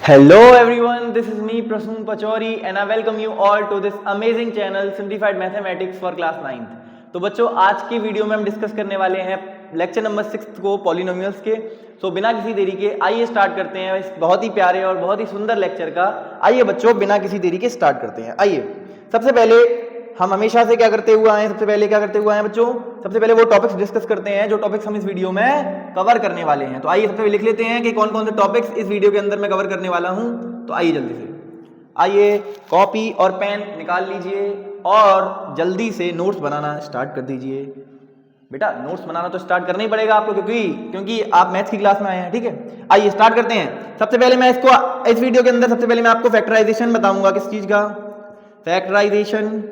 Hello everyone, this is me Prasoon Pachori and I welcome you all to this amazing channel Simplified Mathematics for class 9th। तो बच्चों आज की video में हम discuss करने वाले हैं लेक्चर नंबर 6 को पॉलिनोमियल्स के। तो बिना किसी देरी के आइए स्टार्ट करते हैं इस बहुत ही प्यारे और बहुत ही सुंदर लेक्चर का। आइए बच्चों बिना किसी देरी के स्टार्ट करते हैं। आइए सबसे पहले हम हमेशा से क्या करते हुए आए हैं, बच्चों सबसे पहले वो टॉपिक्स डिस्कस करते हैं जो टॉपिक्स हम इस वीडियो में कवर करने वाले हैं। तो आइए सबसे पहले लिख लेते हैं कि कौन कौन से टॉपिक्स इस वीडियो के अंदर मैं कवर करने वाला हूं। तो आइए जल्दी से आइए कॉपी और पेन निकाल लीजिए और जल्दी से नोट्स बनाना स्टार्ट कर दीजिए। बेटा नोट्स बनाना तो स्टार्ट करना ही पड़ेगा आपको क्योंकि आप मैथ्स की क्लास में आए हैं। ठीक है, आइए स्टार्ट करते हैं। सबसे पहले मैं इस वीडियो के अंदर सबसे पहले मैं आपको फैक्टराइजेशन बताऊंगा। किस चीज का? Factorisation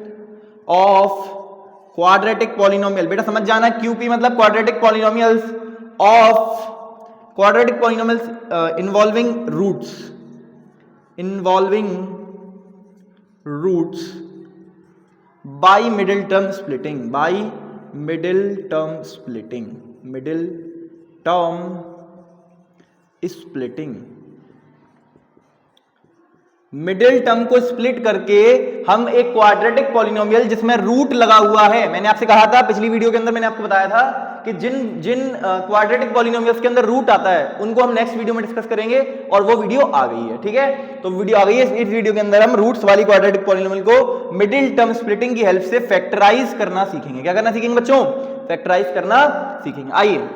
of quadratic polynomial. बेटा समझ जाना, क्यूपी मतलब quadratic polynomials involving roots by middle term splitting. Middle term को स्प्लिट करके हम एक क्वाड्रेटिक पॉलिनोमियल जिसमें रूट लगा हुआ है। मैंने आपसे कहा था पिछली वीडियो के अंदर, मैंने आपको बताया था कि जिन क्वाड्रेटिक पॉलिनोमियल्स के अंदर रूट आता है उनको हम नेक्स्ट वीडियो में डिस्कस करेंगे और वो वीडियो आ गई है। ठीक है, तो वीडियो आ गई है। इस वीडियो के अंदर हम रूट्स वाली क्वाड्रेटिक पॉलिनोमियल को मिडिल टर्म स्प्लिटिंग की हेल्प से फैक्टराइज करना सीखेंगे। क्या करना सीखेंगे बच्चों? फैक्टराइज करना सीखेंगे। आइए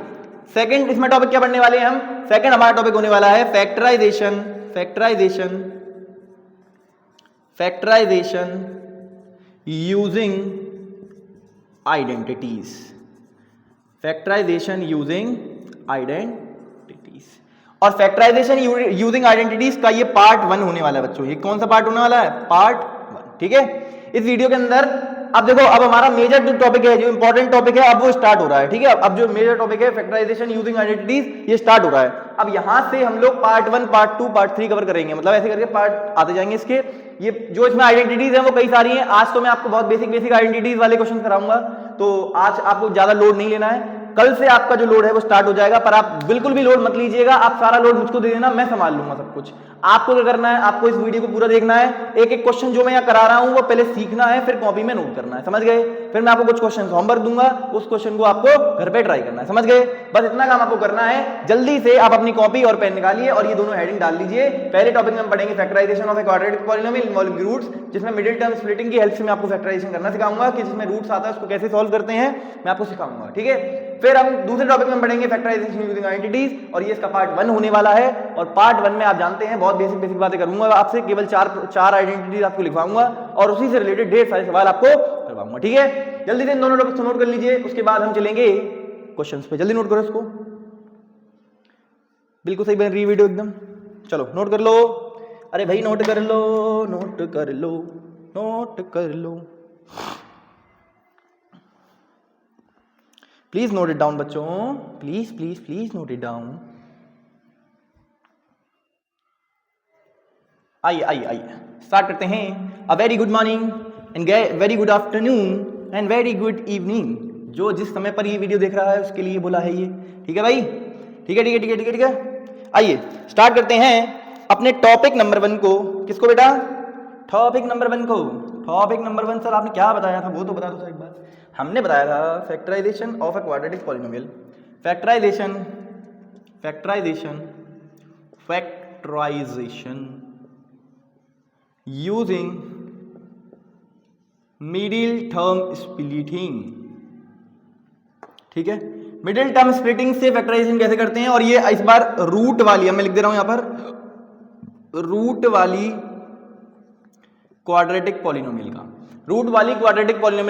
सेकंड इसमें टॉपिक क्या पढ़ने वाले हैं हम? सेकंड हमारा टॉपिक होने वाला है फैक्टराइजेशन यूजिंग आइडेंटिटीज। और फैक्टराइजेशन यूजिंग आइडेंटिटीज का ये पार्ट 1 होने वाला है बच्चों। ये कौन सा पार्ट होने वाला है? पार्ट 1। ठीक है, इस वीडियो के अंदर अब देखो, अब हमारा मेजर जो टॉपिक है, जो इंपॉर्टेंट टॉपिक है, अब वो स्टार्ट हो रहा है। ठीक है, अब जो मेजर टॉपिक है फैक्टराइजेशन यूजिंग आइडेंटिटीज, ये स्टार्ट हो रहा है। अब यहां से हम लोग पार्ट 1, पार्ट 2, पार्ट 3 कवर करेंगे। मतलब ऐसे करके पार्ट आते जाएंगे इसके। ये जो इसमें आइडेंटिटीज है वो कई सारी हैं। आज तो मैं आपको बहुत बेसिक आइडेंटिटीज वाले क्वेश्चन कराऊंगा, तो आज आपको ज्यादा लोड नहीं लेना है। कल से आपका जो लोड है वो स्टार्ट हो जाएगा, पर आप बिल्कुल भी लोड मत लीजिएगा। आप सारा लोड मुझको दे देना, मैं संभाल लूंगा सब कुछ। आपको क्या करना है? आपको इस वीडियो को पूरा देखना है। एक एक क्वेश्चन जो मैं यहाँ करा रहा हूं वो पहले सीखना है, फिर कॉपी में नोट करना है। समझ गए? फिर मैं आपको कुछ क्वेश्चन होमवर्क दूंगा, उस क्वेश्चन को आपको घर पे ट्राई करना है। समझ गए? बस इतना काम आपको करना है। जल्दी से आप अपनी कॉपी और पेन निकालिए और ये दोनों हेडिंग डाल लीजिए। पहले टॉपिक में हम पढ़ेंगे factorisation of a quadratic polynomial involving roots, जिसमें मिडिल टर्म स्प्लिटिंग की हेल्प से मैं आपको फैक्टराइजेशन करना सिखाऊंगा कि जिसमें रूट्स आता है उसको कैसे सॉल्व करते हैं, मैं आपको सिखाऊंगा। ठीक है, फिर हम दूसरे टॉपिक में पढ़ेंगे फैक्टराइजेशन यूजिंग आइडेंटिटीज, और ये इसका पार्ट 1 होने वाला है। और पार्ट 1 में आप जानते हैं बहुत बेसिक बातें करूंगा आपसे। केवल चार आइडेंटिटीज आपको लिखवाऊंगा और उसी से रिलेटेड ढेर सारे सवाल आपको करवाऊंगा। ठीक है, जल्दी से इन दोनों टॉपिक्स नोट कर लीजिए, उसके बाद हम चलेंगे क्वेश्चंस पे। जल्दी नोट करो इसको, बिल्कुल सही बन रही वीडियो एकदम। चलो नोट कर लो। अरे भाई नोट कर लो। प्लीज नोट इट डाउन बच्चों, प्लीज नोट इट डाउन। आइए स्टार्ट करते हैं। A very good morning and very good afternoon and very good evening. जो जिस समय पर ये वीडियो देख रहा है उसके लिए बोला है ये। ठीक है भाई? ठीक है। आइए स्टार्ट करते हैं अपने टॉपिक नंबर 1 को। किसको बेटा? टॉपिक नंबर 1 को। टॉपिक नंबर 1 सर आपने क्या बताया था वो तो बता दो सर एक बार। हमने बताया था factorisation of a quadratic polynomial. Factorisation using middle term splitting. ठीक है, मिडिल टर्म स्प्लिटिंग से फैक्टराइजेशन कैसे करते हैं। और ये इस बार रूट वाली, मैं लिख दे रहा हूं यहां पर, रूट वाली क्वाड्रेटिक पॉलिनोमियल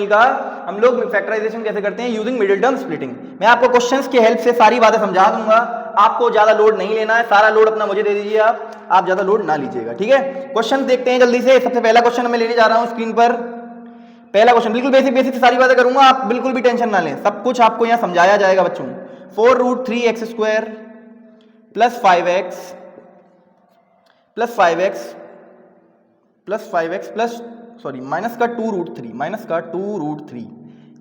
का हम लोग फैक्टराइजेशन कैसे करते हैं? Using middle term splitting. मैं आपको क्वेश्चंस की हेल्प से सारी बातें समझा दूंगा। आपको ज्यादा लोड नहीं लेना है, सारा लोड अपना मुझे दे दीजिए। आप ज्यादा लोड ना लीजिएगा। ठीक है, क्वेश्चन देखते हैं जल्दी से। सबसे पहला क्वेश्चन मैं लेने जा रहा हूं स्क्रीन पर। पहला क्वेश्चन बिल्कुल बेसिक सारी बातें करूंगा, आप बिल्कुल भी टेंशन ना लें, सब कुछ आपको यहां समझाया जाएगा बच्चों। 4√3x² plus 5x plus minus का 2√3।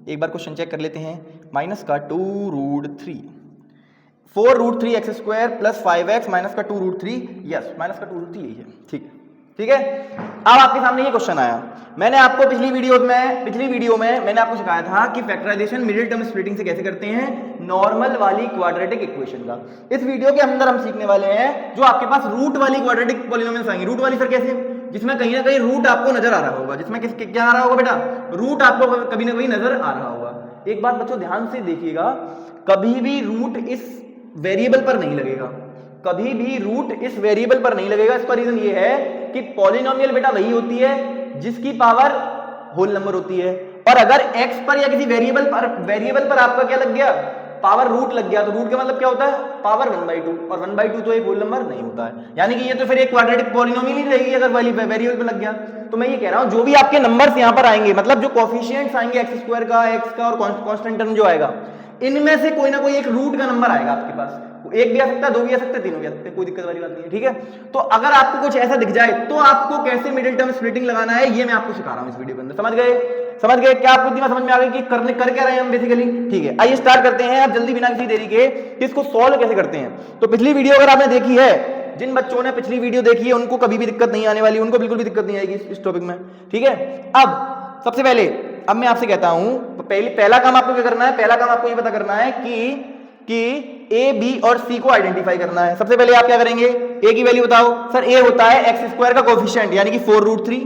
एक बार क्वेश्चन चेक कर लेते हैं। माइनस का 2√3 4√3 x square plus 5x minus का 2√3, यस माइनस का 2√3 यही है, ठीक है। अब आपके सामने ये क्वेश्चन आया, मैंने आपको पिछली वीडियो में मैंने आपको सिखाया था कि फैक्टराइजेशन मिडिल टर्म स्प्लिटिंग से कैसे करते हैं, नॉर्मल वाली क्वाड्रेटिक इक्वेशन का। इस वीडियो के अंदर हम सीखने वाले हैं जो आपके पास रूट वाली क्वाड्रेटिक पॉलिनोमियल्स आएंगे। रूट वाली सर कैसे, जिसमें कहीं ना कहीं रूट आपको नजर आ रहा होगा, जिसमें क्या आ रहा होगा बेटा, रूट आपको कभी ना कभी नजर आ रहा होगा। एक बात बच्चों ध्यान से देखिएगा, कभी भी रूट इस वेरिएबल पर नहीं लगेगा, कभी भी रूट इस वेरिएबल पर नहीं लगेगा। इसका रीजन ये है कि पॉलिनोमियल बेटा वही होती है जिसकी पावर होल नंबर होती है, और अगर x पर या किसी वेरिएबल पर आपका क्या लग गया, पावर रूट लग गया, तो रूट का मतलब क्या होता है, पावर 1/2, और 1/2 तो एक होल नंबर नहीं होता है, यानी कि ये तो फिर एक क्वाड्रेटिक पॉलिनोमियल ही रहेगी अगर वेरिएबल पे लग गया। तो मैं ये कह रहा हूं जो भी आपके नंबर्स यहां पर आएंगे, मतलब जो कोफिशिएंट्स आएंगे एक्स स्क्वायर का, x का और कांस्टेंट टर्म जो आएगा, इनमें से कोई ना कोई एक रूट का नंबर आएगा आपके पास। एक भी आ सकता है, दो भी आ सकते हैं, तीनों भी आ सकते हैं, कोई दिक्कत वाली बात नहीं है, ठीक है। तो अगर आपको कुछ ऐसा दिख जाए तो आपको कैसे मिडिल टर्म स्प्लिटिंग लगाना है ये मैं आपको सिखा रहा हूं इस वीडियो के अंदर। समझ गए क्या आपको इतना समझ में आ गई कि कर क्या रहे हैं हम बेसिकली, ठीक है। आइए स्टार्ट करते हैं अब जल्दी बिना किसी देरी के कि इसको सॉल्व कैसे करते हैं। तो पिछली वीडियो अगर आपने देखी है, जिन बच्चों ने पिछली वीडियो देखी है उनको कभी भी दिक्कत नहीं आने वाली, उनको बिल्कुल भी दिक्कत नहीं आएगी इस टॉपिक में, ठीक है। अब सबसे पहले अब मैं आपसे कहता हूं, पहला काम आपको क्या करना है, पहला काम आपको ये पता करना है कि ए, बी और सी को आइडेंटिफाई करना है। सबसे पहले आप क्या करेंगे, ए की वैल्यू बताओ। सर ए होता है एक्स स्क्वायर का कोफिशिएंट यानी कि 4√3।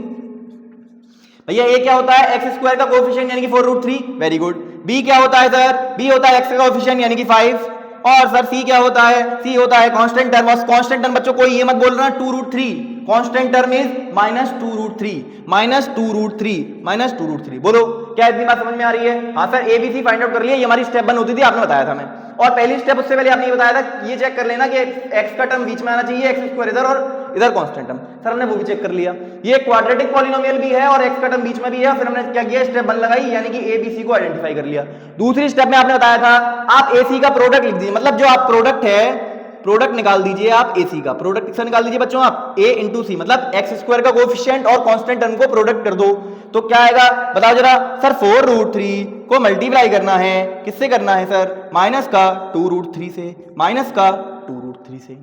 भैया ए क्या होता है, एक्स स्क्वायर का कोफिशिएंट यानी कि 4√3, वेरी गुड। बी क्या होता है सर, बी होता है एक्स का कोफिशिएंट यानी कि 5। और सर सी क्या होता है, सी होता है कांस्टेंट टर्म। और कांस्टेंट टर्म बच्चों कोई ये मत बोल रहा 2√3, कांस्टेंट टर्म इज -2√3 बोलो क्या इतनी बात समझ में आ रही है। हाँ सर एबीसी फाइंड आउट कर लिया, ये हमारी स्टेप 1 होती थी, आपने बताया था मैं। और पहली स्टेप उससे पहले आपने ये बताया था, ये चेक कर लेना कि एक्स का टर्म बीच में आना चाहिए, एक्स स्क्वायर इधर और इधर कांस्टेंट टर्म। सर हमने वो भी चेक कर लिया, ये क्वाड्रेटिक पॉलिनोमियल भी है और एक्स का टर्म बीच में भी है। फिर हमने क्या किया, स्टेप 1 लगाई यानी कि एबीसी को आइडेंटिफाई कर लिया। दूसरी स्टेप में आपने बताया था आप एसी का प्रोडक्ट लिख दीजिए, मतलब जो आप प्रोडक्ट है प्रोडक्ट निकाल दीजिए, आप एसी का प्रोडक्ट किससे निकाल दीजिए बच्चों, आप ए इंटू सी, मतलब एक्स स्क्वायर का कोफिशिएंट और कांस्टेंट टर्म को प्रोडक्ट कर दो तो क्या आएगा बताओ जरा। सर 4√3 को मल्टीप्लाई करना है, किससे करना है सर, माइनस का 2√3 से, माइनस का 2√3 से।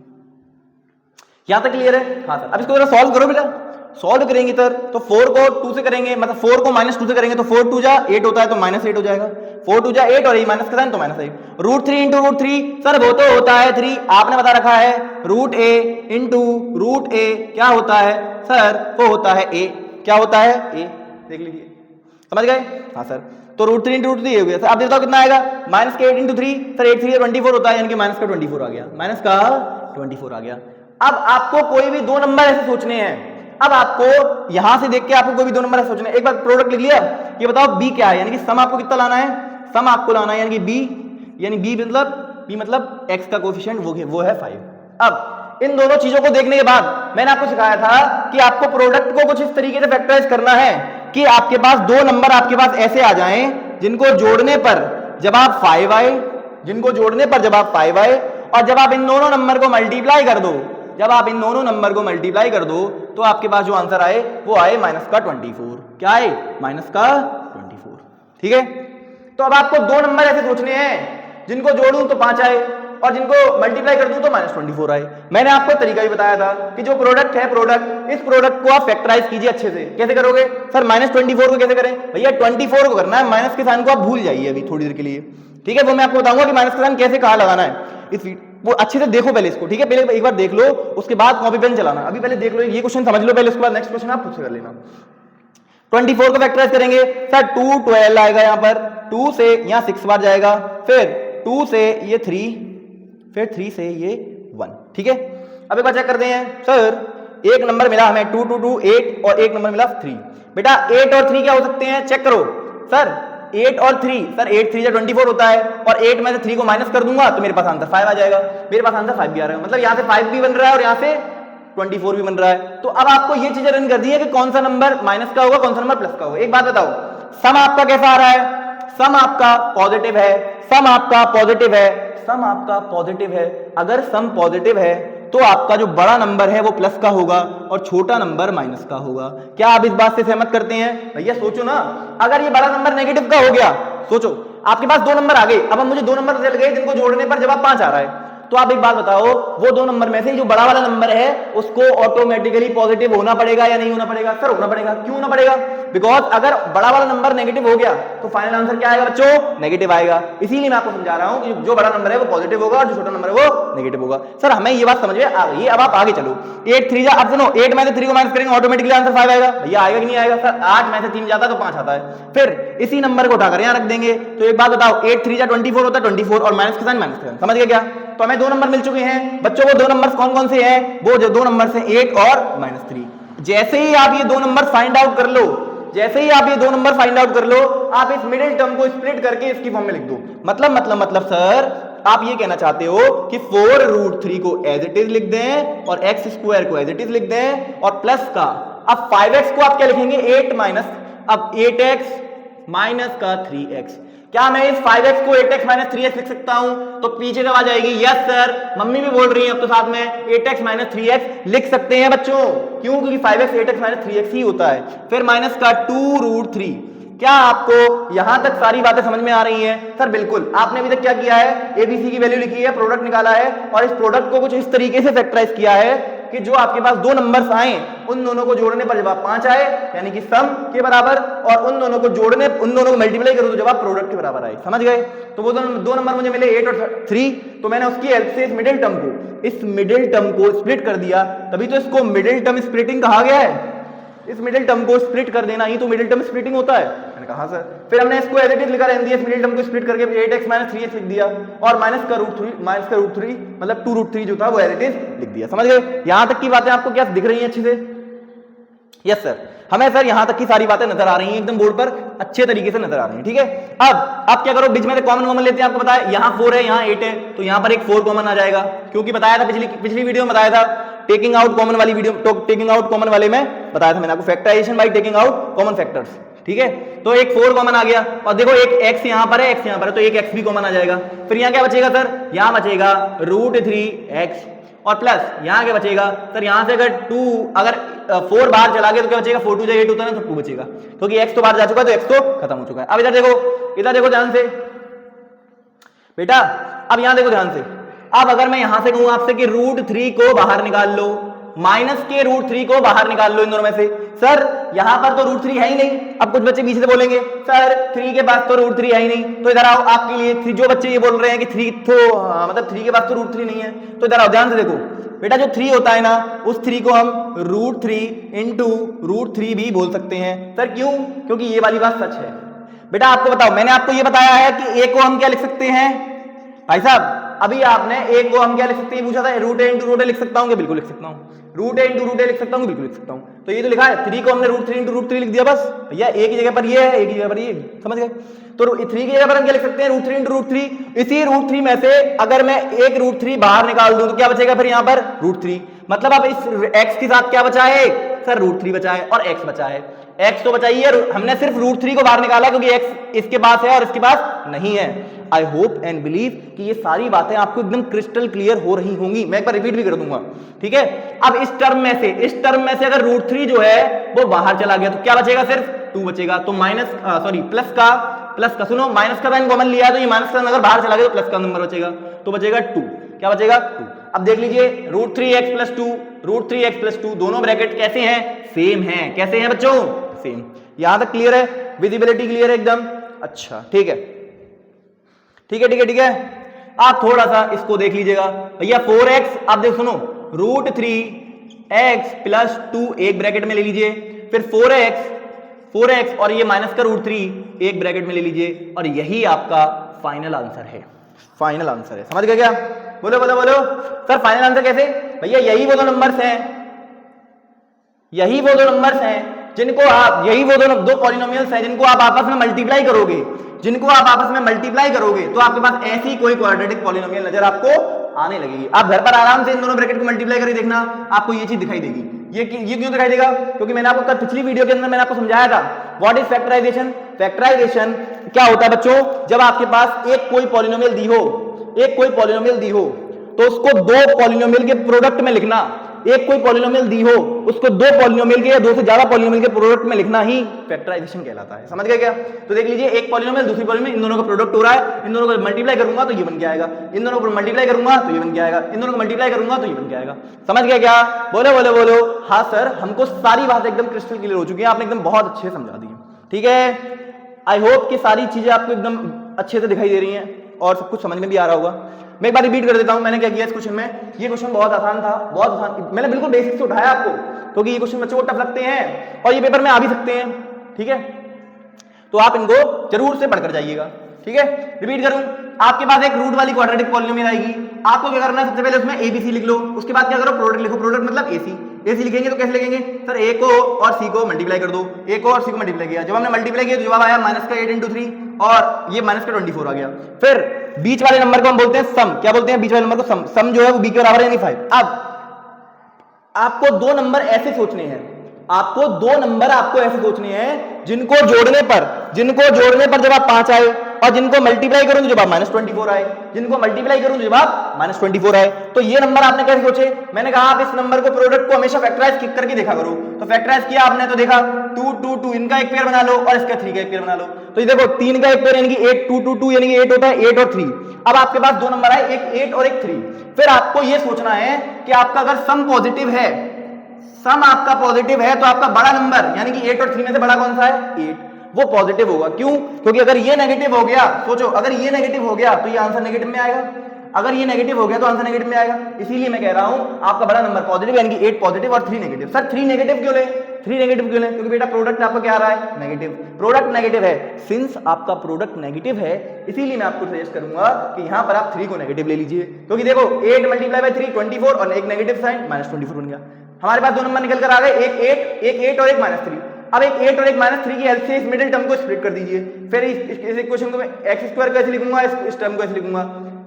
यहां तक क्लियर है। हाँ सर अब इसको जरा सॉल्व करो बेटा। सॉल्व करेंगे सर तो 4 को 2 से करेंगे, मतलब 4 को -2 से करेंगे तो 4 2 जा 8 होता है तो -8 हो जाएगा। 4 2 जा 8 और ये माइनस का साइन तो -8। √3 इंटू √3 सर वो तो होता है 3, आपने बता रखा है √a इंटू √a क्या होता है सर, वो होता है a, क्या होता है a, देख लीजिए समझ गए। हाँ सर तो √3 इंटू √3 हो गया। सर आप देखो कितना आएगा, -8 इंटू 3, सर 8 3 24 होता है यानी कि माइनस का 24 आ गया, माइनस का 24 आ गया। अब आपको कोई भी दो नंबर ऐसे सोचने हैं, अब आपको यहां से देख के आपको कोई भी दो नंबर ऐसे सोचने हैं। एक बार प्रोडक्ट लिख लिया, ये बताओ बी क्या है, यानी कि सम आपको कितना लाना है, सम आपको लाना है यानी कि बी, यानी बी मतलब एक्स का कोफिशिएंट वो है 5। अब इन दोनों चीजों को देखने के बाद मैंने आपको सिखाया था कि आपको प्रोडक्ट को कुछ इस तरीके से फैक्टराइज करना है कि आपके पास दो नंबर आपके पास ऐसे आ जाएं जिनको जोड़ने पर जब आप 5 आए, जिनको जोड़ने पर जब आप 5 आए, और जब आप इन दोनों नंबर को मल्टीप्लाई कर दो, जब आप इन दोनों नंबर को मल्टीप्लाई कर दो तो आपके पास जो आंसर आए वो आए माइनस का 24। क्या आए, माइनस का 24, ठीक है। तो अब आपको दो नंबर ऐसे सोचने हैं जिनको जोड़ूं तो 5 आए और जिनको मल्टीप्लाई कर दूं तो -24 आए। मैंने आपको तरीका भी बताया था कि जो प्रोडक्ट है प्रोडक्ट, इस प्रोडक्ट को आप फैक्टराइज कीजिए अच्छे से। कैसे करोगे सर, -24 को कैसे करें भैया, 24 को करना है, माइनस के साइन को आप भूल जाइए अभी थोड़ी देर के लिए, ठीक है। वो मैं आपको बताऊंगा कि माइनस का साइन कैसे कहां लगाना है, इस वो अच्छे से देखो पहले इसको, ठीक है। पहले एक बार देख लो उसके बाद कॉपी पेन चलाना। अभी पहले देख लो ये क्वेश्चन समझ लो पहले, उसके बाद नेक्स्ट क्वेश्चन आप खुद से कर लेना। 24 को फैक्टराइज करेंगे सर 2 12 आएगा, यहां पर 2 से यहां 6 बार जाएगा, फिर 2 से ये 3, फिर 3 से ये 1, ठीक है। अब एक बार चेक करते हैं सर, एक नंबर मिला हमें 2 2 2 8 और एक नंबर मिला 3। बेटा 8 और 3 क्या हो सकते हैं, चेक करो सर 8 और 3, सर 8 3 24 होता है और 8 में से 3 को माइनस कर दूंगा तो मेरे पास आंसर 5 आ जाएगा। मेरे पास आंसर 5 भी आ रहा है, मतलब यहां से 5 भी बन रहा है और यहां से 24 भी बन रहा है। तो अब आपको ये चीजें रन कर दी है कि कौन सा नंबर माइनस का होगा, कौन सा नंबर प्लस का होगा। एक बात बताओ, सम आपका कैसा आ रहा है, सम आपका पॉजिटिव है, सम आपका पॉजिटिव है, सम आपका पॉजिटिव है। अगर सम पॉजिटिव है तो आपका जो बड़ा नंबर है वो प्लस का होगा और छोटा नंबर माइनस का होगा। क्या आप इस बात से सहमत करते हैं भैया? सोचो ना, अगर ये बड़ा नंबर नेगेटिव का हो गया, सोचो आपके पास दो नंबर आ गए, अब मुझे दो नंबर चल गए जिनको जोड़ने पर जवाब 5 आ रहा है। तो आप एक बात बताओ, वो दो नंबर में से जो बड़ा वाला नंबर है उसको ऑटोमेटिकली पॉजिटिव होना पड़ेगा या नहीं होना पड़ेगा? सर होना पड़ेगा। क्यों होना पड़ेगा? बिकॉज अगर बड़ा वाला नंबर नेगेटिव हो गया तो फाइनल आंसर क्या आएगा बच्चों? नेगेटिव आएगा। इसीलिए मैं आपको समझा रहा हूं कि जो बड़ा नंबर है वो पॉजिटिव होगा और जो छोटा नंबर है वो नेगेटिव होगा। सर हमें ये बात समझ में आ गई। अब आप आगे चलो, 8 3 अब सुनो, 8 में से 3 को माइनस करेंगे ऑटोमेटिकली आंसर 5 आएगा। भैया आएगा कि नहीं आएगा? सर 8 में से 3 जाता तो 5 आता है। फिर इसी नंबर को उठाकर यहां रख देंगे। तो एक बात बताओ, 8 3 24 होता है, 24 और माइनस का साइन माइनस का साइन। समझ गए क्या? तो हमें दो नंबर मिल चुके हैं बच्चों। वो दो नंबर कौन कौन से हैं? वो जो दो नंबर हैं 8 और -3। जैसे ही आप ये दो नंबर फाइंड आउट कर लो, जैसे ही आप ये दो नंबर फाइंड आउट कर लो, आप इस मिडिल टर्म को स्प्लिट करके इसकी फॉर्म में लिख दो। मतलब सर आप ये कहना चाहते हो कि 4√3 को एज इट इज लिख दें और x² को एज इट इज लिख दें और प्लस का अब 5x को आप क्या लिखेंगे? 8 माइनस, अब 8x माइनस का 3x। क्या मैं इस 5x को 8x माइनस 3x लिख सकता हूं? तो पीछे जब आ जाएगी यस सर, मम्मी भी बोल रही है अब तो साथ में 8x माइनस 3x लिख सकते हैं बच्चों। क्यों? क्योंकि 5x 8x माइनस 3x ही होता है। फिर माइनस का 2√3। क्या आपको यहां तक सारी बातें समझ में आ रही हैं? सर बिल्कुल। आपने अभी तक क्या किया है? एबीसी की वैल्यू लिखी है, प्रोडक्ट निकाला है और इस प्रोडक्ट को कुछ इस तरीके से फैक्टराइज किया है कि जो आपके पास दो नंबर्स आए उन दोनों को जोड़ने पर जवाब 5 आए, यानी कि सम के बराबर, और उन दोनों को मल्टीप्लाई करो तो जवाब प्रोडक्ट के बराबर आए। समझ गए? तो वो दो नंबर मुझे मिले 8 और 3, तो मैंने उसकी हेल्प से इस मिडिल टर्म को स्प्लिट कर दिया। तभी तो इसको मिडिल टर्म स्प्लिटिंग कहा गया है। इस मिडिल टर्म को स्प्लिट कर देना ही तो मिडिल टर्म स्प्लिटिंग होता है। मैंने कहा सर। फिर हमने इसको एज इट इज लिखा, रहने दिया, इस मिडिल टर्म को स्प्लिट करके 8x माइनस 3x लिख दिया और माइनस का रूट थ्री मतलब 2√3 जो था वो एज इट इज लिख दिया। समझ गए? यहां तक की बातें आपको क्या दिख रही हैं अच्छे से? यस सर, हमें सर यहां तक की सारी बातें नजर आ रही हैं, एकदम बोर्ड पर अच्छे तरीके से नजर आ रही हैं। ठीक है, अब क्या करो, बीच में से कॉमन लेते हैं। आपको बताया यहां 4 है, यहां 8 है, तो यहां पर एक 4 कॉमन आ जाएगा, क्योंकि बताया था पिछली वीडियो में बताया था, टेकिंग आउट कॉमन वाली वीडियो, टेकिंग आउट कॉमन वाले में बताया था मैंने आपको, factorisation by taking out common factors. ठीक है, तो एक 4 कॉमन आ गया और देखो एक x यहां पर है, x यहां पर है, तो एक x भी कॉमन आ जाएगा। फिर यहां क्या बचेगा सर? यहां बचेगा √3x और प्लस यहां क्या बचेगा सर? यहां से अगर 4 बाहर चला गया तो क्या बचेगा? 4 2 8 होता है ना, तो 2 बचेगा, क्योंकि x तो बाहर जा चुका है तो x तो खत्म हो चुका है। अब इधर देखो ध्यान से बेटा, अब यहां देखो ध्यान से। अब अगर मैं यहां से कहूं आपसे कि √3 को बाहर निकाल लो, माइनस के √3 को बाहर निकाल लो इन दोनों में से, सर यहां पर तो √3 है ही नहीं। अब कुछ बच्चे पीछे से बोलेंगे सर 3 के पास तो √3 है ही नहीं, तो इधर आओ, आपके लिए जो बच्चे ये बोल रहे हैं कि 3 तो मतलब 3 के पास तो √3 नहीं है, तो इधर आओ, ध्यान से देखो बेटा, जो 3 होता है ना, उस 3 को हम √3 इंटू √3 भी बोल सकते हैं। सर क्यों? क्योंकि ये वाली बात सच है। बेटा आपको बताओ, मैंने आपको ये बताया है कि a को हम क्या लिख सकते हैं भाई साहब? अभी आपने एक को हम क्या लिख सकते हैं पूछा था, √a इंटू √a लिख सकता हूं क्या? बिल्कुल लिख सकता हूं। √a इंटू √a लिख सकता हूं, बिल्कुल लिख सकता हूं। तो ये तो लिखा है, 3 को हमने √3 इंटू √3 लिख दिया बस भैया, एक ही जगह पर ये है, एक ही जगह पर ये, समझ गए? तो 3 की जगह पर हम क्या लिख सकते हैं? √3 इंटू √3। इसी √3 में से अगर मैं एक √3 बाहर निकाल दूं तो क्या बचेगा फिर यहां पर? √3। मतलब अब इस x के साथ क्या बचा है? सर √3 बचा है और x बचा है। x तो बचा ही है, हमने सिर्फ √3 को बाहर निकाला क्योंकि x इसके पास है और इसके पास नहीं है। आई होप एंड बिलीव कि ये सारी बातें आपको एकदम क्रिस्टल क्लियर हो रही होंगी। मैं एक बार रिपीट भी कर दूंगा, ठीक है? अब इस टर्म में से अगर √3 जो है वो बाहर चला गया तो क्या बचेगा? सिर्फ 2 बचेगा। तो प्लस का सुनो, माइनस का साइन कॉमन लिया है, तो ये माइनस का अगर बाहर चला गया तो प्लस का नंबर बचेगा, तो बचेगा 2। क्या बचेगा? 2। अब देख लीजिए, √3x + 2 दोनों ब्रैकेट कैसे हैं? सेम हैं। कैसे हैं बच्चों? सेम। यहां तक क्लियर है? विजिबिलिटी क्लियर है एकदम? अच्छा, ठीक है। आप थोड़ा सा इसको देख लीजिएगा भैया। 4x, आप देख सुनो, √3x + 2 एक ब्रैकेट में ले लीजिए, फिर 4x और ये माइनस का √3 एक ब्रैकेट में ले लीजिए, और यही आपका फाइनल आंसर है। फाइनल आंसर है, समझ गए क्या? बोलो सर फाइनल आंसर कैसे? भैया यही वो दो नंबर्स हैं जिनको आप, यही वो दो पॉलिनोमियल्स हैं जिनको आप आपस में मल्टीप्लाई करोगे, तो आपके पास ऐसी कोई क्वाड्रेटिक पॉलिनोमियल नजर आपको आने लगेगी। आप घर पर आराम से इन दोनों ब्रैकेट को मल्टीप्लाई करके देखना, आपको ये चीज दिखाई देगी। ये क्यों दिखाई देगा? क्योंकि मैंने आपको कल पिछली वीडियो के अंदर मैंने आपको समझाया था व्हाट इज फैक्टराइजेशन। फैक्टराइजेशन क्या होता है बच्चों? जब आपके पास एक कोई पॉलिनोमियल दी हो तो उसको दो पॉलिनोमियल के प्रोडक्ट में लिखना। एक कोई पॉलिनोमियल दी हो, उसको दो पॉलिनोमियल के या दो से ज्यादा पॉलिनोमियल के प्रोडक्ट में लिखना ही फैक्टराइजेशन कहलाता है। समझ गए क्या? तो देख लीजिए, एक पॉलिनोमियल दूसरी पॉलिनोमियल, इन दोनों का प्रोडक्ट हो रहा है, इन दोनों को मल्टीप्लाई करूंगा तो ये बन के आएगा, इन दोनों को मल्टीप्लाई करूंगा तो ये बन के आएगा, इन दोनों को मल्टीप्लाई करूंगा तो ये बन के आएगा। समझ गए क्या? बोलो बोलो बोलो। हाँ सर, हमको सारी बातें एकदम क्रिस्टल क्लियर हो चुकी है, आपने एकदम बहुत अच्छे से समझा दी है। ठीक है, आई होप कि सारी चीजें आपको एकदम अच्छे से दिखाई दे रही हैं और सब कुछ समझ में भी आ रहा होगा। मैं एक बार रिपीट कर देता हूं मैंने क्या किया इस क्वेश्चन में। ये क्वेश्चन बहुत आसान था, बहुत आसान, मैंने बिल्कुल बेसिक से उठाया आपको, क्योंकि ये क्वेश्चन बच्चों को टफ लगते हैं और ये पेपर में आ भी सकते हैं। ठीक है, तो आप इनको जरूर से पढ़कर जाइएगा। ठीक है, रिपीट करूं, आपके पास एक रूट वाली क्वाड्रेटिक पॉलिनोमियल आएगी, आपको क्या करना है, सबसे पहले उसमें एबीसी लिख लो, उसके बाद क्या करो, प्रोडक्ट लिखो। प्रोडक्ट मतलब एसी, एसी लिखेंगे तो कैसे लिखेंगे सर, ए को और सी को मल्टीप्लाई कर दो, ए को और सी को मल्टीप्लाई किया, जब हमने मल्टीप्लाई किया तो जवाब आया माइनस का 8 इंटू 3 और ये माइनस का 24 आ गया। फिर बीच वाले नंबर को हम बोलते हैं सम, क्या बोलते हैं बीच वाले नंबर को सम, सम जो है वो बी के बराबर है यानी 5। अब आपको दो नंबर ऐसे सोचने हैं, आपको दो नंबर आपको ऐसे सोचने हैं जिनको जोड़ने पर जब आप 5 आए और जिनको मल्टीप्लाई करूं तो जवाब -24 आए, जिनको मल्टीप्लाई करूं तो जवाब -24 आए। तो ये नंबर आपने कैसे सोचे? मैंने कहा आप इस नंबर को प्रोडक्ट को हमेशा फैक्टराइज करके देखा करो। तो फैक्टराइज किया आपने तो देखा 2 2 2, इनका एक पेयर बना लो और इसका 3 का एक पेयर बना लो। तो ये देखो 3 का एक पेयर यानी कि 8 2 2 2 यानी कि 8 होता है, 8 और 3। अब आपके पास दो नंबर आए, एक 8 और एक 3। फिर आपको ये सोचना है कि आपका अगर सम पॉजिटिव है, सम आपका पॉजिटिव है तो आपका बड़ा नंबर यानी कि 8 और 3 में से बड़ा कौन सा है? 8, वो पॉजिटिव होगा। क्यों? क्योंकि अगर ये नेगेटिव हो गया, सोचो अगर ये नेगेटिव हो गया तो ये आंसर नेगेटिव में आएगा, अगर ये नेगेटिव हो गया तो आंसर नेगेटिव में आएगा। इसीलिए मैं कह रहा हूं आपका बड़ा नंबर पॉजिटिव यानी कि 8 पॉजिटिव और 3 नेगेटिव। सर 3 नेगेटिव क्यों ले? 3 नेगेटिव क्यों ले? क्योंकि बेटा प्रोडक्ट आपका क्या आ रहा है? नेगेटिव, प्रोडक्ट नेगेटिव है। सिंस आपका प्रोडक्ट नेगेटिव है इसीलिए मैं आपको सजेस्ट करूंगा कि यहां पर आप 3 को नेगेटिव ले लीजिए, क्योंकि देखो 8 मल्टीप्लाई बाय 3 24 और एक नेगेटिव साइन -24 बन गया। हमारे पास दो नंबर निकल कर आ गए, एक 8 और एक -3। अब एक 8 और एक -3 की हेल्प से इस मिडिल टर्म को स्प्लिट कर दीजिए। फिर इस इक्वेशन को मैं x² कैसे लिखूंगा, इस टर्म को ऐसे लिखूंगा।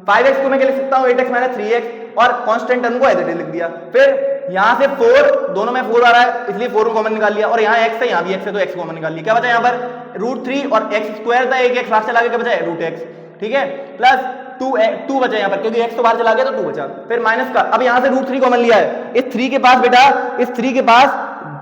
5x को मैं क्या लिख सकता हूं, 8x - 3x और कांस्टेंट टर्म को एज इट इज लिख दिया। फिर यहां से 4, दोनों में 4 आ रहा है इसलिए 4 को कॉमन निकाल लिया और यहाँ x है, यहाँ भी x है तो x कॉमन निकाल लिया। क्या बचा यहाँ पर? √3 और x² था, एक x बाहर चला गया, क्या बचा? √x। ठीक है, प्लस 2 बचा यहाँ पर क्योंकि x तो बाहर चला गया तो 2 बचा। फिर माइनस का, अब यहाँ से √3 कॉमन लिया है, इस 3 के पास बेटा, इस 3 के पास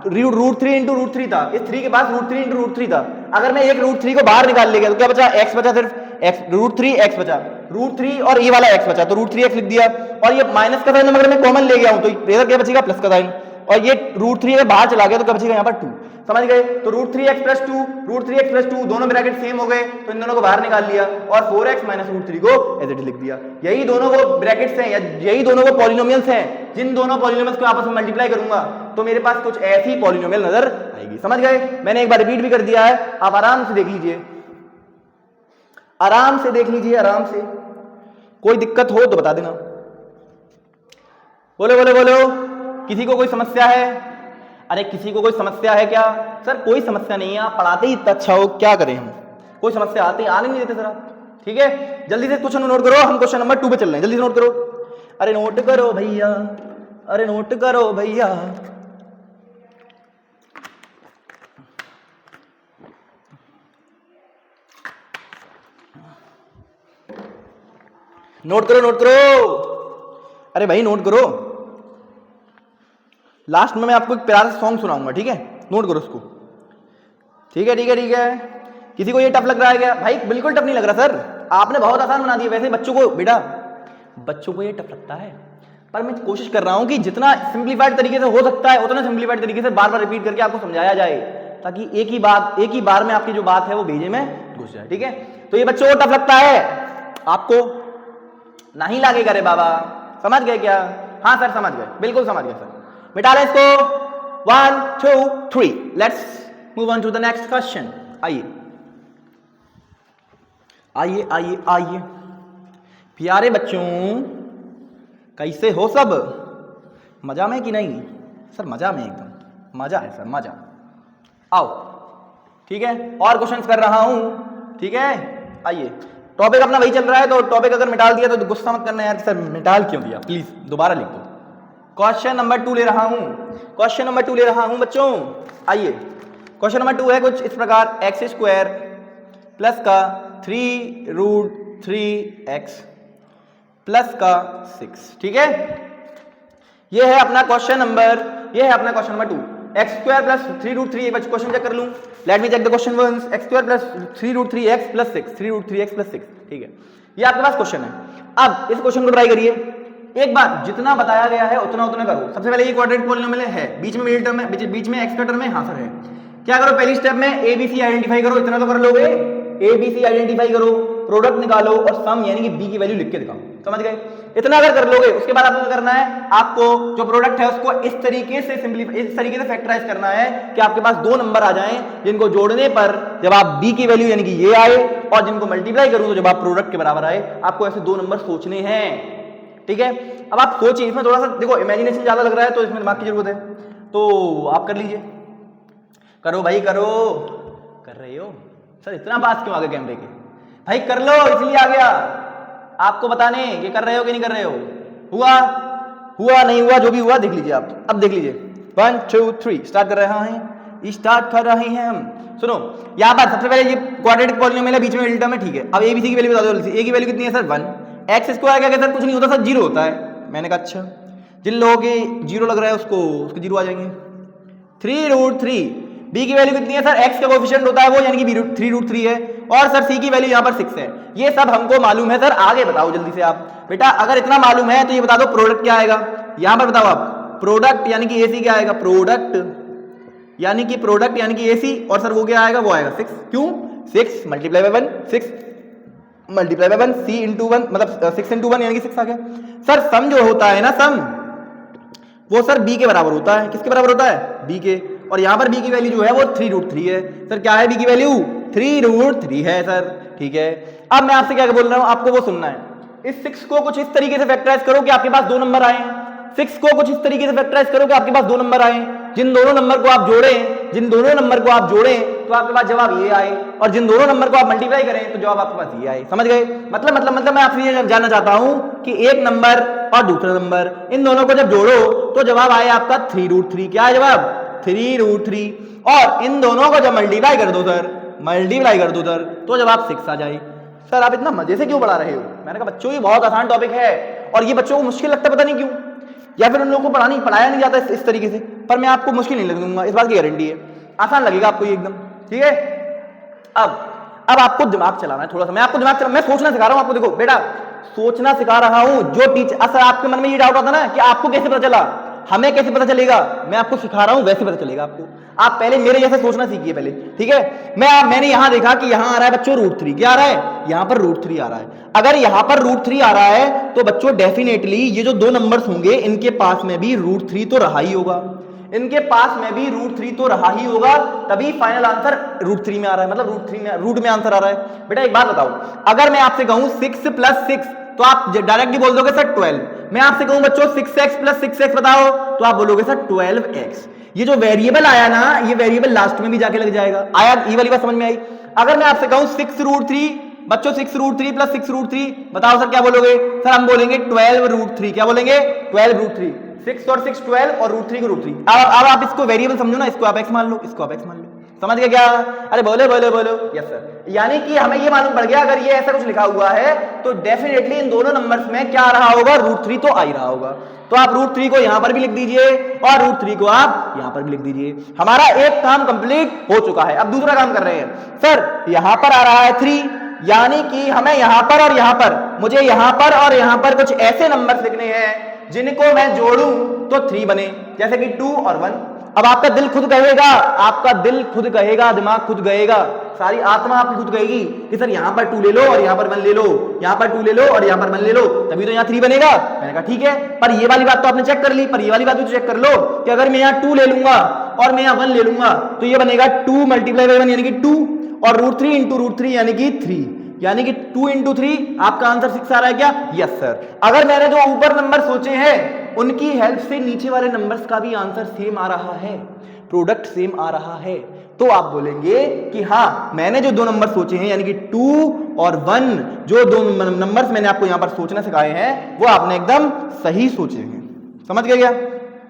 √3 इंटू √3 था, इस 3 के पास √3 इंटू √3 था। अगर मैं एक √3 को बाहर निकाल ले गया तो क्या बचा? x बचा, सिर्फ x, √3 x बचा, √3 और ये वाला x बचा तो √3x लिख दिया। और ये माइनस का साइन अगर मैं कॉमन ले गया हूं तो इधर क्या बचेगा? प्लस का साइन। और ये √3 अगर बाहर चला गया तो क्या बचेगा यहाँ पर? 2। समझ गए? तो √3x + 2, √3x + 2 दोनों ब्रैकेट सेम हो गए तो इन दोनों को बाहर निकाल लिया और 4x - √3 को एज इट इज लिख दिया। यही दोनों वो ब्रैकेट्स हैं या यही दोनों वो पॉलिनोमियल्स हैं, जिन दोनों पॉलिनोमियल्स को आपस में मल्टीप्लाई करूंगा तो मेरे पास कुछ ऐसी पॉलिनोमियल नजर आएगी। समझ गए? मैंने एक बार रिपीट भी कर दिया है, आप आराम से देख लीजिए, आराम से देख लीजिए, आराम से। कोई दिक्कत हो तो बता देना। बोलो बोलो बोलो, किसी को कोई समस्या है? अरे किसी को कोई समस्या है क्या? सर कोई समस्या नहीं है, आप पढ़ाते ही इतना अच्छा हो, क्या करें हम? कोई समस्या आने नहीं देते सर आप। ठीक है, जल्दी से क्वेश्चन नोट करो, हम क्वेश्चन नंबर 2 पे चल रहे हैं, जल्दी से नोट करो। अरे नोट करो भैया, अरे नोट करो भैया। नोट करो, नोट करो, अरे भाई नोट करो। लास्ट में मैं आपको एक प्यारा सा सॉन्ग सुनाऊंगा, ठीक है? नोट करो उसको। ठीक है ठीक है ठीक है। किसी को ये टफ लग रहा है क्या? भाई बिल्कुल टफ नहीं लग रहा सर, आपने बहुत आसान बना दिया। वैसे बच्चों को, बेटा बच्चों को ये टफ लगता है, पर मैं कोशिश कर रहा हूं कि जितना सिंप्लीफाइड तरीके से हो सकता है उतना सिंप्लीफाइड तरीके से बार बार रिपीट करके आपको समझाया जाए, ताकि एक ही बार में आपकी जो बात है वो भेजे में घुस जाए। ठीक है, तो ये बच्चों को टफ लगता है, आपको नहीं लगेगा रे बाबा। समझ गए क्या? हाँ सर समझ गए, बिल्कुल समझ गए सर। मिटा लें इसको। 1 2 3, let's move on to the next question. आइए आइए आइए आइए प्यारे बच्चों, कैसे हो सब? मजा में कि नहीं? सर मजा में, एकदम मजा है सर, मजा। आओ, ठीक है, और क्वेश्चंस कर रहा हूं, ठीक है? आइए, टॉपिक अपना वही चल रहा है, तो टॉपिक अगर मिटाल दिया तो गुस्सा मत करना यार, सर मिटाल क्यों दिया, प्लीज दोबारा लिख दो। क्वेश्चन नंबर 2 ले रहा हूं, क्वेश्चन नंबर 2 ले रहा हूं बच्चों। आइए, क्वेश्चन नंबर 2 है कुछ इस प्रकार, x² प्लस का 3√3x प्लस का 6। ठीक है, ये है अपना question number 2 x square plus 3√3 एक बार क्वेश्चन चेक कर लूं। Let me check the question once. X square plus 3√3x plus 6 3√3x plus 6 ठीक है, ये आपके पास क्वेश्चन है। अब इस क्वेश्चन को ट्राई करिए, एक बार जितना बताया गया है उतना करो। सबसे पहले ये क्वाड्रेटिक पॉलिनोमियल है, बीच में मिडिल टर्म है, बीच में एक्स का टर्म है, हाँ सर है। क्या करो, पहली स्टेप में ABC आइडेंटिफाई करो, इतना तो कर लोगे। ABC आइडेंटिफाई करो, प्रोडक्ट निकालो और सम यानी कि B की वैल्यू लिख के दिखाओ। समझ गए? इतना अगर कर लोगे उसके बाद आपको क्या करना है, आपको जो प्रोडक्ट है उसको इस तरीके से फैक्टराइज करना है कि आपके पास दो नंबर आ जाएं जिनको जोड़ने पर जब आप B की वैल्यू यानी कि ये आए और जिनको मल्टीप्लाई करूं तो जब आप प्रोडक्ट के बराबर आए। आपको ऐसे दो नंबर सोचने हैं, ठीक है। अब आप सोचिए, इसमें थोड़ा सा देखो इमेजिनेशन ज्यादा लग रहा है तो इसमें दिमाग की जरूरत है, तो आप कर लीजिए। करो भाई करो, कर रहे हो सर, इतना पास क्यों आ गए कैमरे के? भाई कर लो, इसलिए आ गया आपको बताने कि कर रहे हो कि नहीं कर रहे हो। हुआ नहीं हुआ, जो भी हुआ देख लीजिए आप। अब देख लीजिए 1 2 3 स्टार्ट कर रहे हैं हम। सुनो यहाँ पर सबसे पहले ये क्वाड्रेटिक पॉलिनोमियल है, बीच में मिडिल टर्म है, ठीक है। अब ABC की वैल्यू बता दो। A की वैल्यू कितनी है सर 1। एक्स स्क्वायर क्या कहते हैं, कुछ नहीं होता सर, 0 होता है। मैंने कहा अच्छा, जिन लोगों के 0 लग रहा है उसके 0 आ जाएंगे। 3√3 B की वैल्यू कितनी है सर, x का कोएफिशिएंट होता है वो यानी कि 3√3 है। और सर C की वैल्यू यहाँ पर 6 है। ये सब हमको मालूम है सर, आगे बताओ जल्दी से आप। बेटा अगर इतना मालूम है तो ये बता दो प्रोडक्ट क्या आएगा। यहाँ पर बताओ आप, प्रोडक्ट यानी कि AC क्या आएगा, प्रोडक्ट यानी कि AC, और सर वो क्या आएगा, वो आएगा 6। क्यों 6 multiply by 1, 6 multiply by 1, C into 1 मतलब 6 इंटू 1 यानी कि 6 आ गया। सर सम जो होता है ना, सम वो सर B के बराबर होता है। किसके बराबर होता है, B के। और यहाँ पर B की वैल्यू जो है वो 3√3 है। सर क्या है B की वैल्यू, 3√3 है सर, ठीक है। अब मैं आपसे क्या बोल रहा हूँ, आपको वो सुनना है। इस 6 को कुछ इस तरीके से फैक्टराइज करो कि आपके पास दो नंबर आए। 6 को कुछ इस तरीके से फैक्टराइज करो कि आपके पास दो नंबर आए। जिन दोनों नंबर को आप जोड़ें तो आपके पास जवाब ये आए, और जिन दोनों नंबर को आप मल्टीप्लाई करें तो जवाब आपके पास ये आए। समझ गए? मतलब मैं आपसे ये जानना चाहता हूं कि एक नंबर और दूसरा नंबर, इन दोनों को जब जोड़ो तो जवाब आए आपका 3√3। क्या है जवाब, 3√3। और इन दोनों को जब मल्टीप्लाई कर दो सर तो जवाब 6 आ जाए। सर आप इतना मजे से क्यों पढ़ा रहे हो? मैंने कहा बच्चों ये बहुत आसान टॉपिक है और ये बच्चों को मुश्किल लगता है, पता नहीं क्यों, या फिर उन लोगों को पढ़ाया नहीं जाता इस तरीके से। पर मैं आपको मुश्किल नहीं लगूंगा, इस बात की गारंटी है। आसान लगेगा आपको ये एकदम, ठीक है। अब आपको दिमाग चलाना है थोड़ा सा। मैं सोचना सिखा रहा हूं आपको। देखो बेटा, सोचना सिखा रहा हूं। जो टीचर, असल आपके मन में ये डाउट आता ना कि आपको कैसे पता चला, हमें कैसे पता चलेगा, मैं आपको सिखा रहा हूं वैसे पता चलेगा आपको। आप पहले मेरे जैसे सोचना सीखिए पहले, ठीक है। मैंने यहां देखा कि यहां आ रहा है बच्चों √3, क्या आ रहा है, यहां पर √3 आ रहा है। अगर यहां पर √3 आ रहा है तो बच्चों डेफिनेटली ये जो दो नंबर्स होंगे इनके पास में भी √3 तो रहा ही होगा, तभी फाइनल आंसर √3 में आ रहा है, मतलब रूट में आंसर आ रहा है। बेटा एक बात बताओ, अगर मैं आपसे कहूं 6 + 6 तो आप डायरेक्टली बोल दोगे सर 12। मैं आपसे कहूं बच्चों 6x + 6x बताओ तो आप बोलोगे सर 12x। ये जो वेरिएबल आया ना, ये वेरिएबल लास्ट में भी जाके लग जाएगा। आया, ये वाली बात समझ में आई? अगर मैं आपसे कहूं 6√3 बच्चों 6√3 + 6√3 बताओ सर क्या बोलोगे? सर हम बोलेंगे 12√3। क्या बोलेंगे, 12√3। 6 और 6 12 और √3 को √3। अब आप इसको वेरिएबल समझो ना, इसको आप x मान लो, इसको आप x मान लो। समझ गए क्या? अरे बोलो। Yes sir. यानी कि हमें ये मालूम पड़ गया, अगर ये ऐसा कुछ लिखा हुआ है तो डेफिनेटली इन दोनों नंबर्स में क्या रहा होगा, √3 तो आ ही रहा होगा। तो आप √3 को यहां पर भी लिख दीजिए और √3 को आप यहां पर भी लिख दीजिए। हमारा एक काम कंप्लीट हो चुका है। अब दूसरा काम कर रहे हैं। सर यहां पर आ रहा है 3, यानी कि हमें यहां पर और यहां पर, मुझे यहां पर और यहां पर कुछ ऐसे नंबर लिखने हैं जिनको मैं जोड़ूं तो 3 बने, जैसे कि 2 और 1। अब आपका दिल खुद कहेगा, दिमाग खुद कहेगा, सारी आत्मा आपकी खुद कहेगी कि सर यहां पर 2 ले लो और यहां पर 1 ले लो, यहां पर 2 ले लो और यहां पर 1 ले लो, तभी तो यहां 3 बनेगा। मैंने कहा ठीक है, पर ये वाली बात तो आपने चेक कर ली, पर ये वाली बात भी चेक कर लो कि अगर मैं यहां 2 ले लूंगा और मैं यहां 1 ले लूंगा तो ये बनेगा 2 × 1 यानी कि 2 और √3 × √3 यानी कि 3, यानी कि 2 × 3 आपका आंसर 6 आ रहा है क्या? Yes sir. अगर मैंने जो ऊपर नंबर सोचे हैं उनकी हेल्प से नीचे वाले नंबर्स का भी आंसर सेम आ रहा है, प्रोडक्ट सेम आ रहा है, तो आप बोलेंगे कि हाँ मैंने जो दो नंबर सोचे हैं यानी कि 2 और 1, जो दो नंबर्स मैंने आपको यहां पर सोचना सिखाए हैं वो आपने एकदम सही सोचे हैं। समझ गए क्या?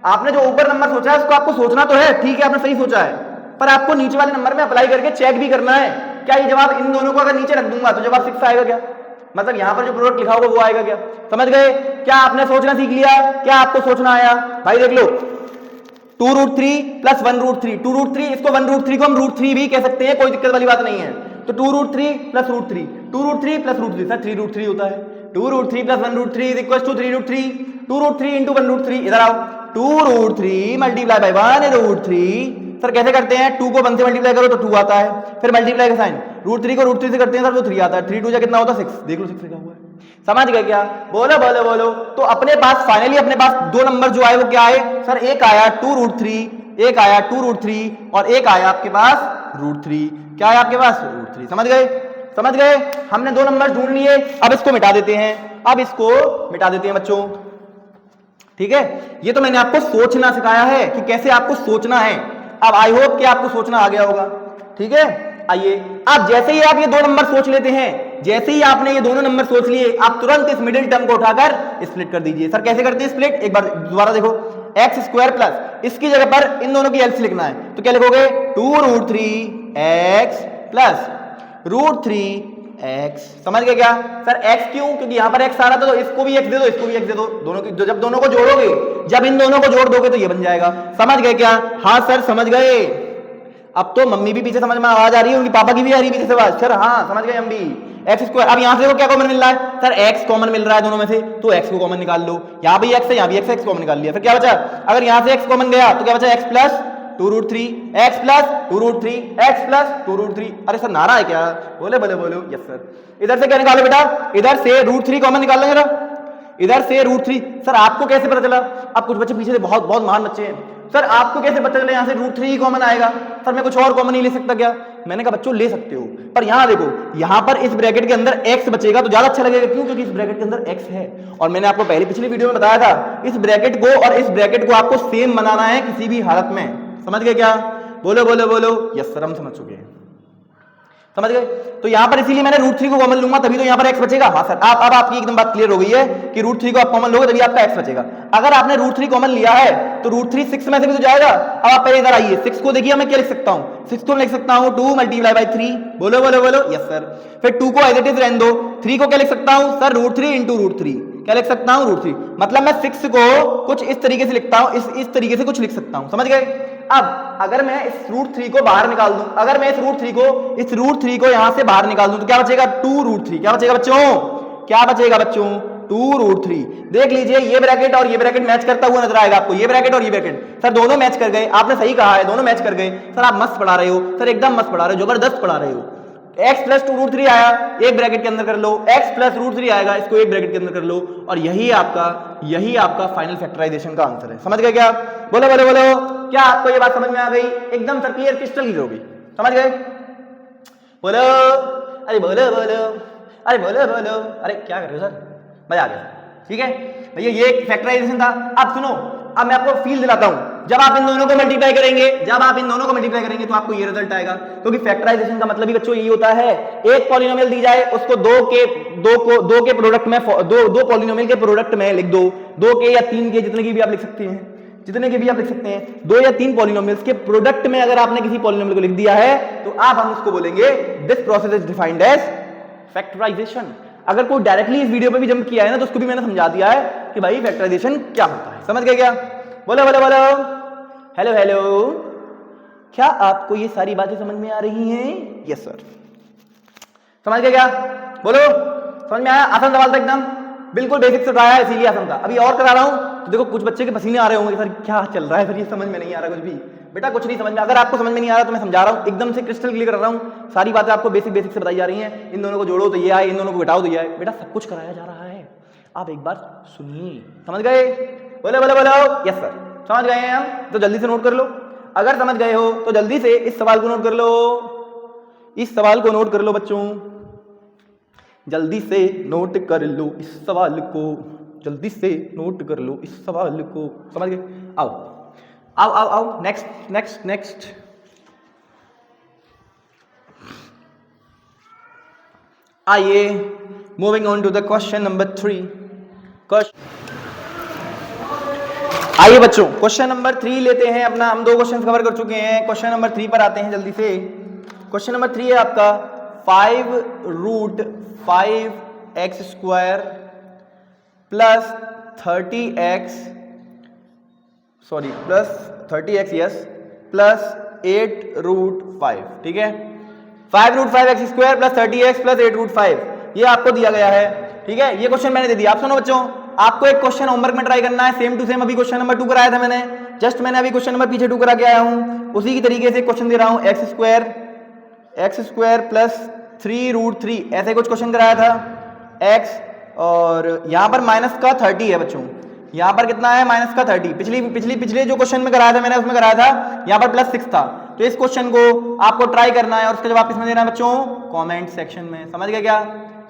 आपने जो ऊपर नंबर सोचा है उसको आपको सोचना तो है, ठीक है आपने सही सोचा है, पर आपको नीचे वाले नंबर में अप्लाई करके चेक भी करना है क्या ये जवाब, इन दोनों को अगर नीचे रख दूंगा तो जवाब 6 आएगा क्या? मतलब यहां पर जो प्रोडक्ट लिखा होगा वो आएगा क्या? समझ गए? क्या आपने सोचना सीख लिया? क्या आपको सोचना आया? भाई देख लो 2√3 प्लस 1√3, 2√3 इसको 1√3 को हम √3 भी कह सकते हैं, कोई दिक्कत वाली बात नहीं है। तो 2√3 प्लस √3, 2√3 प्लस √3 सर 3√3 होता है। 2√3 plus 1√3 is equal to 3√3, 2√3 into 1√3, इधर आओ 2√3 मल्टीप्लाई बाय 1√3। सर कैसे करते हैं? 2 को 1 से मल्टीप्लाई करो तो 2 आता है, फिर मल्टीप्लाई का साइन, √3 को √3 से करते हैं सर तो 3 आता है, 3 2 जा कितना होता है 6, देख लो 6 लिखा हुआ है। समझ गए क्या? बोलो बोलो बोलो। तो अपने पास फाइनली अपने पास दो नंबर जो आए वो क्या आए सर? एक आया 2√3, एक आया 2√3 और एक आया आपके पास √3। क्या है आपके पास? √3। समझ गए? समझ गए? हमने दो नंबर ढूंढ लिए, अब इसको मिटा देते हैं, अब इसको मिटा देते हैं बच्चों। ठीक है, ये तो मैंने आपको सोचना सिखाया है कि कैसे आपको सोचना है। अब आई होप कि आपको सोचना आ गया होगा। ठीक है, आइए आप जैसे ही आप ये दो नंबर सोच लेते हैं, जैसे ही आपने ये दोनों नंबर सोच लिए, आप तुरंत इस मिडिल टर्म को उठाकर स्प्लिट कर दीजिए। सर कैसे करते हैं स्प्लिट? एक बार दोबारा देखो, x² प्लस इसकी जगह पर इन दोनों की एलसी लिखना है, तो क्या लिखोगे? 2√3x plus √3x। समझ गए क्या? सर x क्यों? क्योंकि यहां पर x आ रहा था, तो इसको भी x दे दो, इसको भी x दे दो, दोनों की जब दोनों को जोड़ोगे, जब इन दोनों को जोड़ दोगे तो ये बन जाएगा। समझ गए क्या? हाँ सर समझ गए। अब तो मम्मी भी पीछे समझ में आवाज आ रही है, उनकी पापा की भी आ रही है पीछे से आवाज। सर हाँ समझ गए हम भी। x², अब यहां से देखो क्या कॉमन मिल रहा है सर? x कॉमन मिल रहा है दोनों में से, तो x को कॉमन निकाल लो। यहां भी x है, यहां भी x कॉमन निकाल लिया, फिर क्या बचा? अगर यहां से x कॉमन गया तो क्या बचा? x plus 2√3, x plus 2√3, x plus 2√3। अरे सर नारा है क्या? बोले बोले बोलो यस सर। इधर से क्या निकालो बेटा? इधर से √3 कॉमन निकाल लो जरा, इधर से √3। सर आपको कैसे पता चला? अब कुछ बच्चे पीछे से बहुत बहुत महान बच्चे हैं, सर आपको कैसे पता चला यहाँ से √3 कॉमन आएगा? सर मैं कुछ और कॉमन नहीं ले सकता क्या? मैंने कहा बच्चों ले सकते हो, पर यहाँ देखो, यहाँ पर इस ब्रैकेट के अंदर x बचेगा तो ज्यादा अच्छा लगेगा। क्यों? क्योंकि इस ब्रैकेट के अंदर x है, और मैंने आपको पहले पिछली वीडियो में बताया था, इस ब्रैकेट को और इस ब्रैकेट को आपको सेम बनाना है किसी भी हालत में। समझ गए क्या? बोलो बोलो बोलो यस सर, हम समझ चुके हैं। समझ गए? तो यहां पर इसीलिए मैंने √3 को कॉमन लूंगा, तभी तो यहां पर x बचेगा। हाँ सर, अब आपकी एकदम बात क्लियर हो गई है कि √3 को आप कॉमन लोगे तभी आपका x बचेगा। अगर आपने √3 कॉमन लिया है तो √3 6 में से भी तो जाएगा। अब आप पहले इधर आइए, 6 को देखिए मैं क्या लिख सकता हूं? 6 को लिख सकता हूं 2 मल्टीप्लाई बाय 3। बोलो बोलो बोलो यस सर। फिर 2 को एज इट इज रहने दो, 3 को क्या लिख सकता हूं सर? √3 इंटू √3। क्या लिख सकता हूं? √3। मतलब मैं 6 को कुछ इस तरीके से लिखता हूं, इस तरीके से कुछ लिख सकता हूं। समझ गए? अब अगर मैं इस √3 को बाहर निकाल दूं, अगर मैं इस √3 को यहां से बाहर निकाल दूं तो क्या बचेगा? 2√3। क्या बचेगा बच्चों? क्या बचेगा बच्चों? 2√3। देख लीजिए ये ब्रैकेट और ये ब्रैकेट मैच करता हुआ नजर आएगा आपको, ये ब्रैकेट और ये ब्रैकेट सर दोनों मैच कर गए। आपने सही कहा है, दोनों मैच कर गए। सर आप मस्त पढ़ा रहे हो सर, एकदम मस्त पढ़ा रहे हो, जबरदस्त पढ़ा रहे हो। x प्लस 2√3 आया, एक ब्रैकेट के अंदर कर लो, x प्लस √3 आएगा, इसको एक ब्रैकेट के अंदर कर लो, और यही आपका फाइनल फैक्टराइजेशन का आंसर है। समझ गए क्या? बोलो बोलो बोलो, क्या आपको ये बात समझ में आ गई? एकदम सर क्लियर, क्रिस्टल क्लियर हो गई। समझ गए? बोलो, अरे बोलो बोलो, अरे बोलो बोलो, अरे क्या कर रहे हो सर? मजा आ गया। ठीक है भैया, ये फैक्टराइजेशन था। अब सुनो, अब मैं आपको फील दिलाता हूं, जब आप इन दोनों को मल्टीप्लाई करेंगे तो आपको ये रिजल्ट आएगा। क्योंकि फैक्टराइजेशन का मतलब ही बच्चों यही होता है, एक पॉलिनोमियल दी जाए उसको दो के प्रोडक्ट में, दो पॉलिनोमियल के प्रोडक्ट में लिख दो, 2 के या 3 के, जितने की भी आप लिख सकते हैं, जितने के भी आप लिख सकते हैं, 2 या 3 पॉलिनोमियल्स के प्रोडक्ट में अगर आपने किसी पॉलिनोमियल को लिख दिया है तो आप हम उसको बोलेंगे this process is defined as factorisation. अगर कोई डायरेक्टली इस वीडियो पे भी जंप किया है ना, तो उसको भी मैंने समझा दिया है कि भाई फैक्टराइजेशन क्या होता है। समझ गए क्या? बोलो बोलो बोलो, हेलो हेलो, क्या आपको ये सारी बातें समझ में आ रही हैं? Yes sir. समझ गए क्या? बोलो, समझ में आया? आसान सवाल था एकदम, बिल्कुल बेसिक से उठाया, इसीलिए आसान था। अभी और करा रहा हूं तो देखो कुछ बच्चे के पसीने आ रहे होंगे, सर क्या चल रहा है, सर ये समझ में नहीं आ रहा कुछ भी। बेटा कुछ नहीं समझ में, अगर आपको समझ में नहीं आ रहा तो मैं समझा रहा हूं, एकदम से क्रिस्टल क्लियर कर रहा हूं, सारी बातें आपको बेसिक से बताई जा रही हैं। इन दोनों को जोड़ो तो ये आए, इन दोनों को घटाओ तो ये आए, बेटा सब कुछ कराया जा रहा है, आप एक बार सुनिए। समझ गए? बोलो बोलो बोलो यस सर। समझ गए हैं हम? तो जल्दी से नोट कर लो, अगर समझ गए हो तो जल्दी से इस सवाल को नोट कर लो, इस सवाल को नोट कर लो बच्चों, जल्दी से नोट कर लो इस सवाल को, जल्दी से नोट कर लो इस सवाल को। समझ गए? आओ आओ आओ आओ, नेक्स्ट नेक्स्ट नेक्स्ट। आइए moving on to the question number 3। आइए बच्चों क्वेश्चन नंबर 3 लेते हैं अपना। हम 2 क्वेश्चन कवर कर चुके हैं, क्वेश्चन नंबर 3 पर आते हैं जल्दी से। क्वेश्चन नंबर 3 है आपका 5√5 x square plus 30x yes plus 8√5, ठीक है। 5√5 x square plus 30x plus 8√5 ये आपको दिया गया है, ठीक है। ये क्वेश्चन मैंने दे दिया। आप सुनो बच्चों, आपको एक क्वेश्चन होमवर्क में ट्राई करना है, सेम टू सेम अभी क्वेश्चन नंबर 2 कराया था मैंने, जस्ट मैंने अभी क्वेश्चन नंबर पीछे 2 करा के आया हूं, उसी की तरीके से क्वेश्चन दे रहा हूं। एक्स स्क्वायर प्लस 3√3 ऐसे कुछ क्वेश्चन कराया था x, और यहां पर माइनस का 30 है बच्चों, यहां पर कितना है माइनस का 30। पिछले जो क्वेश्चन में कराया था मैंने उसमें कराया था यहां पर प्लस 6 था। तो इस क्वेश्चन को आपको ट्राई करना है और उसका जवाब किसमें देना है बच्चों, कमेंट सेक्शन में। समझ गए क्या?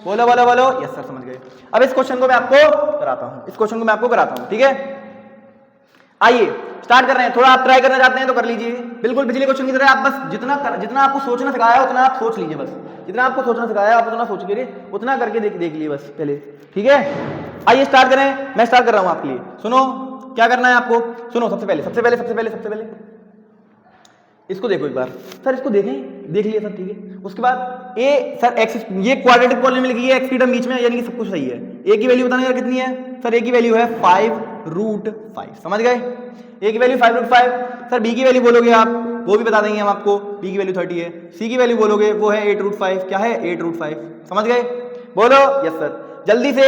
बोलो बोलो बोलो, यस सर समझ गए। अब इस क्वेश्चन को मैं आपको कराता हूं, ठीक है। आइए स्टार्ट कर रहे हैं। थोड़ा आप ट्राई करना चाहते हैं तो कर लीजिए, बिल्कुल पिछले क्वेश्चन की तरह। आप बस जितना आपको सोचना सिखाया उतना आप सोच लीजिए, बस जितना आपको सोचना सिखाया आप उतना सोच लीजिए, उतना करके देख लीजिए बस पहले, ठीक है। आइए स्टार्ट करें, मैं स्टार्ट कर रहा हूं आपके लिए। सुनो क्या करना है आपको, सुनो सबसे पहले इसको देखो एक बार, सर इसको देख लिया सर, ठीक है। उसके बाद ए सर एक्स, ये क्वाड्रेटिक पॉलिनोमियल लिखी है, एक्स की टर्म बीच में, यानी कि सब कुछ सही है। ए की वैल्यू बताना यार कितनी है सर, ए की वैल्यू है 5√5, समझ गए। ए की वैल्यू 5√5। सर बी की वैल्यू बोलोगे आप, वो भी बता देंगे हम आपको, बी की वैल्यू 30 है। सी की वैल्यू बोलोगे वो है 8√5, क्या है 8√5, समझ गए। बोलो यस सर। जल्दी से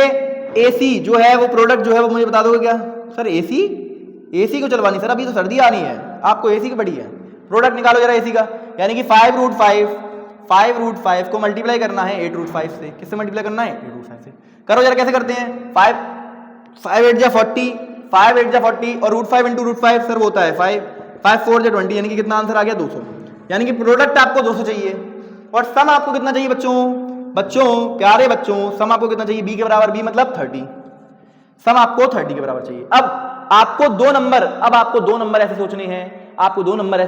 एसी जो है वो प्रोडक्ट जो है वो मुझे बता दोगे क्या सर। एसी को चलवानी सर, अभी तो सर्दी आनी है, आपको एसी की पड़ी है। प्रोडक्ट निकालो जरा एसी का, यानी कि 5√5 को मल्टीप्लाई करना है 8√5 से। किससे मल्टीप्लाई करना है 8√5 से। करो जरा कैसे करते हैं, 5 8 जा 40 और √5 × √5 सर वो होता है 5 4 जा 20, यानी कि कितना आंसर आ गया 200। यानी कि प्रोडक्ट आपको 200 चाहिए और सम आपको कितना चाहिए बच्चों प्यारे बच्चों, सम आपको कितना चाहिए, बी के बराबर, बी मतलब 30, सम आपको 30 के बराबर चाहिए। अब आपको दो नंबर ऐसे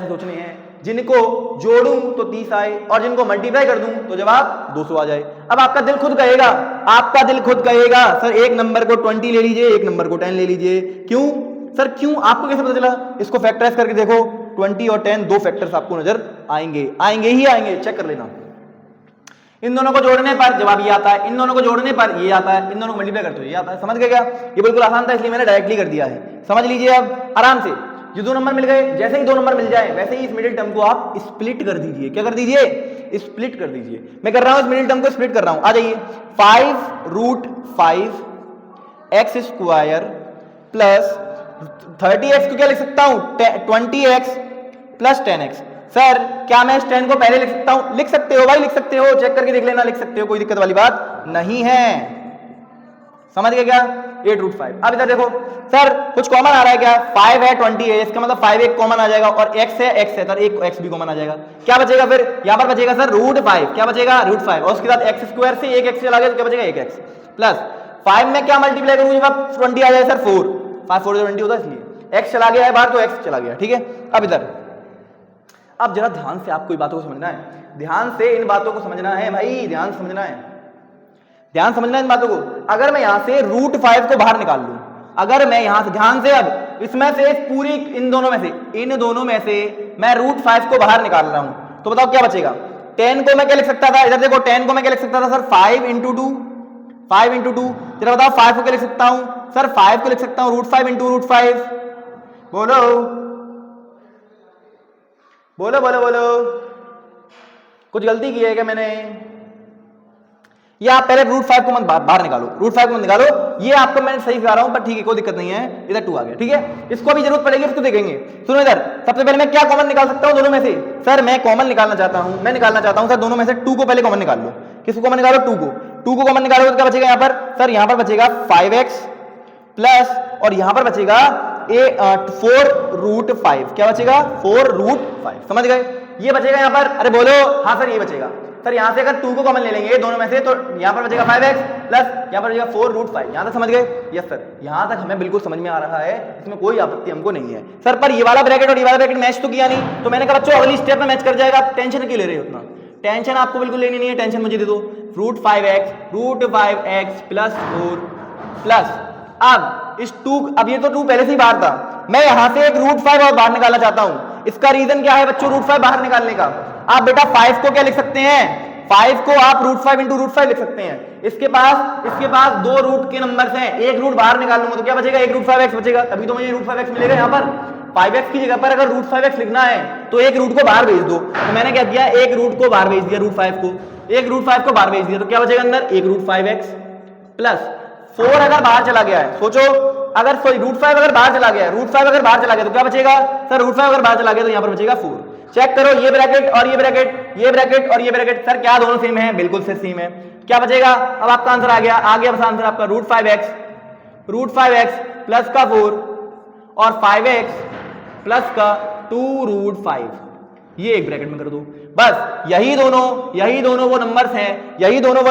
सोचने हैं, जिनको जोड़ूं तो 30 आए और जिनको मल्टीप्लाई कर दूं तो जवाब 200 आ जाए। अब आपका दिल खुद कहेगा सर एक नंबर को 20 ले लीजिए, एक नंबर को 10 ले लीजिए। क्यों सर, क्यों? आपको कैसे पता चला? इसको फैक्टराइज करके देखो, 20 और 10 दो फैक्टर्स आपको नजर आएंगे, चेक कर लेना। इन दोनों को जोड़ने पर जवाब ये आता है, इन दोनों को जोड़ने पर ये आता है, इन दोनों को मल्टीप्लाई करते हुए ये आता है। समझ गए क्या? ये बिल्कुल आसान था, इसलिए मैंने डायरेक्टली कर दिया है। समझ लीजिए अब आराम से। ये दो नंबर मिल गए, जैसे ही दो नंबर मिल जाए वैसे ही इस मिडिल टर्म को आप स्प्लिट कर दीजिए। क्या कर दीजिए? स्प्लिट कर दीजिए। मैं कर रहा हूं, इस मिडिल टर्म को स्प्लिट कर रहा हूं। आ जाइए, 5√5 एक्स स्क्वायर प्लस 30x को क्या लिख सकता हूं 20x प्लस 10x। सर क्या मैं इस 10 को पहले लिख सकता हूं? लिख सकते हो भाई, लिख सकते हो, चेक करके देख लेना, लिख सकते हो, कोई दिक्कत वाली बात नहीं है। समझ गए क्या? 8√5। अब इधर देखो सर, कुछ कॉमन आ रहा है क्या? 5 है, 20 है, इसका मतलब 5 एक कॉमन आ जाएगा और x है सर एक x भी कॉमन आ जाएगा। क्या बचेगा फिर? यहां पर बचेगा सर √5। क्या बचेगा? √5 और उसके साथ x स्क्वायर से एक x चला गया तो क्या बचेगा? 1x प्लस 5 में क्या मल्टीप्लाई करूंगा जब 20 आ जाए सर? 4 5 4 20 होता है, इसलिए x चला गया है बाहर तो x चला गया, ठीक है। अब इधर अब जरा ध्यान से आपको इन बातों को समझना है, ध्यान से इन बातों को समझना है भाई, ध्यान समझना है इन बातों को। अगर मैं यहां से √5 को बाहर निकाल लूं, अगर मैं यहां से ध्यान से, अब इसमें से पूरी इन दोनों में से मैं √5 को बाहर निकाल रहा हूं, तो बताओ क्या बचेगा? 10 को मैं क्या लिख सकता था? इधर देखो 10 को मैं क्या लिख सकता था सर? 5 × 2। जरा बताओ 5 को क्या लिख सकता हूं सर? 5 को लिख सकता हूं √5 × √5। बोलो कुछ गलती की है क्या मैंने? या आप पहले √5 को मत बाहर निकालो, √5 को मत निकालो, ये आपको मैंने सही सिखा रहा हूं, पर ठीक है कोई दिक्कत नहीं है। इधर 2 आ गया, ठीक है, इसको भी जरूरत पड़ेगी, इसको देखेंगे। सुनो इधर, सबसे पहले मैं क्या कॉमन निकाल सकता हूं दोनों में से? सर मैं कॉमन निकालना चाहता हूं, सर दोनों में से 2 को पहले कॉमन निकाल लो। किसको कॉमन निकालो? 2 को कॉमन निकालो तो क्या बचेगा यहां पर? सर यहां पर बचेगा 5x प्लस, और यहां पर बचेगा 4√5। क्या बचेगा? 4√5। समझ गए? ये बचेगा यहां पर, अरे बोलो हाँ सर ये बचेगा। सर यहां से अगर 2 को कॉमन ले लेंगे दोनों में से तो यहां पर बचेगा 5x प्लस यहां पर बचेगा 4√5। यहां तक समझ गए? यस सर, यहां तक हमें बिल्कुल समझ में आ रहा है, इसमें कोई आपत्ति हमको नहीं है। सर पर ये वाला ब्रैकेट और ये वाला ब्रैकेट मैच तो किया नहीं, तो मैंने कहा बच्चों अगली स्टेप में मैच कर जाएगा, टेंशन क्यों ले रहे हो उतना? टेंशन आपको बिल्कुल लेनी नहीं है, टेंशन मुझे दे दो। √5x प्लस 4 प्लस, अब इस 2, अब ये तो 2 पहले से ही बाहर था, मैं यहां से एक √5 और बाहर निकालना चाहता हूं। इसका रीजन क्या है बच्चों √5 बाहर निकालने का? आप बेटा 5 को क्या लिख सकते हैं? 5 को आप √5 इंटू √5 लिख सकते हैं। इसके पास 2 रूट के नंबर्स हैं, एक रूट बाहर निकाल लूंगा तो क्या बचेगा, एक √5x बचेगा, तभी तो मुझे √5x मिलेगा। यहाँ पर 5x की जगह पर अगर √5x लिखना है तो एक रूट को बाहर भेज दो, तो मैंने क्या किया, एक रूट को बाहर भेज दिया, √5 को, एक √5 को बाहर भेज दिया, तो क्या बचेगा अंदर, एक √5x प्लस 4 अगर बाहर चला गया है, सोचो अगर √5 अगर बाहर चला गया है, √5 अगर बाहर चला गया तो क्या बचेगा सर, √5 अगर बाहर चला गया तो यहाँ पर बचेगा 4। चेक करो, ये ब्रैकेट और ये ब्रैकेट, ये ब्रैकेट और ये ब्रैकेट, सर क्या दोनों सेम है, बिल्कुल से सेम है। क्या बचेगा, अब आपका आंसर आ गया बस आंसर आपका √5x प्लस का 4 और 5x प्लस का 2√5, ये एक ब्रैकेट में कर दो। बस यही दोनों वो नंबर्स हैं, यही दोनों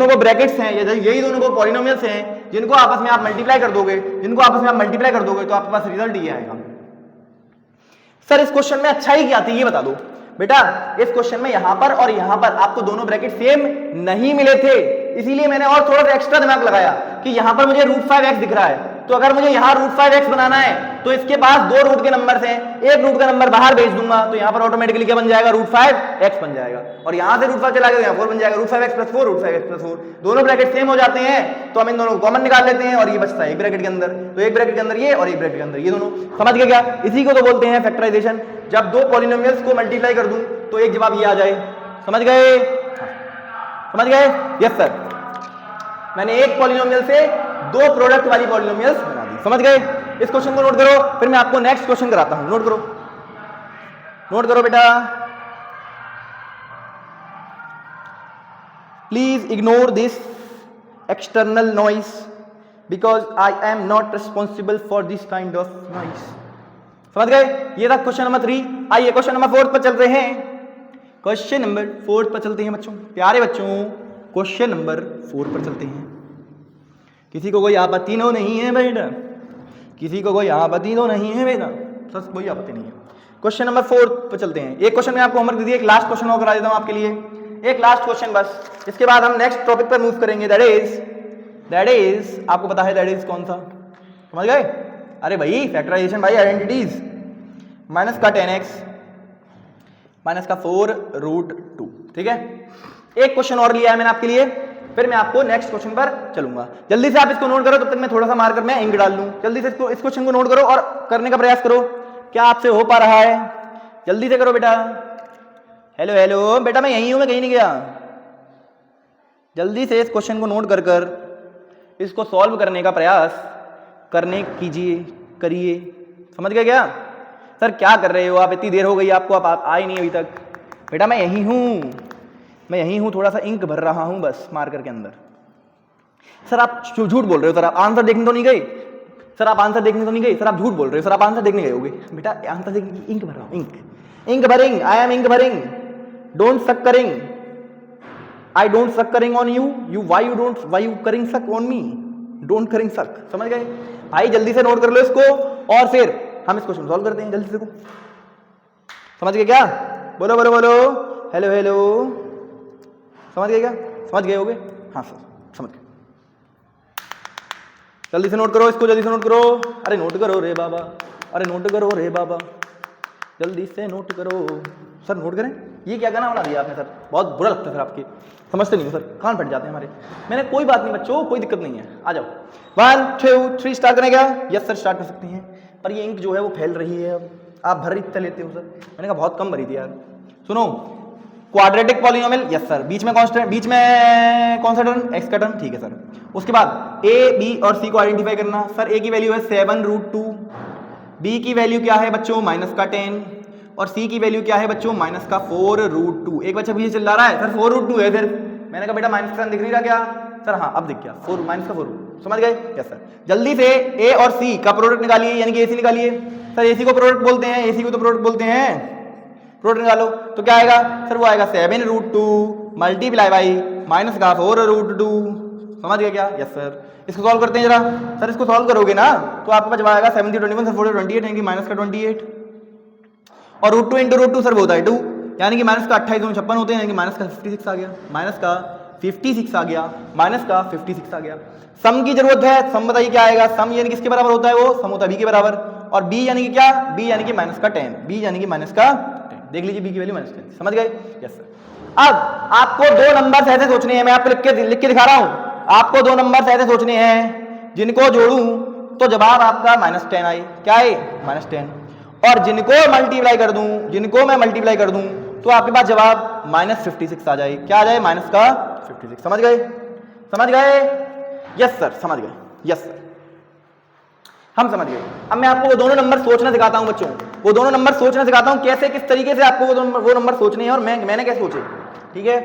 वो ब्रैकेट्स हैं, यही दोनों वो पॉलिनोमियल्स हैं जिनको आपस में आप मल्टीप्लाई कर दोगे, तो आपके पास रिजल्ट ये आएगा। सर इस क्वेश्चन में अच्छा ही क्या थी ये बता दो बेटा। इस क्वेश्चन में यहां पर और यहां पर आपको दोनों ब्रैकेट सेम नहीं मिले थे, इसीलिए मैंने और थोड़ा सा एक्स्ट्रा दिमाग लगाया कि यहां पर मुझे √5x दिख रहा है, तो अगर मुझे यहां √5x बनाना है तो इसके पास 2 रूट के नंबर्स हैं, एक रूट का नंबर बाहर भेज दूंगा तो यहां पर ऑटोमेटिकली क्या बन जाएगा, √5x बन जाएगा, और यहां से √5 चला गया तो यहां 4 बन जाएगा, √5x प्लस 4, दोनों ब्रैकेट सेम हो जाते हैं तो हम इन दोनों को कॉमन निकाल लेते हैं और ये बचता है एक ब्रैकेट के अंदर, तो एक ब्रैकेट के अंदर ये और एक ब्रैकेट के अंदर ये दोनों। समझ गए क्या, इसी को तो बोलते हैं फैक्टराइजेशन। जब 2 पॉलिनोमियल्स को मल्टीप्लाई कर दूं तो एक जवाब ये आ जाए। समझ गए, यस सर, मैंने एक पॉलिनोमियल से 2 प्रोडक्ट वाली पॉलिनोमियल्स बना दी। समझ गए, इस क्वेश्चन को नोट करो, फिर मैं आपको नेक्स्ट क्वेश्चन कराता हूं। नोट करो बेटा, please ignore this external noise because I am not responsible for this kind of noise. समझ गए, ये था क्वेश्चन नंबर 3। आइए क्वेश्चन नंबर 4 पर चलते हैं। क्वेश्चन नंबर 4 पर चलते हैं बच्चों, प्यारे बच्चों, क्वेश्चन नंबर 4 पर चलते हैं। किसी को कोई आपत्ति तो नहीं है बेटा, किसी को कोई आपत्ति तो नहीं है बेटा, सच कोई आपत्ति नहीं है। क्वेश्चन नंबर 4 पर चलते हैं। एक क्वेश्चन में आपको होमवर्क दे दिया, एक लास्ट क्वेश्चन और करा देता हूं आपके लिए, एक लास्ट क्वेश्चन बस, इसके बाद हम नेक्स्ट टॉपिक पर मूव करेंगे। दैट इज आपको पता है दैट इज कौन सा, समझ गए, अरे भाई फैक्टराइजेशन भाई, आइडेंटिटीज, माइनस का 10x माइनस का 4√2। ठीक है, एक क्वेश्चन और लिया है मैंने आपके लिए, फिर मैं आपको नेक्स्ट क्वेश्चन पर चलूंगा। जल्दी से आप इसको नोट करो, तब तक मैं थोड़ा सा मार्कर में इंक डाल लूं। जल्दी से इस क्वेश्चन को नोट करो और करने का प्रयास करो। क्या आपसे हो पा रहा है, जल्दी से करो बेटा। हेलो बेटा, मैं यहीं हूं, मैं कहीं नहीं गया। जल्दी से इस क्वेश्चन को नोट कर इसको सॉल्व करने का प्रयास करिए। समझ गए क्या सर, क्या कर रहे हो आप, इतनी देर हो गई आपको, आप आए नहीं अभी तक। बेटा मैं यहीं हूं, थोड़ा सा इंक भर रहा हूं बस मार्कर के अंदर। सर आप झूठ बोल रहे हो, सर आप आंसर देखने तो नहीं गए, सर आप आंसर झूठ बोल रहे हो, सर आप आंसर देखने गए होगे। बेटा आंसर देखने, इंक भर रहा हूं, इंक भरिंग, आई एम इंक भरिंग, डोंट सक्करिंग, आई डोंट सक्करिंग ऑन यू व्हाई यू करिंग सक ऑन मी, डोंट करिंग सक। समझ गए भाई, जल्दी से नोट कर लो इसको और फिर हम इस क्वेश्चन सॉल्व करते हैं। जल्दी से देखो, समझ गए क्या, बोलो हेलो, समझ गए क्या, समझ गए होगे, हाँ सर समझ गए। जल्दी से नोट करो इसको, जल्दी से नोट करो, अरे नोट करो रे बाबा, जल्दी से नोट करो। सर नोट करें, ये क्या गाना बना दिया आपने सर, बहुत बुरा लगता है सर, आपके समझते नहीं हो सर, कान फट जाते हैं हमारे। मैंने कोई बात नहीं बच्चों, कोई दिक्कत नहीं है, आ जाओ। 1 2 3 स्टार्ट करें क्या, यस सर स्टार्ट कर सकते हैं, पर ये इंक जो है वो फैल रही है, अब आप भर इतना लेते हो सर, मैंने कहा बहुत कम भरी थी यार। सुनो, क्वाड्रेटिक पॉलिनोमियल, यस सर, बीच में कौन सा टर्म, एक्स का टर्म, ठीक है सर। उसके बाद ए बी और सी को आइडेंटिफाई करना। सर ए की वैल्यू है 7√2, बी की वैल्यू क्या है बच्चों, माइनस का 10, और सी की वैल्यू क्या है बच्चों, माइनस का 4√2। एक बच्चा पीछे चिल्ला रहा है सर 4√2 है, फिर मैंने कहा बेटा माइनस का दिख नहीं रहा क्या, सर हाँ अब दिख गया, 4 माइनस का 4, समझ गए, यस सर। जल्दी से ए और सी का प्रोडक्ट निकालिए, यानी कि एसी निकालिए। सर एसी को प्रोडक्ट बोलते हैं, एसी को तो प्रोडक्ट बोलते हैं, प्रोडक्ट निकालो तो क्या आएगा सर, वो आएगा 7√2 मल्टीप्लाई बाई माइनस का 4√2। समझ गए क्या, यस सर। इसको सॉल्व करते हैं जरा। सर इसको सॉल्व करोगे ना तो आपके पास जवाब आएगा 70 21 4 28, यानी कि माइनस का 28, और √2 इंटू √2 सर वो होता है 2, यानी कि माइनस का 28 56 होते हैं, यानी कि माइनस का 56 आ गया, माइनस का 56 आ गया, माइनस का 56 आ गया। सम की जरूरत है, सम बताइए क्या आएगा, सम यानी किसके बराबर होता है, वो सम होता है बी के बराबर, और बी यानी कि क्या, बी यानी कि माइनस का 10, बी यानी कि माइनस का 10, देख लीजिए बी की वैल्यू माइनस 10, समझ गए, यस सर। अब आपको दो नंबर ऐसे सोचने हैं, मैं आपको लिख के दिखा रहा हूं। आपको दो नंबर ऐसे सोचने हैं जिनको जोड़ूं तो जवाब आपका -10 आए, क्या है -10, और जिनको मल्टीप्लाई कर दूं, जिनको मैं मल्टीप्लाई कर दूं तो आपके पास जवाब -56 आ जाए, क्या आ जाए -56। समझ गए, समझ गए? यस सर, समझ गए, यस सर, हम समझ गए। अब मैं आपको वो दोनों नंबर सोचना सिखाता हूं बच्चों, वो दोनों नंबर सोचना सिखाता हूं, कैसे किस तरीके से आपको वो नंबर सोचने हैं और मैंने कैसे सोचे। ठीक है,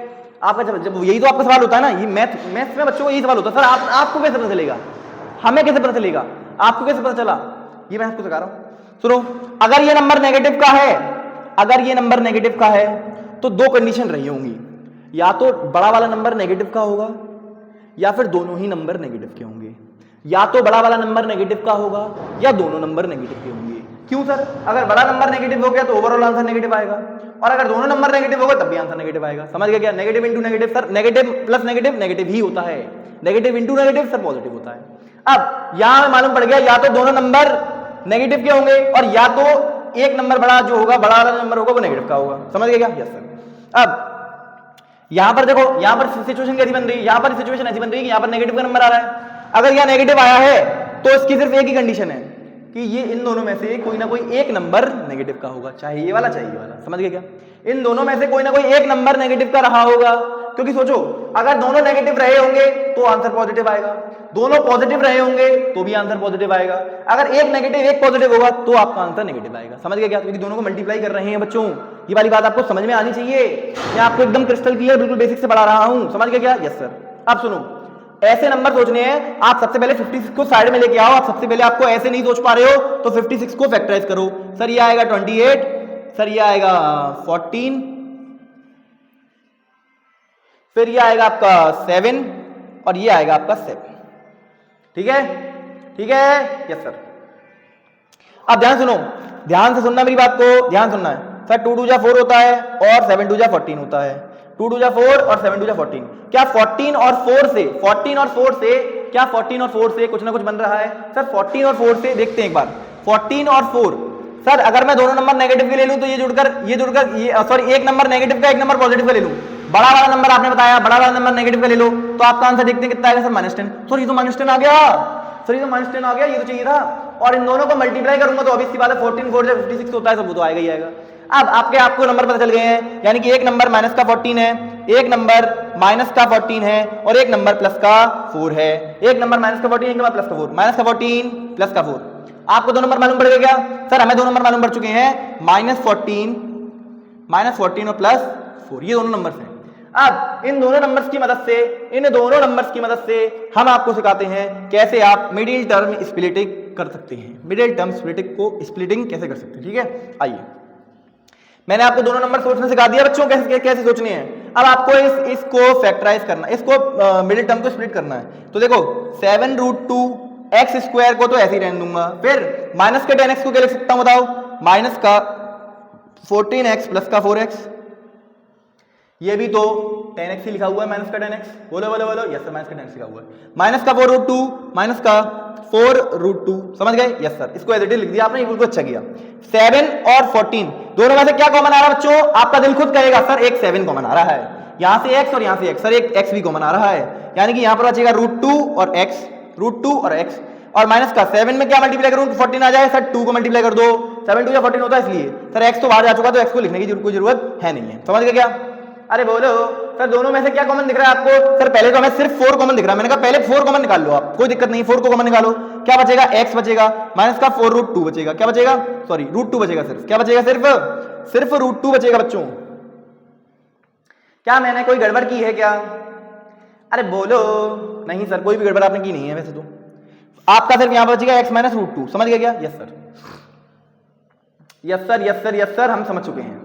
आपका जब यही तो आपका सवाल होता है ना, ये मैथ्स में बच्चों को यही सवाल होता है, सर आपको कैसे पता चलेगा, हमें कैसे पता चलेगा, आपको कैसे पता चला, ये मैं आपको सिखा रहा हूं। सुनो, अगर ये नंबर नेगेटिव का है, अगर ये नंबर नेगेटिव का है तो दो कंडीशन रही होंगी, या तो बड़ा वाला नंबर नेगेटिव का होगा या फिर दोनों ही नंबर नेगेटिव के होंगे, या तो बड़ा वाला नंबर नेगेटिव का होगा या दोनों नंबर नेगेटिव के होंगे। क्यों सर? अगर बड़ा नंबर नेगेटिव हो गया तो ओवरऑल आंसर नेगेटिव आएगा, और अगर दोनों नंबर नेगेटिव होगा तब भी आंसर नेगेटिव आएगा। समझ गए क्या? Negative into negative, sir negative plus negative negative ही होता है, negative into negative sir positive होता है। अब यहां मालूम पड़ गया या तो दोनों नंबर नेगेटिव के होंगे और या तो एक नंबर बड़ा जो होगा, बड़ा वाला नंबर होगा वो नेगेटिव का होगा। समझ गए क्या? Yes sir. अब यहां पर देखो, यहां पर सिचुएशन कैसी बन रही है, यहां पर सिचुएशन ऐसी बन रही है कि यहां पर नेगेटिव का नंबर आ रहा है। अगर यहां नेगेटिव आया है तो इसकी सिर्फ एक ही कंडीशन है कि ये इन दोनों में से कोई ना कोई एक नंबर नेगेटिव का होगा, चाहे ये वाला चाहे ये वाला। समझ गए क्या? इन दोनों में से कोई ना कोई एक नंबर नेगेटिव का रहा होगा, क्योंकि सोचो अगर दोनों नेगेटिव रहे होंगे तो आंसर पॉजिटिव आएगा, दोनों पॉजिटिव रहे होंगे तो भी आंसर पॉजिटिव आएगा, अगर एक नेगेटिव एक पॉजिटिव होगा तो आपका आंसर नेगेटिव आएगा। समझ गए क्या? क्योंकि दोनों को मल्टीप्लाई कर रहे हैं बच्चों, ये वाली बात आपको समझ में आनी चाहिए। मैं आपको एकदम क्रिस्टल क्लियर बिल्कुल बेसिक से पढ़ा रहा हूं। समझ गए क्या? Yes sir. अब सुनो, ऐसे नंबर सोचने हैं, आप सबसे पहले 56 को साइड में लेके आओ। आप सबसे पहले आपको ऐसे नहीं सोच पा रहे हो तो 56 को फैक्टराइज करो। सर ये आएगा 28, सर ये आएगा 14, फिर ये आएगा आपका 7 और ये आएगा आपका 7। ठीक है, ठीक है, यस सर। अब ध्यान सुनो, ध्यान से सुनना मेरी बात को, ध्यान सुनना है। सर 2 2 जा 4 होता है और 7 2 जा 14 होता है, 2 2 जा 4 और 7 2 जा 14। क्या 14 और 4 से, 14 और 4 से, क्या 14 और 4 से कुछ ना कुछ बन रहा है? सर 14 और 4 से देखते हैं एक बार, 14 और 4। सर अगर मैं दोनों नंबर नेगेटिव के ले लूं तो ये जुड़कर ये सॉरी एक नंबर नेगेटिव का एक नंबर पॉजिटिव का ले लूं, बड़ा वाला नंबर आपने बताया, बड़ा वाला नंबर नेगेटिव का ले लो तो आपका आंसर देखते हैं कितना आएगा? सर -10। सर ये तो -10 आ गया, सर ये तो -10 आ गया, ये तो चाहिए था। और इन दोनों को मल्टीप्लाई करूंगा तो ऑब्वियसली बात है 14 4 जब 56 होता है सब वो तो आएगा ही आएगा। अब आपको नंबर पता चल गए हैं, यानी कि एक नंबर माइनस का 14 है, एक नंबर माइनस का 14 है और एक नंबर प्लस का 4 है। एक नंबर माइनस का 14, एक नंबर प्लस का 4, माइनस का 14 प्लस का 4। आपको दो नंबर मालूम पड़ गए क्या? सर हमें दो नंबर मालूम पड़ चुके हैं, -14 और +4, ये दोनों नंबर्स हैं। अब इन दोनों नंबर्स की मदद से हम आपको सिखाते हैं कैसे आप मिडिल टर्म स्प्लिटिंग कर सकते हैं, मिडिल टर्म स्प्लिटिंग कैसे कर सकते हैं। ठीक है, आइए मैंने आपको दोनों नंबर सोचने सिखा दिया बच्चों, कैसे सोचने हैं। अब आपको इसको फैक्टराइज करना, इसको मिडिल टर्म को स्प्लिट करना है। तो देखो 7√2 x स्क्वायर को तो ऐसे ही रहने दूंगा, फिर माइनस के 10x को क्या लिख सकता हूं बताओ? माइनस का 14x प्लस का 4x, ये भी तो 10x ही लिखा हुआ है, माइनस का 10x। बोलो बोलो बोलो, यस सर माइनस का 10x लिखा हुआ है। माइनस का 4√2 माइनस का 4√2, समझ गए? यस सर, इसको एज इट इज लिख दिया आपने, ये बिल्कुल अच्छा किया। 7 और 14 दोनों में से क्या कॉमन आ रहा है बच्चों? आपका दिल खुद कहेगा सर एक 7 कॉमन आ रहा है, यहां से x और यहां से x, सर एक x भी कॉमन आ रहा है, यानी कि यहां पर बचेगा √2 और x, √2 और x। और माइनस का 7 में क्या मल्टीप्लाई करूं? 14 आ जाए, सर 2 को मल्टीप्लाई कर दो, 7 2 या 14 होता है, इसलिए सर x तो बाहर जा चुका तो x को लिखने की कोई जरूरत है नहीं है। समझ गए क्या? अरे बोलो सर दोनों में से क्या कॉमन दिख रहा है आपको? सर पहले तो हमें सिर्फ 4 कॉमन दिख रहा है, मैंने कहा पहले 4 कॉमन निकाल लो आप, कोई दिक्कत नहीं, 4 को कॉमन निकालो। क्या बचेगा? x बचेगा, माइनस का 4√2 बचेगा, क्या बचेगा? सॉरी √2 बचेगा, सिर्फ क्या बचेगा? सिर्फ √2 बचेगा बच्चों। क्या मैंने कोई गड़बड़ की है क्या? अरे बोलो नहीं सर, कोई भी गड़बड़ आपने की नहीं है, वैसे तो आपका सिर्फ यहां पर बचेगा x माइनस √2। समझ गए क्या? Yes sir, yes sir, yes sir, yes sir, हम समझ चुके हैं।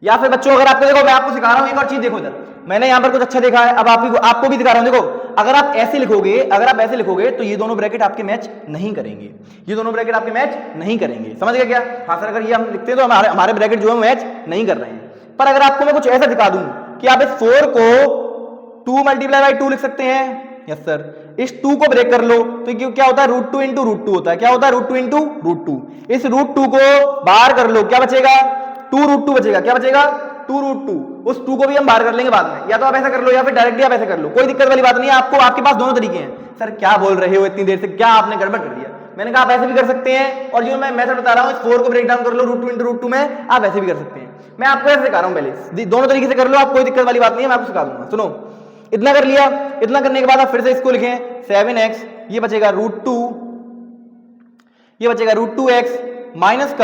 या फिर बच्चों अगर आपको देखो मैं आपको सिखा रहा हूं एक और चीज, देखो इधर मैंने यहां पर कुछ अच्छा देखा है, अब आपको भी दिखा रहा हूं। देखो अगर आप ऐसे लिखोगे तो ये दोनों ब्रैकेट आपके मैच नहीं करेंगे, ये दोनों ब्रैकेट आपके मैच नहीं करेंगे। समझ गए क्या? हाँ सर, अगर ये हम लिखते हैं तो हमारे ब्रैकेट जो है मैच नहीं कर रहे हैं। पर अगर आपको मैं कुछ ऐसा दिखा दूं कि आप इस 4 को 2 × 2 लिख सकते हैं, यस सर, इस 2 को ब्रेक कर लो तो क्या होता है? √2 × √2 होता है। क्या होता है? √2 × √2। इस √2 को बाहर कर लो, क्या बचेगा? 2√2 बचेगा। क्या बचेगा? 2√2, उस 2 को भी हम बाहर कर लेंगे बाद में, या तो आप ऐसा कर लो या फिर डायरेक्टली आप ऐसा कर लो, कोई दिक्कत वाली बात नहीं है आपको, आपके पास दोनों तरीके हैं। सर क्या बोल रहे हो इतनी देर से, क्या आपने गड़बड़ कर दिया? मैंने कहा आप ऐसे भी कर सकते हैं, और जो मैं मेथड बता रहा हूँ इस 4 को ब्रेक डाउन कर लो √2 × √2 में, आप ऐसे भी कर सकते हैं। मैं आपको ऐसे सिखा रहा हूँ, पहले दोनों तरीके से कर लो आप, कोई दिक्कत वाली बात नहीं है, मैं आपको सिखा दूंगा। सुनो, इतना कर लिया, इतना करने के बाद आप फिर से इसको लिखें 7x, ये बचेगा √2, ये बचेगा √2x माइनस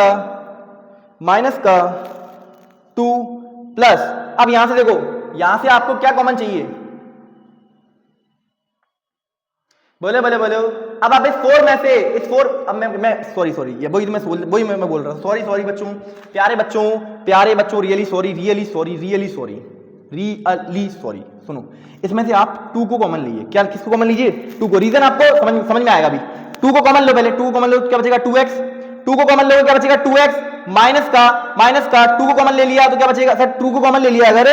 का 2 प्लस, अब यहां से देखो, यहां से आपको क्या कॉमन चाहिए, बोले बोले बोलो। अब आप इस 4 में से इस 4, अब मैं सॉरी ये वही मैं बोल रहा हूं, सॉरी बच्चों, प्यारे बच्चों, रियली सॉरी। सुनो, इसमें से आप 2 को कॉमन लीजिए। क्या, किसको कॉमन लीजिए? 2 को। रीजन आपको समझ में आएगा अभी। 2 को कॉमन लो, पहले 2 को कॉमन लो, क्या बचेगा 2x, 2 को कॉमन लो, क्या बचेगा 2x माइनस का 2 को कॉमन ले लिया तो क्या बचेगा? सर 2 को कॉमन ले लिया अगर,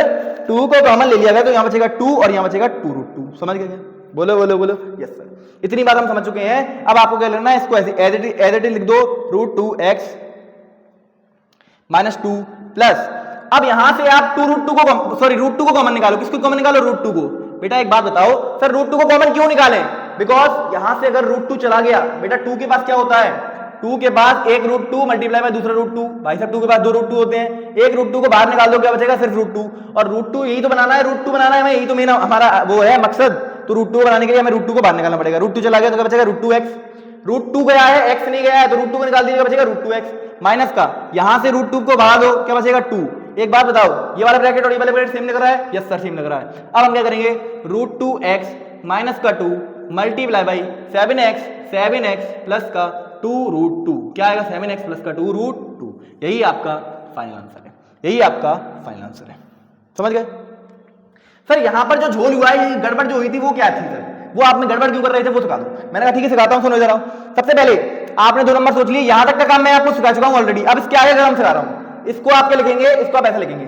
2 को कॉमन ले लिया अगर तो यहां बचेगा 2 और यहां बचेगा 2√2। समझ गए? बोलो यस सर, इतनी बात हम समझ चुके हैं। अब आपको क्या लेना है, इसको ऐसे एज इट इज लिख दो, √2x माइनस 2 प्लस, अब यहां से आप √2 को कॉमन निकालो। किसको कॉमन निकालो? √2 को। बेटा एक बात बताओ, सर √2 को कॉमन क्यों निकालें? बिकॉज यहां से अगर √2 चला गया, बेटा 2 के पास क्या होता है, 2 के पास एक √2 मल्टीप्लाई बाय दूसरा √2। भाई साहब 2 के पास 2 √2 होते हैं, एक √2 को बाहर निकाल दो, क्या बचेगा? सिर्फ √2। और √2 यही तो बनाना है, √2 बनाना है, यही तो मेरा हमारा वो है मकसद। तो √2 बनाने के लिए हमें √2 को बाहर निकालना पड़ेगा। √2 चला गया तो क्या बचेगा? √2x। √2 गया है, x नहीं गया है, तो √2 को निकाल दीजिए, क्या बचेगा? √2x माइनस का, यहां से √2 को बाहर दो, क्या बचेगा? 2। एक बात बताओ, ये वाला ब्रैकेट और ये वाला ब्रैकेट सेम लग रहा है? यस सर सेम लग रहा है। अब हम क्या करेंगे, √2x माइनस का 2 मल्टीप्लाई बाई 7x प्लस का 2√2, क्या आएगा? 7x प्लस का 2√2। यही आपका फाइनल आंसर है, यही आपका फाइनल आंसर है। समझ गए? सर यहां पर जो झोल हुआ है, ये गड़बड़ जो हुई थी वो क्या थी सर, वो आपने गड़बड़ क्यों कर रहे थे वो सिखा दो। मैंने कहा ठीक है सिखाता हूं, सुनो इधर आओ। सबसे पहले आपने 2 नंबर सोच लिए, यहां तक का काम मैं आपको सिखा चुका हूं ऑलरेडी। अब इसके आगे काम सिखा रहा हूं, इसको आप क्या लिखेंगे, इसको आप ऐसे लिखेंगे।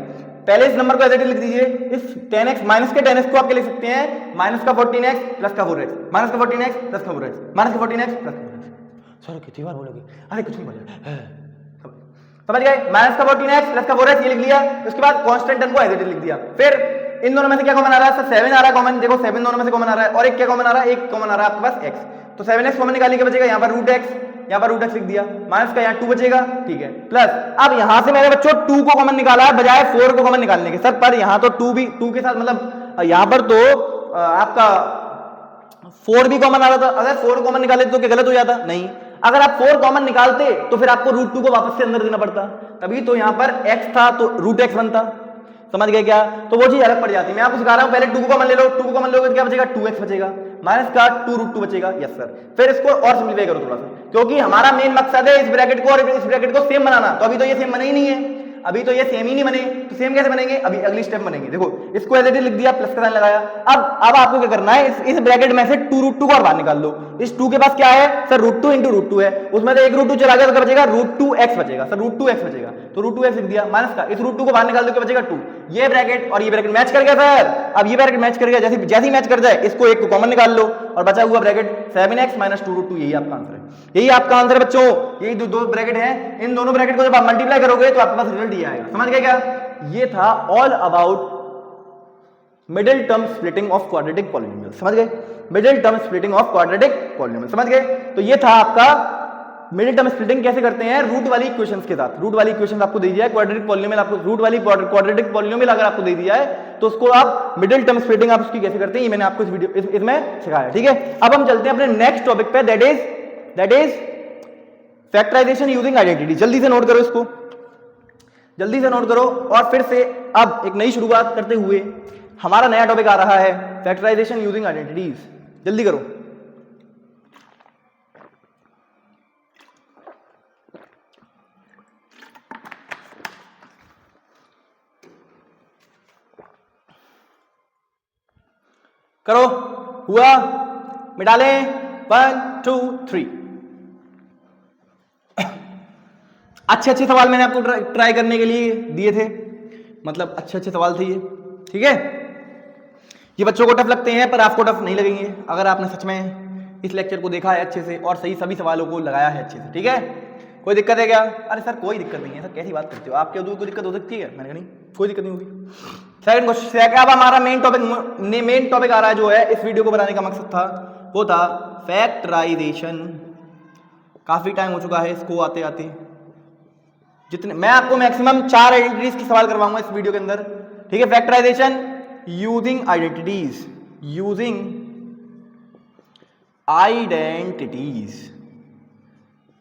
पहले इस नंबर को ऐसे लिख दीजिए, इस 10x माइनस के 10x को आप क्या लिख सकते हैं, माइनस का 14x प्लस का 4x, माइनस का 14x प्लस का 4x, माइनस का 14x प्लस का 4x। सर कितनी बार बोलोगे? अरे कुछ नहीं बोलोगे, समझ गए? माइनस का 14x प्लस का 4x ये लिख लिया, उसके बाद कांस्टेंट टर्म को एज इट इज लिख दिया। फिर इन दोनों में से क्या कॉमन आ रहा है? सर 7 आ रहा है कॉमन, देखो 7 दोनों में से कॉमन आ रहा है, और एक क्या कॉमन आ रहा है? एक कॉमन आ रहा है आपके पास x, तो 7x कॉमन निकालने के बचेगा यहाँ पर √x, यहाँ पर √x लिख दिया, माइनस का यहाँ 2 बचेगा, ठीक है, प्लस अब यहां से मेरे बच्चों 2 को कॉमन निकाला है बजाय 4 को कॉमन निकालने के। सर पर यहाँ तो 2 भी 2 के साथ मतलब यहाँ पर तो आपका 4 भी कॉमन आ रहा था, अगर 4 कॉमन निकाले तो क्या गलत हो जाता? नहीं, अगर आप 4 कॉमन निकालते तो फिर आपको √2 को वापस से अंदर देना पड़ता, तभी तो यहाँ पर x था तो √x बनता। समझ गए क्या? तो वो चीज अलग पड़ जाती है। मैं आपको सिखा रहा हूं, पहले 2 को कॉमन ले लो, 2 को कॉमन लोगे तो क्या बचेगा? 2x बचेगा, माइनस का 2√2 बचेगा। यस सर, फिर इसको और सिंपलीफाई करो थोड़ा सा, क्योंकि हमारा मेन मकसद है इस ब्रैकेट को और इस ब्रैकेट को सेम बनाना। तो अभी तो ये सेम बने ही नहीं है, अभी तो ये सेम ही नहीं बने, तो सेम कैसे बनेंगे? अभी अगली स्टेप बनेंगे। देखो इसको एज इट इज लिख दिया, प्लस का साइन लगाया। अब आपको क्या करना है, इस ब्रैकेट में से 2√2 को और बाहर निकाल लो। इस 2 के पास क्या है सर? √2 × √2 है, उसमें से एक √2 चला गया तो क्या बचेगा? √2x बचेगा। सर √2x बचेगा, तो √2x लिख दिया, माइनस का इस √2 को बाहर निकाल दो, क्या बचेगा? 2। ये ब्रैकेट और ये ब्रैकेट मैच कर गया सर। अब ये ब्रैकेट मैच कर गया, जैसे ही मैच कर जाए इसको एक को कॉमन निकाल लो और बचा हुआ ब्रैकेट 7x माइनस 2√2, यही आपका आंसर है। यही आपका आंसर है बच्चों, यही दो ब्रैकेट हैं। इन दोनों ब्रैकेट को जब आप मल्टीप्लाई करोगे तो आपके पास रिजल्ट ये आएगा। समझ गए क्या? ये था all about middle term splitting of quadratic polynomial. समझ गए? Middle term splitting of quadratic polynomial, समझ गए? तो ये था आपका मिडिल टर्म स्प्लिटिंग कैसे करते हैं, रूट वाली इक्वेशंस के साथ। रूट वाली इक्वेशंस आपको दे दिया है, क्वाड्रेटिक पॉलिनोमियल आपको, रूट वाली क्वाड्रेटिक पॉलिनोमियल अगर आपको दे दिया है तो उसको आप मिडिल टर्म स्प्लिटिंग आप उसकी कैसे करते हैं, ये मैंने आपको इस वीडियो इसमें सिखाया। ठीक है, अब हम चलते हैं अपने नेक्स्ट टॉपिक पे, that is factorisation using identity. जल्दी से नोट करो इसको, जल्दी से नोट करो। और फिर से अब एक नई शुरुआत करते हुए हमारा नया टॉपिक आ रहा है फैक्टराइजेशन यूजिंग आइडेंटिटीज। जल्दी करो। करो, हुआ, मिटा लें, 1 2 3। अच्छे सवाल मैंने आपको ट्राई करने के लिए दिए थे, मतलब अच्छे सवाल थे ये। ठीक है, ये बच्चों को टफ लगते हैं पर आपको टफ नहीं लगेंगे अगर आपने सच में इस लेक्चर को देखा है अच्छे से और सभी सवालों को लगाया है अच्छे से। ठीक है, कोई दिक्कत है क्या? अरे सर कोई दिक्कत नहीं है सर, कैसी बात करते हो, आपके दूर कोई दिक्कत हो सकती है? मैंने कहा नहीं, कोई दिक्कत नहीं होगी। सेकंड क्वेश्चन, अब हमारा मेन टॉपिक आ रहा है जो है इस वीडियो को बनाने का मकसद था वो था फैक्टराइजेशन। काफी टाइम हो चुका है इसको आते आते, जितने मैं आपको मैक्सिमम 4 आइडेंटिटीज की सवाल करवाऊंगा इस वीडियो के अंदर, ठीक है। Factorisation using identities, using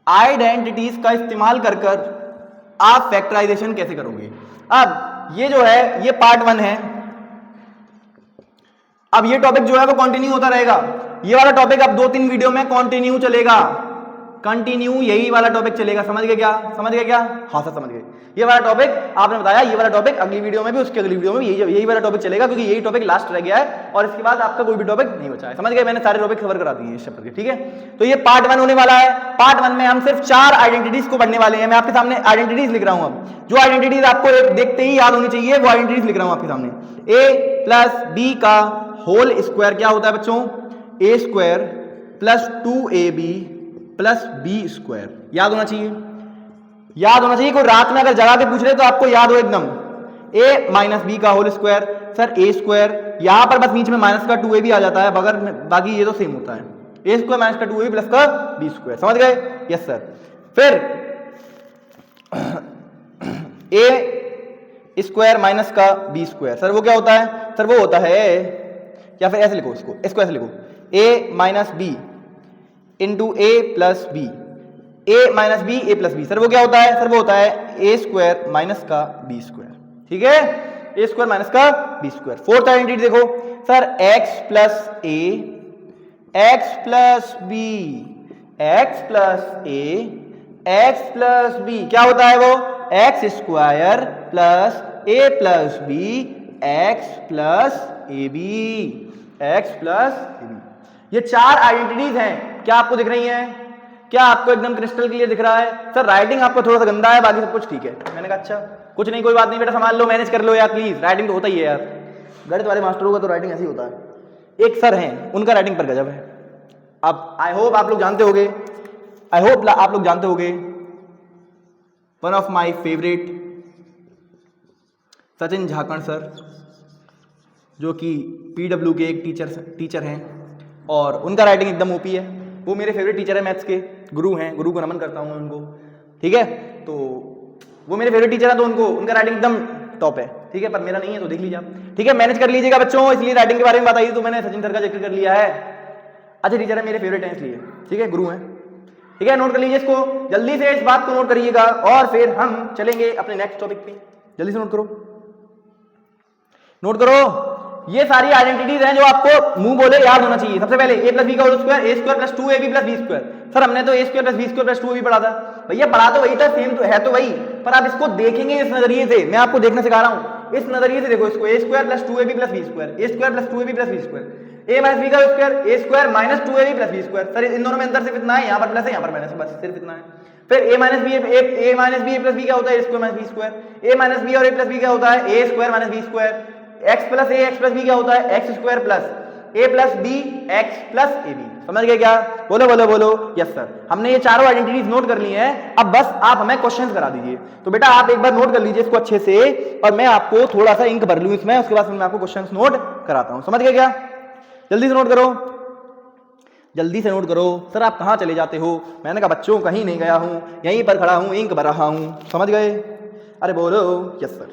identities का इस्तेमाल कर कर आप फैक्टराइजेशन कैसे करोगे। अब ये जो है ये पार्ट 1 है। अब ये टॉपिक जो है वो कंटिन्यू होता रहेगा। ये वाला टॉपिक अब 2-3 वीडियो में कंटिन्यू चलेगा, कंटिन्यू यही वाला टॉपिक चलेगा। समझ गए क्या? समझ गए क्या? हाँ सर समझ गए। ये वाला टॉपिक आपने बताया, ये वाला टॉपिक अगली वीडियो में भी, उसके अगली वीडियो में भी यही वाला टॉपिक चलेगा, क्योंकि यही टॉपिक लास्ट रह गया है और इसके बाद आपका कोई भी टॉपिक नहीं बचा है। समझ गए? मैंने सारे टॉपिक कवर करा दिए इस चैप्टर के, ठीक है। तो ये पार्ट 1 होने वाला है। पार्ट 1 में हम सिर्फ 4 आइडेंटिटीज को पढ़ने वाले हैं। मैं आपके सामने आइडेंटिटीज लिख रहा हूं। अब जो आइडेंटिटीज आपको देखते ही याद होनी चाहिए वो आइडेंटिटीज लिख रहा हूं आपके सामने। a प्लस बी का होल स्क्वायर क्या होता है बच्चों? a square plus 2ab plus B square. याद होना चाहिए, याद होना चाहिए। कोई रात में अगर जगा के पूछ रहे तो आपको याद हो एकदम। a माइनस बी का whole square, sir a square, यहां पर बस बीच में माइनस का 2ab आ जाता है, बगैर बाकी ये तो सेम होता है। a स्क्वायर माइनस का 2ab प्लस का बी स्क्वायर। समझ गए? Yes sir. फिर a स्क्वायर माइनस का बी स्क्वायर, सर वो क्या होता है? सर वो होता है, या फिर ऐसे लिखो इसको ऐसे लिखो, a minus B into A plus B, A minus B A plus B. Sir वो क्या होता है? सर वो होता है ए स्क्वायर माइनस का बी स्क्वायर, ठीक है। ए स्क्वायर माइनस का बी स्क्वायर। फोर्थ आइडेंटिटी देखो सर, एक्स प्लस ए, x plus B, x plus ए, एक्स प्लस बी क्या होता है? वो एक्स स्क्वायर प्लस ए प्लस बी, एक्स प्लस ए बी, एक्स प्लस ए b. ये 4 identities हैं। क्या आपको दिख रही हैं? क्या आपको एकदम क्रिस्टल क्लियर दिख रहा है? सर राइटिंग आपको थोड़ा सा गंदा है, बाकी सब कुछ ठीक है। मैंने कहा अच्छा कुछ नहीं, कोई बात नहीं बेटा, संभाल लो, मैनेज कर लो यार प्लीज। राइटिंग तो होता ही है यार, गणित वाले मास्टरों का तो राइटिंग ऐसे ही होता है। एक सर हैं उनका राइटिंग पर गजब है। अब आई होप आप लोग जानते होंगे, आई होप आप लोग जानते होंगे, one of my favourite Sachin Jhakar sir, जो कि पीडब्ल्यू के एक टीचर हैं और उनका राइटिंग एकदम ओपी है। वो मेरे फेवरेट टीचर है, मैथ्स के गुरु हैं, गुरु को नमन करता हूँ मैं उनको, ठीक है। तो वो मेरे फेवरेट टीचर है, तो उनका राइटिंग एकदम टॉप है, ठीक है। पर मेरा नहीं है तो देख लीजिए आप, ठीक है। मैनेज कर लीजिएगा बच्चों, इसलिए राइटिंग के बारे में बताइए तो मैंने सचिन सर का जिक्र कर लिया है। अच्छे टीचर है, मेरे फेवरेट हैं इसलिए, ठीक है, गुरु हैं, ठीक है। नोट कर लीजिए इसको, जल्दी से इस बात को नोट करिएगा और फिर हम चलेंगे अपने नेक्स्ट टॉपिक पे। जल्दी से नोट करो, नोट करो। ये सारी आइडेंटिटीज हैं जो आपको मुंह बोले याद होना चाहिए। सबसे पहले a प्लस बी का होल स्क्वायर, ए square plus 2ab plus B square. Sir हमने तो a square plus B square plus 2ab पढ़ा था। भैया पढ़ा तो वही था, सेम तो है तो वही, पर आप इसको देखेंगे इस नजरिए से। मैं आपको देखना सिखा रहा हूं, इस नजरिए से देखो इसको। a square plus 2ab plus B square, a square plus 2ab plus B square, a minus B का square, a square minus 2ab plus B square. Sir इन दोनों में अंतर सिर्फ इतना है, यहाँ पर प्लस है यहाँ पर माइनस है, बस सिर्फ इतना है। फिर a minus b a plus B क्या होता है? a square minus B square. a minus b और a प्लस बी क्या होता है? a square minus B square. x plus A x plus B क्या होता है? एक्स स्क्वायर प्लस ए प्लस बी एक्स प्लस ए बी। समझ गए क्या? बोलो बोलो बोलो। यस सर, हमने ये चारों आइडेंटिटीज नोट कर ली हैं। अब बस आप हमें क्वेश्चंस करा दीजिए। तो बेटा आप एक बार नोट कर लीजिए इसको अच्छे से, और मैं आपको थोड़ा सा इंक भर लूं इसमें, उसके बाद मैं आपको क्वेश्चंस नोट कराता हूं। समझ गए क्या? जल्दी से नोट करो, जल्दी से नोट करो। सर आप कहां चले जाते हो? मैंने कहा बच्चों कहीं नहीं गया हूं, यहीं पर खड़ा हूं, इंक भर रहा हूं। समझ गए? अरे बोलो। यस सर,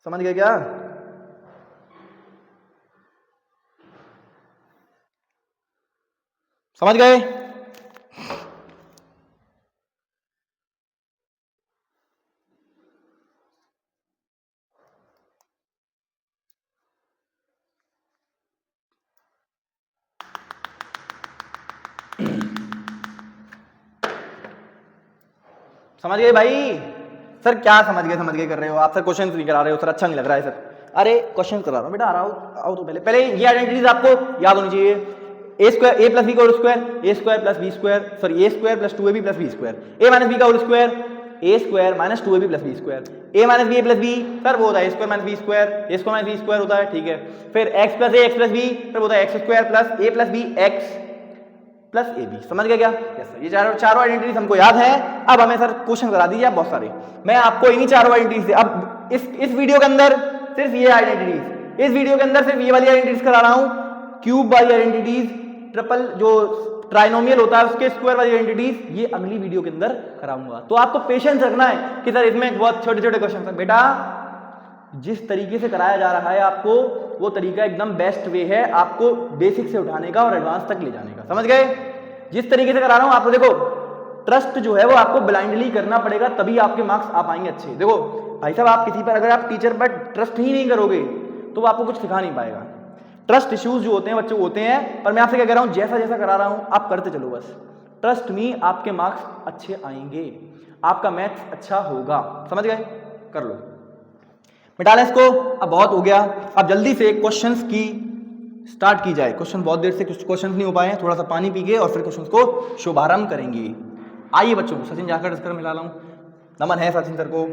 समझ गए क्या? समझ गए? समझ गए भाई? सर क्या समझ गए कर रहे हो आप? सर क्वेश्चन नहीं करा रहे हो सर, अच्छा नहीं लग रहा है सर। अरे क्वेश्चन करा रहा हूं बेटा, आ रहा हो, आओ तो पहले ये आइडेंटिटीज आपको याद होनी चाहिए। A square A plus B का whole square, A square plus B square, sorry A square plus 2ab plus B square, A minus B का whole square, A square minus 2ab plus B square, A minus B A plus B, sir वो होता है A square minus B square, A square minus B square होता है, ठीक है। फिर x plus ए x plus B, फिर होता है एक्स स्क्वायर प्लस ए प्लस बी एक्स प्लस ए बी। समझ गए क्या? यस सर, ये चारों आइडेंटिटीज हमको याद है। अब हमें सर क्वेश्चन करा दीजिए आप बहुत सारे, मैं आपको इन्हीं चारों आइडेंटिटीज से अब इस वीडियो के अंदर सिर्फ ये आइडेंटिटीज, इस वीडियो के अंदर सिर्फ ये वाली आइडेंटिटीज करा रहा हूं, क्यूब वाली आइडेंटिटीज, ट्रिपल जो ट्राइनोमियल होता है उसके स्क्वायर वाली आइडेंटिटीज, ये अगली वीडियो के अंदर कराऊंगा। तो आपको पेशेंस रखना है कि सर इसमें बहुत छोटे छोटे क्वेश्चन है। बेटा जिस तरीके से कराया जा रहा है आपको, वो तरीका एकदम बेस्ट वे है आपको बेसिक से उठाने का और एडवांस तक ले जाने का। समझ गए? जिस तरीके से करा रहा हूं आपको, देखो ट्रस्ट जो है वो आपको ब्लाइंडली करना पड़ेगा, तभी आपके मार्क्स आ पाएंगे अच्छे। देखो भाई साहब, आप किसी पर अगर आप टीचर पर ट्रस्ट ही नहीं करोगे तो वो आपको कुछ सिखा नहीं पाएगा। ट्रस्ट इश्यूज जो होते हैं बच्चों होते हैं, पर मैं आपसे क्या कह रहा हूं, जैसा जैसा करा रहा हूं आप करते चलो बस। ट्रस्ट में आपके मार्क्स अच्छे आएंगे, आपका मैथ्स अच्छा होगा। समझ गए? कर लो, मिटा लें इसको। अब बहुत हो गया, अब जल्दी से क्वेश्चंस की स्टार्ट की जाए। क्वेश्चन बहुत देर से कुछ क्वेश्चंस नहीं हो पाए हैं, थोड़ा सा पानी पी के और फिर क्वेश्चंस को शुभारंभ करेंगे। आइए बच्चों, सचिन जाकर डिस्कर मिला लाऊं। नमन है सचिन सर को,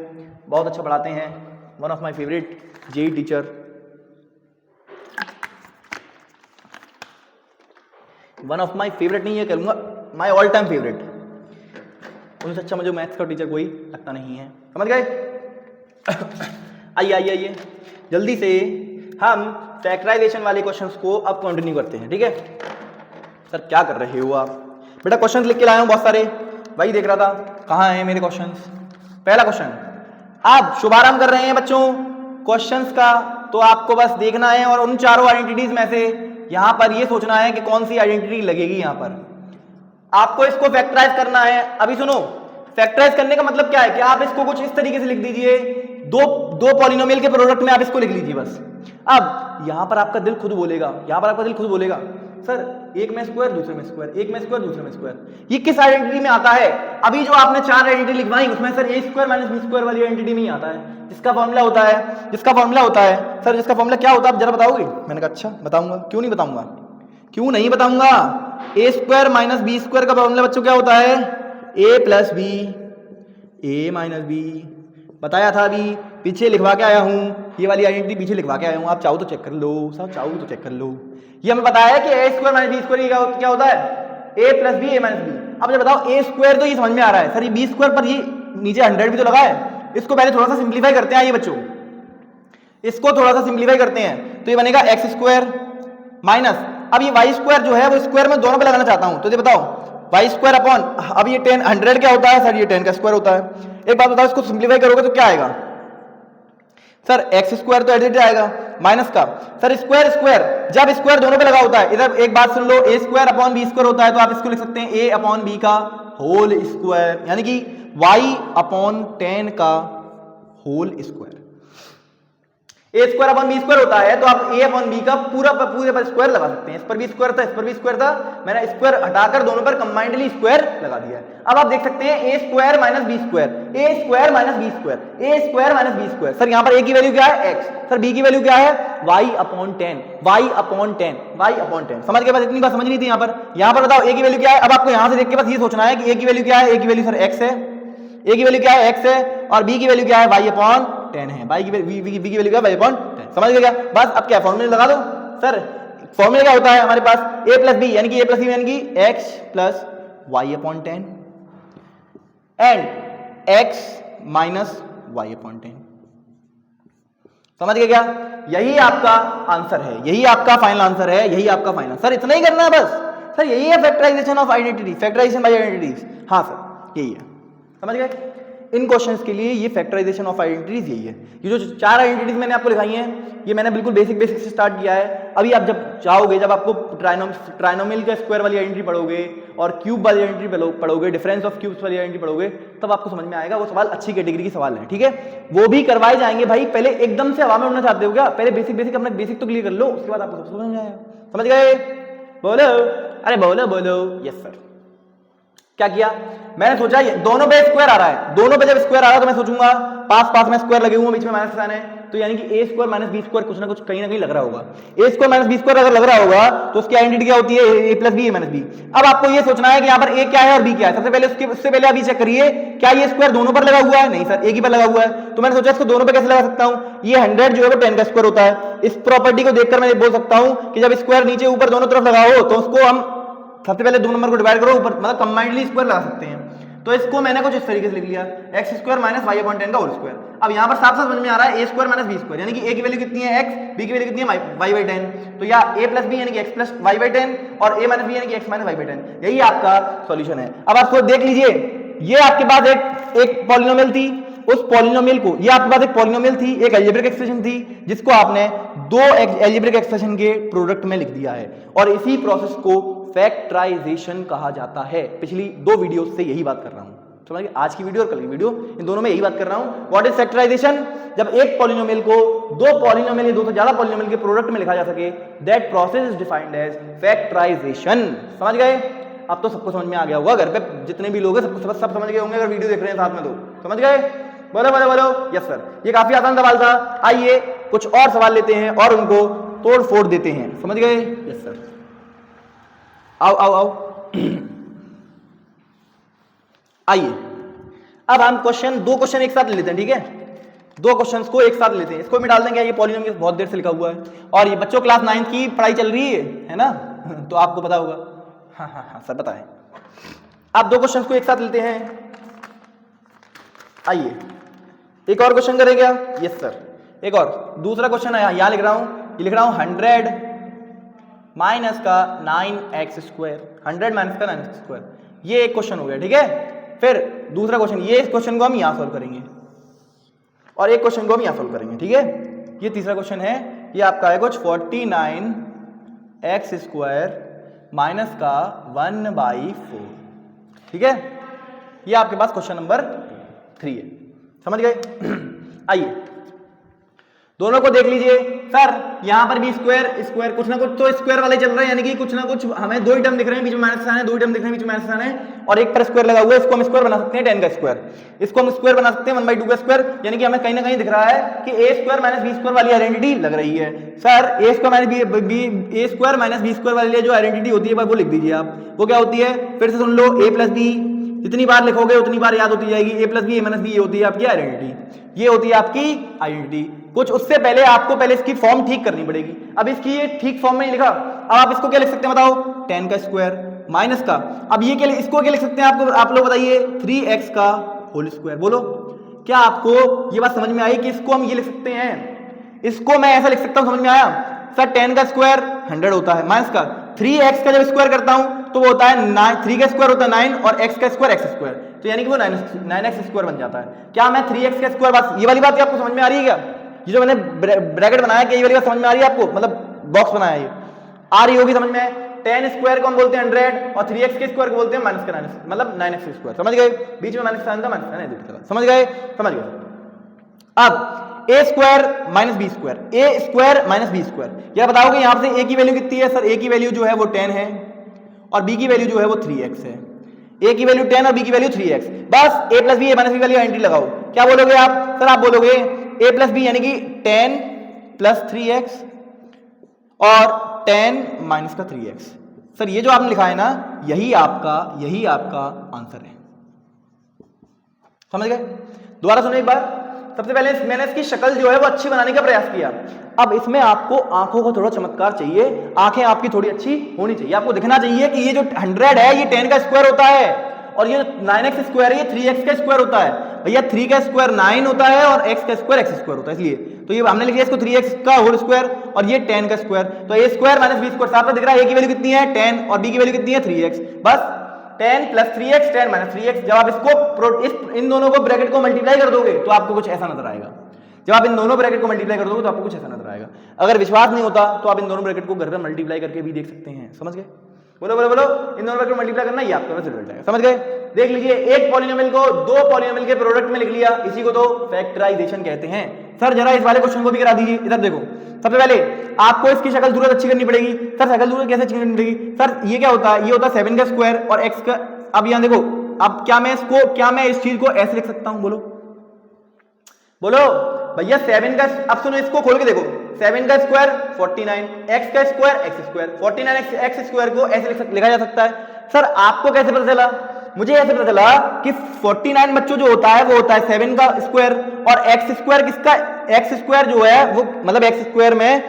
बहुत अच्छा पढ़ाते हैं, one of my favourite JEE teacher, one of my favourite नहीं है कहूँगा, माय ऑल टाइम फेवरेट। उनसे अच्छा मुझे मैथ्स का टीचर कोई लगता नहीं है। समझ गए? आइए आइए आइए जल्दी से हम फैक्टराइजेशन वाले क्वेश्चंस को अब कंटिन्यू करते हैं। ठीक है सर, क्या कर रहे हो आप? बेटा क्वेश्चंस लिख के लाया हूं बहुत सारे, वही देख रहा था कहाँ हैं मेरे क्वेश्चंस। पहला क्वेश्चन, आप शुभारंभ कर रहे हैं बच्चों क्वेश्चंस का, तो आपको बस देखना है और उन चारों आइडेंटिटीज में से यहां पर ये सोचना है कि कौन सी आइडेंटिटी लगेगी। यहां पर आपको इसको फैक्टराइज करना है। अभी सुनो, फैक्टराइज करने का मतलब क्या है कि आप इसको कुछ इस तरीके से लिख दीजिए, दो पॉलिनोमियल के प्रोडक्ट में आप इसको लिख लीजिए बस। अब यहां पर आपका दिल खुद बोलेगा, यहां पर आपका दिल खुद बोलेगा सर एक में स्क्वायर दूसरे में स्क्वायर, एक में स्क्वायर दूसरे में स्क्वायर, ये किस आइडेंटिटी में आता है? अभी जो आपने चार आइडेंटिटी लिखवाई उसमें sir A square minus B square वाली आइडेंटिटी में ही आता है, जिसका फॉर्मूला होता है, सर जिसका फॉर्मूला क्या होता है आप जरा बताओगे? मैंने कहा अच्छा बताऊंगा। क्यों नहीं बताऊंगा? क्यों नहीं बताऊंगा? ए स्क्वायर माइनस बी स्क्वायर का फॉर्मूला बच्चों क्या होता है? ए plus B, A minus B, बताया था अभी, पीछे लिखवा के आया हूं, ये वाली आइडेंटिटी पीछे लिखवा के आया हूं, आप चाहो तो चेक कर लो, सब चाहो तो चेक कर लो। ये हमें पता है कि A square minus B square क्या होता है? ए plus B, A minus B. अब जब बताओ ए स्क्वायर तो ये समझ में आ रहा है सर, ये बी स्क्वायर पर ये नीचे 100 भी तो लगा है। इसको पहले थोड़ा सा सिंप्लीफाई करते हैं ये बच्चों, इसको थोड़ा सा सिंप्लीफाई करते हैं तो ये बनेगा एक्स स्क्वायर माइनस, अब ये वाई स्क्वायर जो है वो स्क्वायर में दोनों पे लगाना चाहता हूं, तो ये बताओ वाई स्क्वायर अपॉन, अब ये 10 100 क्या होता है सर? ये 10 का स्क्वायर होता है। एक बात बताओ, इसको सिंप्लीफाई करोगे तो क्या आएगा सर? एक्स स्क्वायर तो एडिट आएगा माइनस का, सर स्क्वायर स्क्वायर जब स्क्वायर दोनों पे लगा होता है, इधर एक बात सुन लो, ए स्क्वायर अपॉन बी स्क्वायर होता है, तो आप इसको लिख सकते हैं ए अपॉन बी का होल स्क्वायर, यानी कि वाई अपॉन 10 का होल स्क्वायर। ए स्क्वायर अपॉन बी स्क्वायर होता है तो आप ए अपॉन बी का पूरे पर स्क्वायर लगा सकते हैं। इस पर भी स्क्वायर था, इस पर भी स्क्वायर था, मैंने स्क्वायर हटाकर दोनों पर कंबाइंडली स्क्वायर लगा दिया है। अब आप देख सकते हैं A square minus B square, A square minus B square, A square minus B square. Sir यहाँ पर ए की वैल्यू क्या है? एक्स, सर बी की वैल्यू क्या है? Y upon 10, Y upon 10, Y upon 10। समझ के बाद इतनी बात समझ नहीं थी यहाँ पर बताओ ए की वैल्यू क्या है? अब आपको यहाँ से देख के बस ये सोचना है कि ए की वैल्यू क्या है? ए की वैल्यू सर एक्स है, ए की वैल्यू क्या है? एक्स है, और बी की वैल्यू क्या है? वाई अपॉन 10 है, वाई की बी की वैल्यू क्या है? Y upon 10। समझ गए क्या? बस अब क्या फॉर्मूले लगा दो सर। फॉर्मूला क्या होता है हमारे पास? ए प्लस बी यानी कि ए प्लस बी यानी कि x plus y upon 10 and x minus y upon 10। समझ गए क्या? यही आपका आंसर है, यही आपका फाइनल आंसर है, यही आपका फाइनल। सर इतना ही करना है बस सर, यही है factorisation of identity, factorisation by identities. हाँ सर यही है, समझ गए? इन क्वेश्चंस के लिए ये फैक्टराइजेशन ऑफ आइडेंटिटीज यही है। ये जो चार आइडेंटिटीज मैंने आपको लिखाई हैं, ये मैंने बिल्कुल बेसिक से स्टार्ट किया है। अभी आप जब जाओगे, जब आपको ट्राइनोमियल का स्क्वायर वाली आइडेंटिटी पढ़ोगे और क्यूब वाली आइडेंटिटी पढ़ोगे, डिफरेंस ऑफ क्यूब्स वाली आइडेंटिटी पढ़ोगे, तब आपको समझ में आएगा। वो सवाल अच्छी कैटेगरी के सवाल है, ठीक है? वो भी करवाए जाएंगे भाई। पहले एकदम से हवा में उड़ना चाहते हो क्या? पहले बेसिक अपना बेसिक तो क्लियर कर लो, उसके बाद आपको सब समझ में आएगा। समझ गए? बोलो, अरे बोलो बोलो। Yes sir. क्या किया मैंने? सोचा दोनों पे स्क्वायर आ रहा है, दोनों पे जब स्क्वायर आ रहा है तो मैं सोचूंगा पास में स्क्वायर लगे हुए, बीच में माइनस साइन है, तो यानी कि A square minus B square कुछ ना कुछ कहीं ना कहीं लग रहा होगा। ए स्क्वायर माइनस बी स्क्वायर अगर लग रहा होगा तो उसकी आइडेंटिटी क्या होती है? ए plus B, A minus B. अब आपको ये सोचना है कि यहाँ पर ए क्या है और बी क्या है। सबसे पहले उससे पहले आप ये चेक करिए, क्या ये स्क्वायर दोनों पर लगा हुआ है? नहीं सर, एक ही पर लगा हुआ है। तो मैंने सोचा इसको दोनों पे कैसे लगा सकता हूँ? ये 100 जो है वो 10 का स्क्वायर होता है। इस प्रॉपर्टी को देखकर मैं बोल सकता हूँ कि जब स्क्वायर नीचे ऊपर दोनों तरफ लगा हो तो उसको हम सबसे पहले 2 नंबर को डिवाइड करो ऊपर, मतलब कंबाइंडली स्क्वायर लगा सकते हैं। तो इसको मैंने कुछ इस तरीके से लिख लिया, x square minus y upon 10 का होल स्क्वायर। अब यहाँ पर साफ साफ समझ में आ रहा है A square minus B square, यानी कि ए की वैल्यू कितनी है एक्स, बी की वैल्यू कितनी है वाई बाई 10, तो या ए प्लस बी यानी कि एक्स प्लस वाई बाई 10 और ए माइनस बी यानी कि एक्स माइनस वाई बाई 10, यही आपका सॉल्यूशन है। अब आपको देख लीजिए, ये आपके पास एक पॉलिनोमियल थी, उस पॉलिनोमियल को, ये आपके पास एक पॉलिनोमियल थी, एक अलजेब्रिक एक्सप्रेशन थी, जिसको आपने 2 अलजेब्रिक एक्सप्रेशन के प्रोडक्ट में लिख दिया है, और इसी प्रोसेस को फैक्टराइजेशन कहा जाता है। पिछली 2 वीडियो से यही बात कर रहा हूं, समझिए, आज की वीडियो और कल की वीडियो, इन दोनों में यही बात कर रहा हूं। What is factorisation? जब एक पॉलिनोमियल को 2 पॉलिनोमियल या 2 से ज्यादा पॉलिनोमियल के प्रोडक्ट में लिखा जा सके, that process is defined as factorisation. समझ गए? अब तो सबको समझ में आ गया होगा, घर पे जितने भी लोग हैं सब समझ गए होंगे अगर वीडियो देख रहे हैं साथ में, तो समझ गए? बोलो बोलो बोलो यस सर। ये काफी आसान सवाल था। आइए कुछ और सवाल लेते हैं और उनको तोड़ फोड़ देते हैं। समझ गए? Yes sir. आओ आओ आओ आइए अब हम 2 क्वेश्चन एक साथ ले लेते हैं, ठीक है? 2 क्वेश्चंस को एक साथ लेते हैं, इसको भी डाल देंगे। ये पॉलिनोमियल बहुत देर से लिखा हुआ है, और ये बच्चों क्लास 9 की पढ़ाई चल रही है ना? तो आपको पता होगा। हाँ सर बताएं। आप 2 क्वेश्चंस को एक साथ लेते हैं। आइए एक और क्वेश्चन करें क्या? Yes sir. एक और दूसरा क्वेश्चन है, यहां लिख रहा हूं, ये लिख रहा हूं 100 माइनस का 9x स्क्वायर, 100 माइनस का 9x स्क्वायर, ये एक क्वेश्चन हो गया, ठीक है? फिर दूसरा क्वेश्चन, ये इस क्वेश्चन को हम यहां सॉल्व करेंगे और एक क्वेश्चन को हम यहां सॉल्व करेंगे, ठीक है? ये तीसरा क्वेश्चन है, ये आपका है कुछ 49x स्क्वायर माइनस का 1/4, ठीक है? ये आपके पास क्वेश्चन नंबर 3 है। समझ गए? आइए दोनों को देख लीजिए। सर यहां पर भी स्क्वायर कुछ ना कुछ तो स्क्वायर वाले चल रहे हैं, यानी कि कुछ ना कुछ हमें 2 ही टर्म दिख रहे हैं, बीच में माइनस साइन है, 2 ही टर्म दिख रहे हैं, बीच में माइनस साइन है, और एक पर स्क्वायर लगा हुआ है। इसको हम स्क्वायर बना सकते हैं 10 का स्क्वायर, इसको हम स्क्वायर बना सकते हैं 1/2 का स्क्वायर, यानी कि हमें कहीं ना कहीं दिख रहा है कि A square minus B square वाली आइडेंटिटी लग रही है। Sir A square minus B square वाली जो आइडेंटिटी होती है वो लिख दीजिए आप। वो क्या होती है? फिर से सुन लो, ए प्लस बी, जितनी बार लिखोगे उतनी बार याद होती जाएगी। ए plus B, A minus b, ये होती है आपकी आइडेंटिटी, ये होती है आपकी आइडेंटिटी। कुछ उससे पहले आपको पहले इसकी फॉर्म ठीक करनी पड़ेगी। अब इसकी ये ठीक फॉर्म में नहीं लिखा, अब आप इसको क्या लिख सकते हैं बताओ? 10 का स्क्वायर माइनस का, अब ये क्या, इसको क्या लिख सकते हैं आपको, आप लोग बताइए? 3x का होल स्क्वायर। बोलो क्या आपको ये बात समझ में आई कि इसको हम ये लिख सकते हैं? इसको मैं ऐसा लिख सकता हूं, समझ में आया? सर 10 का स्क्वायर 100 होता है, माइनस का 3x का जब स्क्वायर करता हूं तो वो होता है 3 का स्क्वायर होता है 9 और x का स्क्वायर x स्क्वायर, तो यानी कि वो 9x स्क्वायर बन जाता है। क्या मैं 3x का स्क्वायर, बात ये वाली बात आपको समझ में आ रही है क्या? ये जो मैंने ब्रैकेट बनाया, क्या ये वाली बात समझ में आ रही है आपको? मतलब बॉक्स बनाया, ये आ रही होगी समझ में। 10 स्क्वायर को हम बोलते हैं 100 और 3x के स्क्वायर को बोलते हैं माइनस का 9, मतलब 9x स्क्वायर। समझ गए? बीच में माइनस साइन था, माइनस साइन, समझ गए? समझ गए। अब A square minus B square, A square minus B square, यह बताओगे यहां से ए की वैल्यू कितनी है? सर ए की वैल्यू जो है वो 10 है और बी की वैल्यू जो है वो 3x है। ए की वैल्यू 10 और बी की वैल्यू 3x। बस ए plus B, A minus B वाली आइडेंटिटी लगाओ। क्या बोलोगे आप? सर आप बोलोगे ए प्लस बी यानी कि 10 प्लस 3x और 10 माइनस का 3x। सर ये जो आपने लिखा है ना, यही आपका आंसर है। समझ गए? दोबारा सुनो एक बार। सबसे पहले मैंने इसकी शक्ल जो है वो अच्छी बनाने का प्रयास किया। अब इसमें आपको आंखों का थोड़ा चमत्कार चाहिए, आंखें आपकी थोड़ी अच्छी होनी चाहिए। आपको दिखना चाहिए कि ये जो 100 है ये 10 का स्क्वायर होता है और ये 9x स्क्वायर है ये 3x का स्क्वायर होता है। भैया 3 का स्क्वायर 9 होता है और x का स्क्वायर x स्क्वायर होता है, इसलिए तो ये हमने लिख दिया इसको 3x का होल स्क्वायर और ये 10 का स्क्वायर। तो a square minus b square साथ में दिख रहा है। a की वैल्यू कितनी है? 10 और b की वैल्यू कितनी है? 3x। बस 10 प्लस 3x 10 माइनस 3x। जब आप इसको इन दोनों को ब्रैकेट को मल्टीप्लाई कर दोगे तो आपको कुछ ऐसा नजर आएगा। जब आप इन दोनों ब्रैकेट को मल्टीप्लाई कर दोगे तो आपको कुछ ऐसा नजर आएगा। अगर विश्वास नहीं होता तो आप इन दोनों ब्रैकेट को घर में मल्टीप्लाई करके भी देख सकते हैं। समझ गए? बोलो बोलो बोलो। इन दोनों ब्रैकेट मल्टीप्लाई करना, ये आपका रिजल्ट आएगा। समझ गए? देख लीजिए, एक पॉलिनोमियल को 2 पॉलिनोमियल के प्रोडक्ट में लिख लिया, इसी को तो फैक्टराइजेशन कहते हैं। सर जरा इस वाले क्वेश्चन को भी करा दीजिए। इधर देखो, सबसे पहले आपको इसकी शक्ल सूरत अच्छी करनी पड़ेगी। सर शक्ल सूरत कैसे अच्छी करनी पड़ेगी? सर ये क्या होता है? ये होता है 7 का स्क्वायर और x का। अब यहां देखो, अब क्या मैं इस चीज को ऐसे लिख सकता हूं? बोलो बोलो भैया 7 का, अब सुनो इसको खोल के देखो, 7 का स्क्वायर 49, x का square x square, 49 x square को ऐसे लिखा जा सकता है। सर आपको कैसे पता चला? मुझे ऐसे पता चला कि 49 बच्चों जो होता है वो होता है 7 का स्क्वायर और x स्क्वायर किसका? x स्क्वायर जो है वो मतलब x स्क्वायर में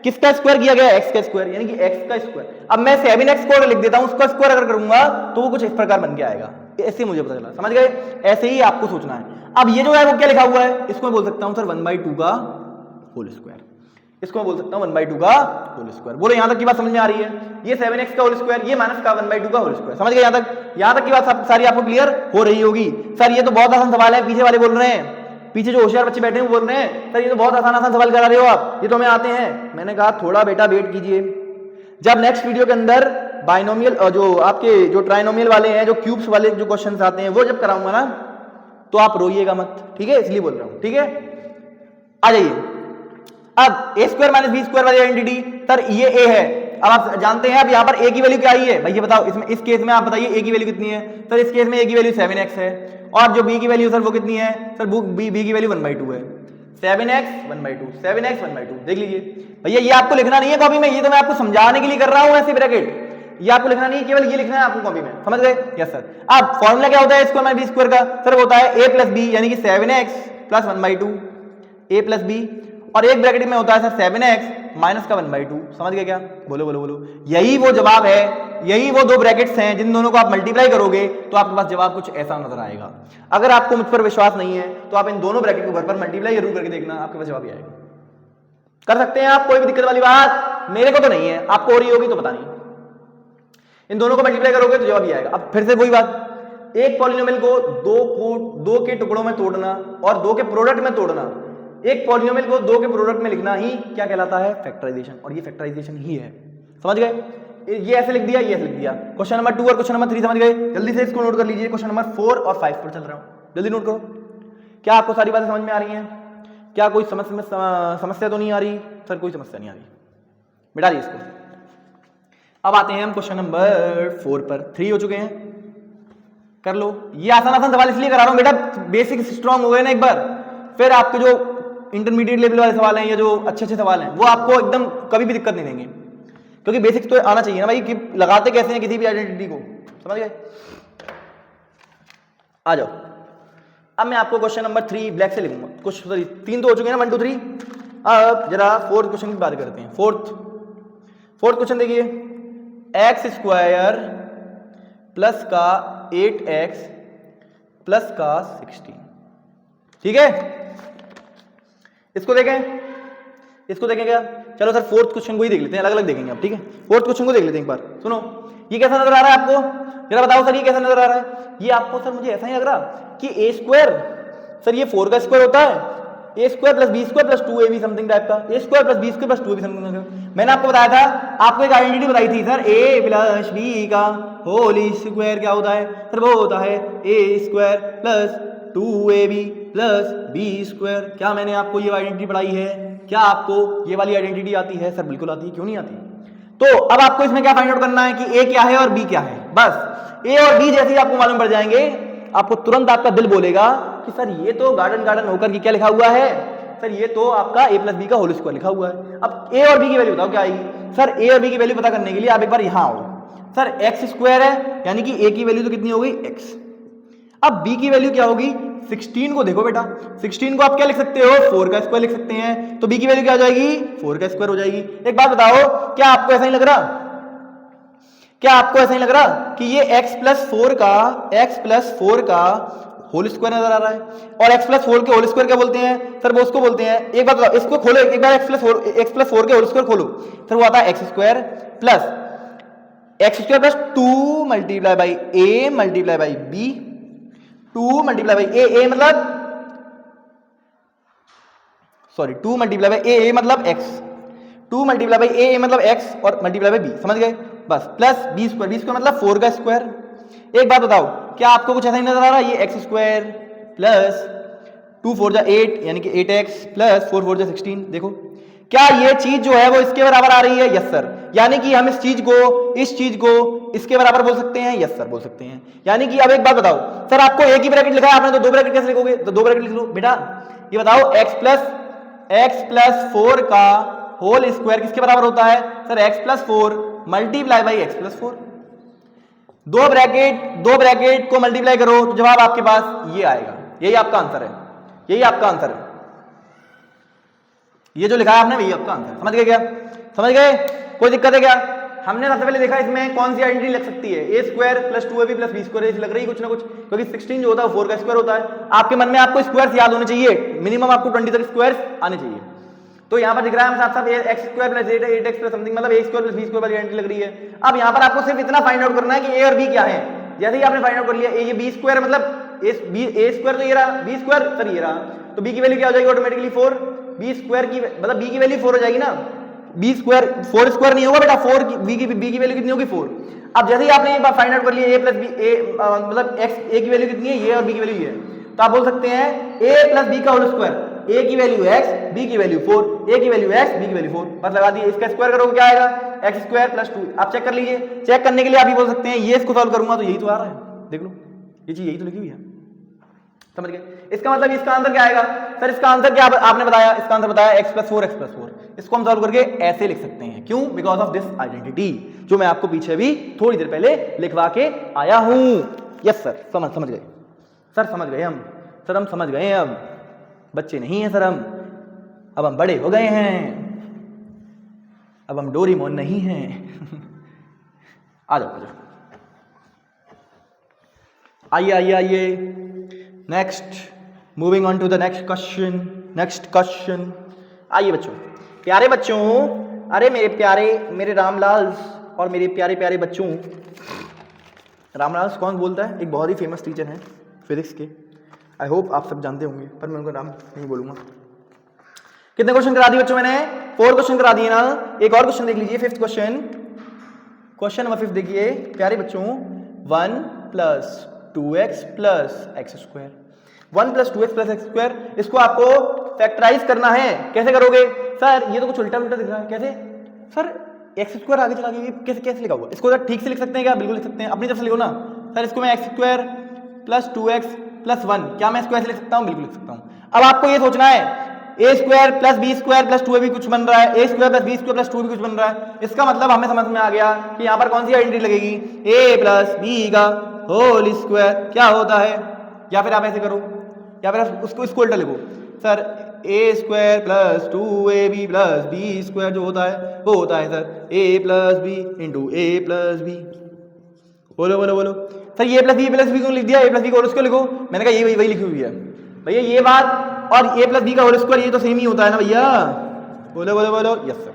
किसका स्क्वायर किया गया, एक्स का स्क्वायर, यानी कि एक्स का स्क्वायर। अब मैं 7x को लिख देता हूं, उसका स्क्वायर अगर करूंगा तो वो कुछ इस प्रकार बन के आएगा, ऐसे मुझे पता चला, समझ गए? ऐसे ही आपको सोचना है। अब ये जो है वो क्या लिखा हुआ है, इसको मैं बोल सकता हूं सर 1/2 का होल स्क्वायर, इसको मैं बोल सकता हूं 1/2 का होल स्क्वायर। बोलो यहां तक की बात समझ में आ रही है? ये 7x का होल स्क्वायर, ये माइनस का 1/2 का होल स्क्वायर, समझ गए? यहां तक की बात सारी आपको क्लियर हो रही होगी। सर ये तो बहुत आसान सवाल है, पीछे वाले बोल रहे हैं, पीछे जो होशियार बच्चे बैठे हैं वो बोल रहे हैं सर ये तो बहुत आसान सवाल करा रहे हो आप, ये तो हमें आते हैं। मैंने कहा थोड़ा बेटा वेट कीजिए, जब नेक्स्ट वीडियो के अंदर बाइनोमियल जो आपके जो ट्राइनोमियल वाले हैं, जो क्यूब्स वाले जो क्वेश्चंस आते हैं, वो जब कराऊंगा ना तो आप रोइएगा मत, ठीक है? इसलिए बोल रहा हूं, ठीक है? आ जाइए। अब a square minus B square वाली आइडेंटिटी, सर ये a है। अब आप जानते हैं अब यहाँ पर a की वैल्यू क्या आई है भाई, ये बताओ। इसमें इस केस में आप बताइए a की वैल्यू कितनी है? सर इस केस में a की वैल्यू 7x है, और जो b की वैल्यू सर वो कितनी है? सर b की वैल्यू 1/2 है। 7x 1/2, 7x 1/2, देख लीजिए भैया। ये आपको लिखना नहीं है कॉपी में, ये तो मैं आपको समझाने के लिए कर रहा हूँ ऐसे ब्रैकेट, ये आपको लिखना नहीं है, केवल ये लिखना है आपको कॉपी में, समझ गए? Yes sir. अब फॉर्मूला क्या होता है स्क्वायर माइनस बी स्क्वायर का? सर वो होता है a प्लस बी, यानी कि 7x plus 1/2 a plus B, और एक ब्रैकेट में होता है सर 7x माइनस का 1/2, समझ गए क्या? बोलो बोलो बोलो, यही वो जवाब है, यही वो दो ब्रैकेट्स हैं जिन दोनों को आप मल्टीप्लाई करोगे तो आपके पास जवाब कुछ ऐसा नजर आएगा। अगर आपको मुझ पर विश्वास नहीं है तो आप इन दोनों ब्रैकेट को घर पर मल्टीप्लाई जरूर करके देखना, आपके पास जवाब ही आएगा। कर सकते हैं आप, कोई भी दिक्कत वाली बात मेरे को तो नहीं है, आपको हो रही होगी तो पता नहीं। इन दोनों को मल्टीप्लाई करोगे तो जवाब ही आएगा। अब फिर से वही बात, एक पॉलिनोमियल को दो के टुकड़ों में तोड़ना और दो के प्रोडक्ट में तोड़ना, एक पॉलिनोमियल को दो के प्रोडक्ट में लिखना ही क्या कहलाता है? फैक्टराइजेशन। और ये फैक्टराइजेशन ही है, समझ गए? ये ऐसे लिख दिया, ये ऐसे लिख दिया। क्वेश्चन नंबर 2 और क्वेश्चन नंबर 3 समझ गए? जल्दी से इसको नोट कर लीजिए। क्वेश्चन नंबर 4 और 5 पर चल रहा हूं, जल्दी नोट करो। क्या आपको सारी बातें समझ में आ रही हैं? क्या कोई समस्या तो नहीं आ रही? सर कोई समस्या नहीं आ रही, मिटा दी इसको। अब आते हैं हम क्वेश्चन नंबर 4 पर। 3 हो चुके हैं, कर लो। ये आसान सवाल इसलिए करा रहा हूं बेटा, बेसिक स्ट्रांग हो गए ना एक बार, फिर आपके जो इंटरमीडिएट लेवल वाले सवाल हैं या जो अच्छे सवाल हैं वो आपको एकदम कभी भी दिक्कत नहीं देंगे, क्योंकि बेसिक्स तो आना चाहिए ना भाई, कि लगाते कैसे हैं किसी भी आइडेंटिटी को, समझ गए? आ जाओ। अब मैं आपको क्वेश्चन नंबर 3 ब्लैक से लिखूंगा। कुछ 3 तो हो चुके हैं ना, 1 2 3। अब जरा 4th क्वेश्चन की बात करते हैं। फोर्थ क्वेश्चन देखिए, एक्स स्क्वायर प्लस का 8x प्लस का 16, ठीक है? इसको देखें क्या? चलो सर 4th क्वेश्चन को ही देख लेते हैं, अलग अलग देखेंगे अब, ठीक है? 4th क्वेश्चन को देख लेते हैं एक बार। सुनो, ये कैसा नजर आ रहा है आपको? जरा बताओ सर, ये कैसा नजर आ रहा है? ये आपको सर मुझे ऐसा ही लग रहा कि a स्क्वायर, सर ये 4 का स्क्वायर होता है, a square plus b square plus 2ab something type का, a square plus b square plus 2ab something. मैंने आपको बताया था, आपको एक आइडेंटिटी बताई थी सर, a प्लस b का होल स्क्वायर क्या होता है? सर वो होता है a square plus 2ab plus b square. क्या मैंने आपको ये आइडेंटिटी पढ़ाई है? क्या आपको ये वाली आइडेंटिटी आती है? सर बिल्कुल आती है, क्यों नहीं आती? तो अब आपको इसमें क्या फाइंड आउट करना है कि a क्या है और b क्या है। बस a और b जैसे ही आपको मालूम पड़ जाएंगे, आपको तुरंत आपका दिल बोलेगा कि सर ये तो गार्डन होकर के क्या लिखा हुआ है? सर ये तो आपका a प्लस बी का होल स्क्वायर लिखा हुआ है। अब a और b की वैल्यू बताओ क्या आएगी? सर a और b की वैल्यू पता करने के लिए आप एक बार यहां आओ। सर x स्क्वायर है, यानी कि a की वैल्यू तो कितनी हो गई? x। अब b की वैल्यू क्या होगी? 16 को देखो बेटा, 16 को आप क्या लिख सकते हो? 4 का स्क्वायर लिख सकते हैं, तो b की वैल्यू क्या हो जाएगी? 4 का स्क्वायर हो जाएगी। एक बात बताओ, क्या आपको ऐसा ही लग रहा? क्या आपको ऐसा ही लग रहा कि ये x प्लस 4 का होल स्क्वायर नजर आ रहा है? और x प्लस 4 के होल स्क्वायर क्या बोलते हैं? सर वो उसको बोलते हैं, एक बात बताओ, इसको खोलो एक बार, x प्लस 4 के होल स्क्वायर खोलो, सर वो आता है x square plus 2 multiply by a multiply by b, 2 multiply by a मतलब सॉरी 2 मल्टीप्लाई बाई a मतलब x, 2 मल्टीप्लाई बाई a मतलब x और मल्टीप्लाई बाई b, समझ गए? बस प्लस b स्क्वायर मतलब 4 का स्क्वायर। एक बात बताओ, क्या आपको कुछ ऐसा ही नजर आ रहा है? ये x स्क्वायर प्लस 2 4 जा 8 यानी कि 8x प्लस 4 4 जा 16, देखो क्या ये चीज जो है वो इसके बराबर आ रही है? Yes sir. यानी कि हम इस चीज को इसके बराबर बोल सकते हैं? यस सर बोल सकते हैं। यानी कि अब एक बात बताओ, सर आपको एक ही ब्रैकेट लिखा है आपने, तो दो ब्रैकेट कैसे लिखोगे? तो दो ब्रैकेट लिख लो बेटा। ये बताओ x प्लस 4 का होल स्क्वायर किसके बराबर होता है? Sir x plus 4 multiply by x plus 4। दो ब्रैकेट को मल्टीप्लाई करो तो जवाब आपके पास ये आएगा। यही आपका आंसर है, ये जो लिखा है आपने वही आपका आंसर। समझ गए क्या? समझ गए? कोई दिक्कत है क्या? हमने सबसे पहले देखा इसमें कौन सी आइडेंटिटी लग सकती है, A square plus 2ab plus B square, लग रही है कुछ ना कुछ, क्योंकि 16 जो होता है 4 का स्क्वायर होता है। आपके मन में आपको स्क्वायर्स याद होने चाहिए, मिनिमम आपको 20 तक स्क्वायर्स आने चाहिए। तो यहाँ पर दिख रहा है साथ साथ x square plus 8x plus something, मतलब ए स्क्वायर प्लस बी स्क्वायर वाली आइडेंटिटी लग रही है। अब यहाँ पर आपको सिर्फ इतना फाइंड आउट करना है कि ए और बी क्या है। जैसे ही आपने फाइंड आउट कर लिया ये बी स्क्वायर, मतलब ए स्क्वायर तो ये रहा, बी स्क्वायर सर ये रहा, तो बी की वैल्यू क्या हो जाएगी ऑटोमेटिकली 4, बी स्क्वायर की मतलब बी की वैल्यू 4 हो जाएगी ना, बी स्क्वायर 4 स्क्वायर नहीं होगा बेटा, 4 की बी की वैल्यू कितनी होगी 4। अब जैसे ही आपने ये फाइंड आउट कर लिया ए प्लस बी, मतलब एक्स ए की वैल्यू कितनी है ये और बी की वैल्यू ये है, तो आप बोल सकते हैं ए प्लस बी का होल स्क्वायर, ए की वैल्यू x, बी की वैल्यू 4, ए की वैल्यू x, बी की वैल्यू 4, बस लगा दिए। इसका स्क्वायर करोगे क्या आएगा, एक्स स्क्वायर प्लस 2। आप चेक कर लीजिए, चेक करने के लिए आप ये बोल सकते हैं ये इसको सॉल्व करूंगा तो यही तो आ रहा है, देख लो ये चीज यही तो लिखी हुई है। समझ गए? इसका मतलब इसका आंसर क्या आएगा सर, इसका आंसर क्या आपने बताया, इसका आंसर बताया x प्लस 4 x प्लस 4। इसको हम सॉल्व करके ऐसे लिख सकते हैं, क्यों? बिकॉज ऑफ दिस आइडेंटिटी, जो मैं आपको पीछे भी थोड़ी देर पहले लिखवा के आया हूं। यस सर, समझ गए सर, समझ गए हम सर, हम समझ गए, अब बच्चे नहीं है सर हम, अब हम बड़े हो गए हैं, अब हम डोरेमोन नहीं हैं। आ जाओ आइए, next, moving on to the next question. आइए बच्चों, प्यारे बच्चों, अरे मेरे प्यारे, मेरे रामलाल और मेरे प्यारे प्यारे बच्चों। रामलाल कौन बोलता है? एक बहुत ही फेमस टीचर हैं फिजिक्स के, आई होप आप सब जानते होंगे, पर मैं उनका नाम नहीं बोलूंगा। कितने क्वेश्चन करा दिए बच्चों मैंने? 4 क्वेश्चन करा दिए ना। एक और क्वेश्चन देख लीजिए, 5th क्वेश्चन नंबर 5 देखिए प्यारे बच्चों, 1 plus 2x plus x square, 1 plus 2x plus x square, इसको आपको फैक्टराइज करना है। कैसे करोगे सर? ये तो कुछ उल्टा उल्टा दिख रहा है, कैसे सर? एक्स स्क्वायर आगे चला गया, कैसे लिखा हुआ? इसको ठीक से लिख सकते हैं क्या? बिल्कुल लिख सकते हैं, अपनी तरफ से लिखो ना सर। इसको मैं x square plus 2x plus 1, क्या मैं इसको ऐसे लिख सकता हूँ? बिल्कुल लिख सकता हूँ। अब आपको ये सोचना है A square plus B square plus 2 भी कुछ बन रहा है, A square plus B square plus 2 भी कुछ बन रहा है। इसका मतलब हमें समझ में आ गया कि यहाँ पर कौन सी आइडेंटिटी लगेगी, ए प्लस बी का होल स्क्वायर क्या होता है। या फिर आप ऐसे करो, या फिर आप उसको उल्टा लिखो sir, A square plus 2ab plus B square जो होता है वो होता है sir A plus B into A plus B. बोलो सर, ये प्लस बी को लिख दिया, ए प्लस बी का होल स्क्वायर लिखो। मैंने कहा ये वही लिखी हुई है भैया, ये बात और ए प्लस बी का होल स्क्वायर ये तो सेम ही होता है ना भैया। बोलो। यस सर,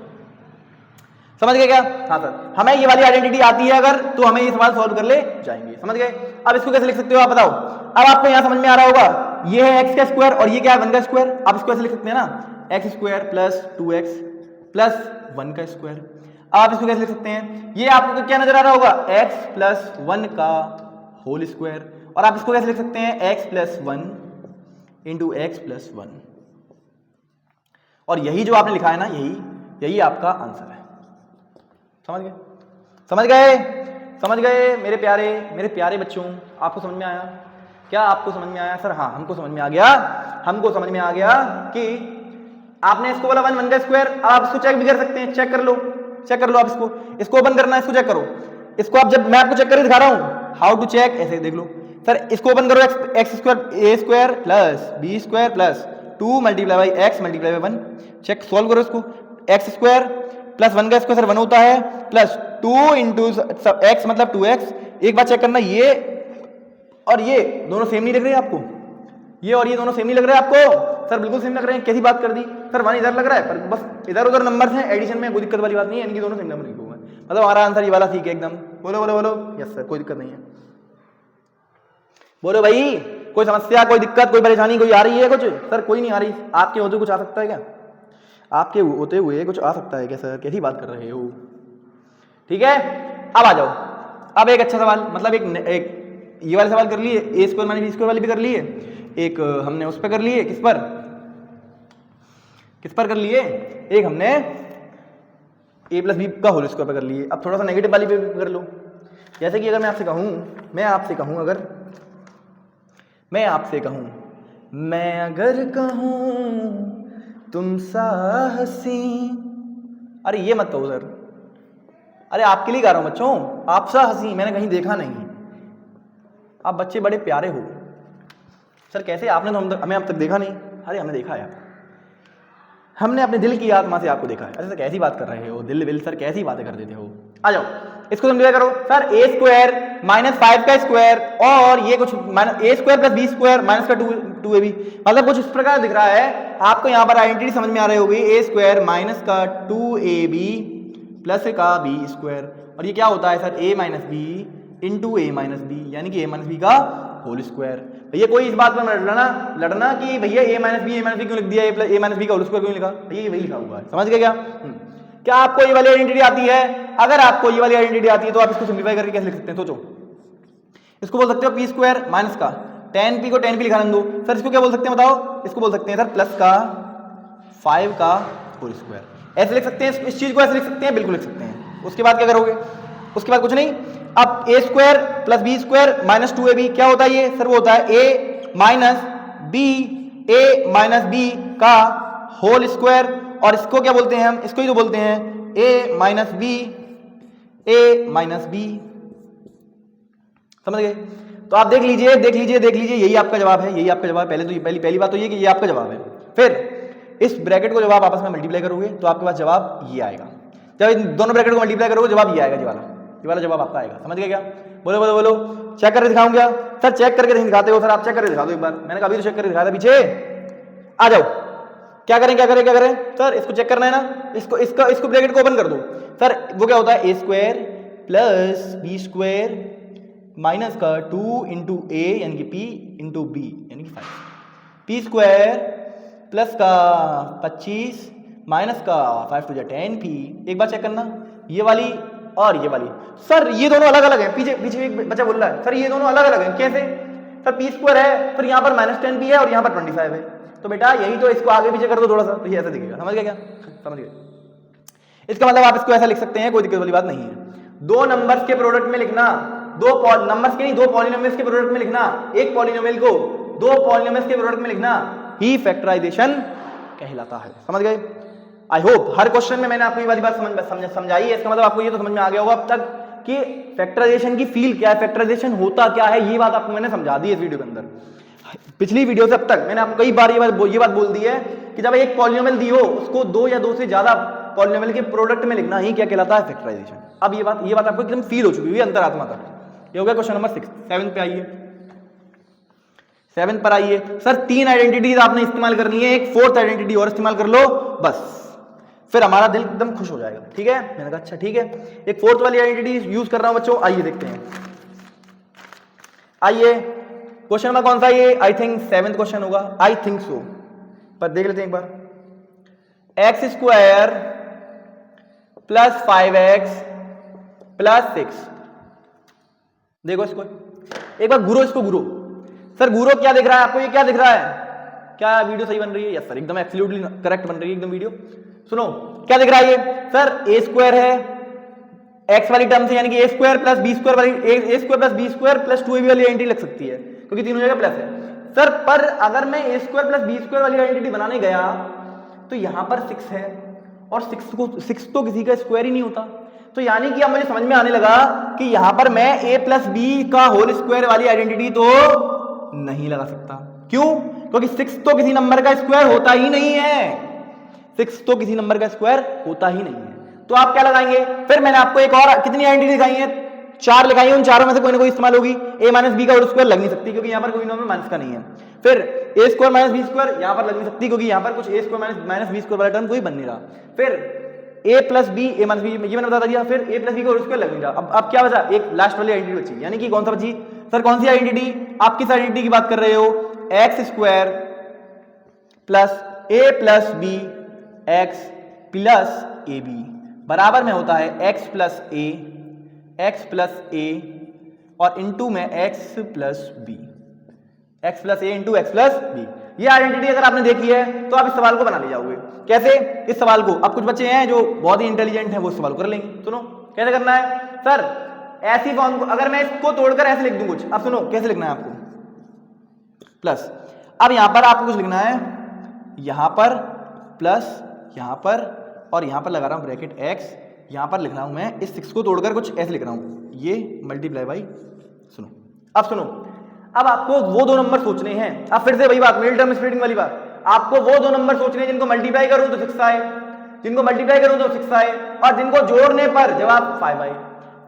समझ गए क्या? हाँ सर, हमें ये वाली आइडेंटिटी आती है अगर, तो हमें ये सवाल सॉल्व कर ले जाएंगे। समझ गए? अब इसको कैसे लिख सकते हो आप बताओ? अब आपको यहाँ समझ में आ रहा होगा, ये है x का स्क्वायर और ये क्या है 1 का स्क्वायर। आप इसको ऐसे लिख सकते हैं ना, x square plus 2x plus 1 का स्क्वायर। आप इसको कैसे लिख सकते हैं? ये आपको क्या नजर आ रहा होगा, x प्लस 1 का होल स्क्वायर, और आप इसको कैसे लिख सकते हैं, x plus 1 into x plus 1। और यही जो आपने लिखा है ना, यही आपका आंसर है। समझ गए मेरे प्यारे बच्चों? आपको समझ में आया क्या? आपको समझ में आया? सर हाँ, हमको समझ में आ गया कि आपने इसको बोला 1 का स्क्वायर। आप इसको चेक भी कर सकते हैं, चेक कर लो आप इसको ओपन करना है, इसको चेक करो। इसको आप, जब मैं आपको चेक करके दिखा रहा हूं हाउ टू चेक, ऐसे देख लो सर। इसको ओपन करो, x square A square plus B square plus 2 multiply by x multiply by 1। Check, solve करो इसको। एक्स स्क्वायर प्लस 1 का स्क्वायर सर 1 होता है, प्लस 2 इंटू एक्स मतलब 2x। एक बात चेक करना, ये और ये दोनों सेम नहीं लग रहे हैं आपको? ये और ये दोनों सेम नहीं लग रहे हैं आपको? सर बिल्कुल सेम लग रहे हैं। कैसी बात कर दी सर? 1 इधर लग रहा है, पर बस इधर उधर नंबर्स हैं, एडिशन में कोई दिक्कत वाली बात नहीं है, इनकी दोनों सेम नंबर लिखूंगा, मतलब हमारा आंसर ये वाला ठीक है एकदम। बोलो। यस सर, कोई दिक्कत नहीं है। बोलो भाई, कोई समस्या, कोई दिक्कत, कोई परेशानी कोई आ रही है? कुछ सर कोई नहीं आ रही। आपके होते कुछ आ सकता है क्या? आपके होते हुए कुछ आ सकता है क्या सर? कैसी बात कर रहे हो? ठीक है, अब आ जाओ। अब एक अच्छा सवाल, मतलब एक ये वाले सवाल कर लिए, ए स्क्वायर माइनस बी स्क्वायर वाले भी कर लिए, एक हमने उस पर कर लिए, किस पर कर लिए, एक हमने ए प्लस बी का होल स्क्वायर पर कर लिए। अब थोड़ा सा नेगेटिव वाली पे भी कर लो। जैसे कि अगर मैं आपसे कहूं मैं अगर कहूं तुम साहसी, अरे ये मत कहो सर, अरे आपके लिए गा रहा हूं बच्चों, आप साहसी मैंने कहीं देखा नहीं। आप बच्चे बड़े प्यारे हो सर। कैसे? आपने तो हमें अब तक देखा नहीं। अरे हमने देखा यार, हमने अपने दिल की आत्मा से आपको देखा है। अरे सर कैसी बात कर रहे हो, दिल विल सर कैसी बातें कर देते हो। आ जाओ इसको सिंप्लीफाई करो सर, ए स्क्वायर माइनस 5 का स्क्वायर और ये कुछ A square plus B square minus का 2 ए बी, मतलब कुछ इस प्रकार दिख रहा है आपको। यहाँ पर आइडेंटिटी समझ में आ रही होगी, ए स्क्वायर माइनस का 2ab प्लस का बी स्क्वायर, और ये क्या होता है सर ए माइनस बी इंटू ए माइनस बी, यानी कि ए माइनस बी का होल स्क्वायर। भैया कोई इस बात पर लड़ना कि भैया ए माइनस बी क्यों लिख दिया, ए माइनस बी का होल स्क्वायर क्यों लिखा, भैया ये वही लिखा हुआ है, समझ गए क्या? क्या आपको ये वाली आइडेंटिटी आती है? अगर आपको ये वाली आइडेंटिटी आती है तो आप इसको सिंप्लीफाई करके कैसे लिख सकते हैं, सोचो। इसको बोल सकते हो पी स्क्वायर माइनस का 10p को 10p लिखा दो सर, इसको क्या बोल सकते हैं बताओ? इसको बोल सकते हैं सर प्लस का 5 का होल स्क्वायर। ऐसे लिख सकते हैं इस चीज को, ऐसे लिख सकते हैं, बिल्कुल लिख सकते हैं। उसके बाद क्या करोगे? उसके बाद कुछ नहीं, अब A square plus B square minus 2ab क्या होता है ये सर? वो होता है ए माइनस बी का होल स्क्वायर, और इसको क्या बोलते हैं हम? इसको ही तो बोलते हैं ए माइनस बी, समझ गए? तो आप देख लीजिए यही आपका जवाब है, यही आपका जवाब। पहले तो पहली बात तो ये कि ये आपका जवाब है। फिर इस ब्रैकेट को जब आप आपस में मल्टीप्लाई करोगे तो आपके पास जवाब ये आएगा। जब इन दोनों ब्रैकेट को मल्टीप्लाई करोगे जवाब ये आएगा, ये वाला जवाब आपका आएगा। समझ गए क्या? बोलो चेक करके दिखाऊं क्या सर? चेक करके नहीं दिखाते हो सर, आप चेक करके दिखा दो एक बार। मैंने कहा अभी तो चेक करके दिखाया था पीछे। आ जाओ, क्या करें सर? इसको चेक करना है ना, इसको ब्रैकेट को ओपन कर दो सर। वो क्या होता है? A square plus B square minus का 2 इंटू ए यानी कि p इंटू बी यानी कि 5, पी स्क्वायर प्लस का 25 माइनस का 5 टू 10p। एक बार चेक करना, ये वाली और ये वाली सर, ये दोनों अलग अलग हैं। पीछे एक बच्चा बोल रहा है सर ये दोनों अलग अलग हैं, कैसे सर? पी स्क्वायर है, फिर यहाँ पर माइनस 10p है और यहाँ पर 25 है, तो बेटा यही तो, इसको आगे पीछे कर दो थोड़ा सा तो ये ऐसा दिखेगा। समझ गया क्या? समझ गए? इसका मतलब आप इसको ऐसा लिख सकते हैं, कोई दिक्कत वाली बात नहीं है। दो नंबर्स के प्रोडक्ट में लिखना, दो पॉलिनोमियल्स के प्रोडक्ट में लिखना, एक पॉलिनोमियल को दो पॉलिनोमियल्स के प्रोडक्ट में लिखना ही फैक्टराइजेशन कहलाता है। समझ गए? आई होप हर क्वेश्चन में मैंने आपको ये वाली बात समझाई है। इसका मतलब आपको ये तो समझ में आ गया होगा अब तक कि फैक्टराइजेशन की फील क्या है, फैक्टराइजेशन होता क्या है, ये बात आपको मैंने समझा दी है इस वीडियो के अंदर। पिछली वीडियो से अब तक मैंने आपको कई बार ये बात बोल दी है कि जब एक पॉलिनोमियल दी हो उसको दो या दो से ज्यादा पॉलिनोमियल के प्रोडक्ट में लिखना ही क्या कहलाता है? फैक्टराइजेशन। अब ये बात आपको एकदम फील हो चुकी है अंतरात्मा तक। ये हो गया क्वेश्चन नंबर 6। 7 पे आइए, 7 पर आइए सर। 3 आइडेंटिटीज आपने इस्तेमाल करनी है, एक 4th आइडेंटिटी और इस्तेमाल कर लो बस, फिर हमारा दिल एकदम खुश हो जाएगा। ठीक है? मैंने कहा अच्छा ठीक है, एक 4th वाली आइडेंटिटी यूज कर रहा हूं बच्चों। आइए देखते हैं, आइए क्वेश्चन नंबर कौन सा ये? आई थिंक 7th क्वेश्चन होगा, आई थिंक सो, पर देख लेते हैं एक बार। X square plus 5x plus 6, देखो इसको एक बार गुरो, इसको गुरो सर। गुरो क्या दिख रहा है आपको? ये क्या दिख रहा है? क्या वीडियो सही बन रही है? यस सर, एकदम एब्सोल्युटली करेक्ट बन रही है एकदम वीडियो। सुनो क्या दिख रहा है ये सर? ए स्क्वायर है एक्स वाली टर्म से, यानी कि A square plus B square वाली, A square plus B square plus 2ab वाली आइडेंटिटी लग सकती है क्योंकि तीनों जगह प्लस है सर। पर अगर मैं ए स्क्वायर प्लस बी स्क्वायर वाली आइडेंटिटी बनाने गया तो यहां पर 6 है और 6 तो किसी का स्क्वायर ही नहीं होता, तो यानी कि अब मुझे समझ में आने लगा कि यहां पर मैं a प्लस बी का होल स्क्वायर वाली आइडेंटिटी तो नहीं लगा सकता। क्यों? क्योंकि 6 तो किसी नंबर का स्क्वायर होता ही नहीं है, 6 तो किसी नंबर का स्क्वायर होता ही नहीं है। तो आप क्या लगाएंगे? फिर मैंने आपको एक और कितनी आइडेंटिटी दिखाई है? 4 लिखाई है, उन चारों में से कोई ना कोई इस्तेमाल होगी। a माइनस बी का होल स्क्वायर लग नहीं सकती क्योंकि यहां पर कोई नंबर माइनस का नहीं है। फिर a square minus B square यहां पर लग नहीं सकती क्योंकि यहां पर कुछ a square minus B square वाला टर्म कोई बन नहीं रहा। फिर a plus b, a minus b, ये मैंने बता दिया। फिर a प्लस बी का होल स्क्वायर लग नहीं रहा। अब क्या बचा? एक लास्ट वाली आइडेंटिटी बची, यानी कि कौन सा बची सर? कौन सी आइडेंटिटी? आप किस आइडेंटिटी की बात कर रहे हो? X square plus a plus B x plus A b बराबर में होता है x प्लस ए और इंटू में x plus B, x plus ए इंटू एक्स प्लस बी। ये आइडेंटिटी अगर आपने देखी है तो आप इस सवाल को बना ले जाओगे। कैसे? इस सवाल को, अब कुछ बच्चे हैं जो बहुत ही इंटेलिजेंट हैं वो इस सवाल को कर लेंगे। सुनो कैसे करना है सर? ऐसी फॉर्म को अगर मैं इसको तोड़कर ऐसे लिख दूं कुछ, अब सुनो कैसे लिखना है आपको। प्लस, अब यहां पर आपको कुछ लिखना है, यहां पर प्लस, यहां पर और यहां पर लगा रहा हूं ब्रैकेट x, यहां पर लिख रहा हूं मैं इस 6 को तोड़कर कुछ ऐसे लिख रहा हूं, ये मल्टीप्लाई बाई। सुनो अब सुनो, अब आपको वो दो नंबर सोचने हैं। अब फिर से वही बात, मिडिल टर्म स्प्लिटिंग वाली बात। आपको वो दो नंबर सोचने हैं जिनको मल्टीप्लाई करूं तो 6 आए, जिनको मल्टीप्लाई करूं तो 6 आए, और जिनको जोड़ने पर जवाब 5 आए।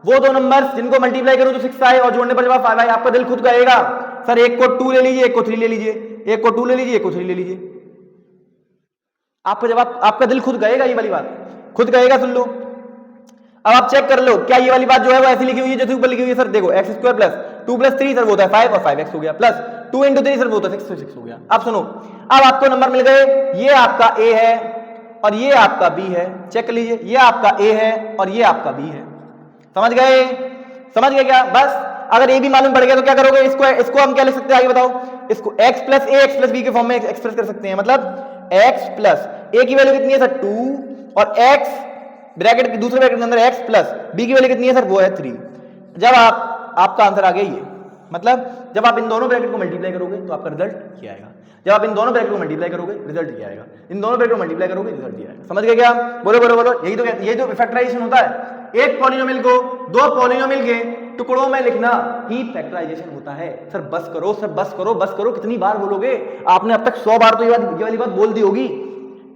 वो दो नंबर जिनको मल्टीप्लाई करूं तो 6 आए और जोड़ने पर जवाब 5 आए। आपका दिल खुद कहेगा सर एक को 2 ले लीजिए, एक को 3 ले लीजिए, एक को 2 ले लीजिए, एक को 3 ले लीजिए। आपका जवाब, आपका दिल खुद कहेगा, ये वाली बात खुद कहेगा। सुन लो, अब आप चेक कर लो क्या ये वाली बात जो है वो ऐसी लिखी हुई है जैसे ऊपर लिखी हुई है। सर देखो x square plus 2 plus 3 sir वो होता है 5 और 5x हो गया, प्लस 2 इंटू 3 सर वो होता है 6 हो गया। अब सुनो, अब आपको नंबर मिल गए, ये आपका a है और ये आपका b है। चेक कर लीजिए, ये आपका a है और ये आपका b है। समझ गए? समझ गए क्या? बस अगर a भी मालूम पड़ गया तो क्या करोगे, इसको हम क्या लिख सकते हैं आगे बताओ? इसको x plus a x plus b के फॉर्म में एक्सप्रेस कर सकते हैं। मतलब x प्लस a की वैल्यू कितनी है सर 2 और x ब्रैकेट की दूसरे ब्रैकेट के अंदर x प्लस b की वैल्यू कितनी है सर वो है 3। जब आपका आंसर आ गया ये, मतलब जब आप इन दोनों ब्रैकेट को मल्टीप्लाई करोगे तो आपका रिजल्ट ये आएगा। जब आप इन दोनों ब्रैकेट को मल्टीप्लाई करोगे रिजल्ट ये आएगा, इन दोनों ब्रैकेट को मल्टीप्लाई करोगे रिजल्ट ये आएगा। समझ गए क्या? बोलो बोलो बोलो, यही तो फैक्टराइजेशन होता है। एक पॉलिनोमियल को दो पॉलिनोमियल के टुकड़ों में लिखना ही फैक्टराइजेशन होता है। सर बस करो, सर बस करो, बस करो, कितनी बार बोलोगे? आपने अब तक 100 बार तो ये वाली बात बोल दी होगी,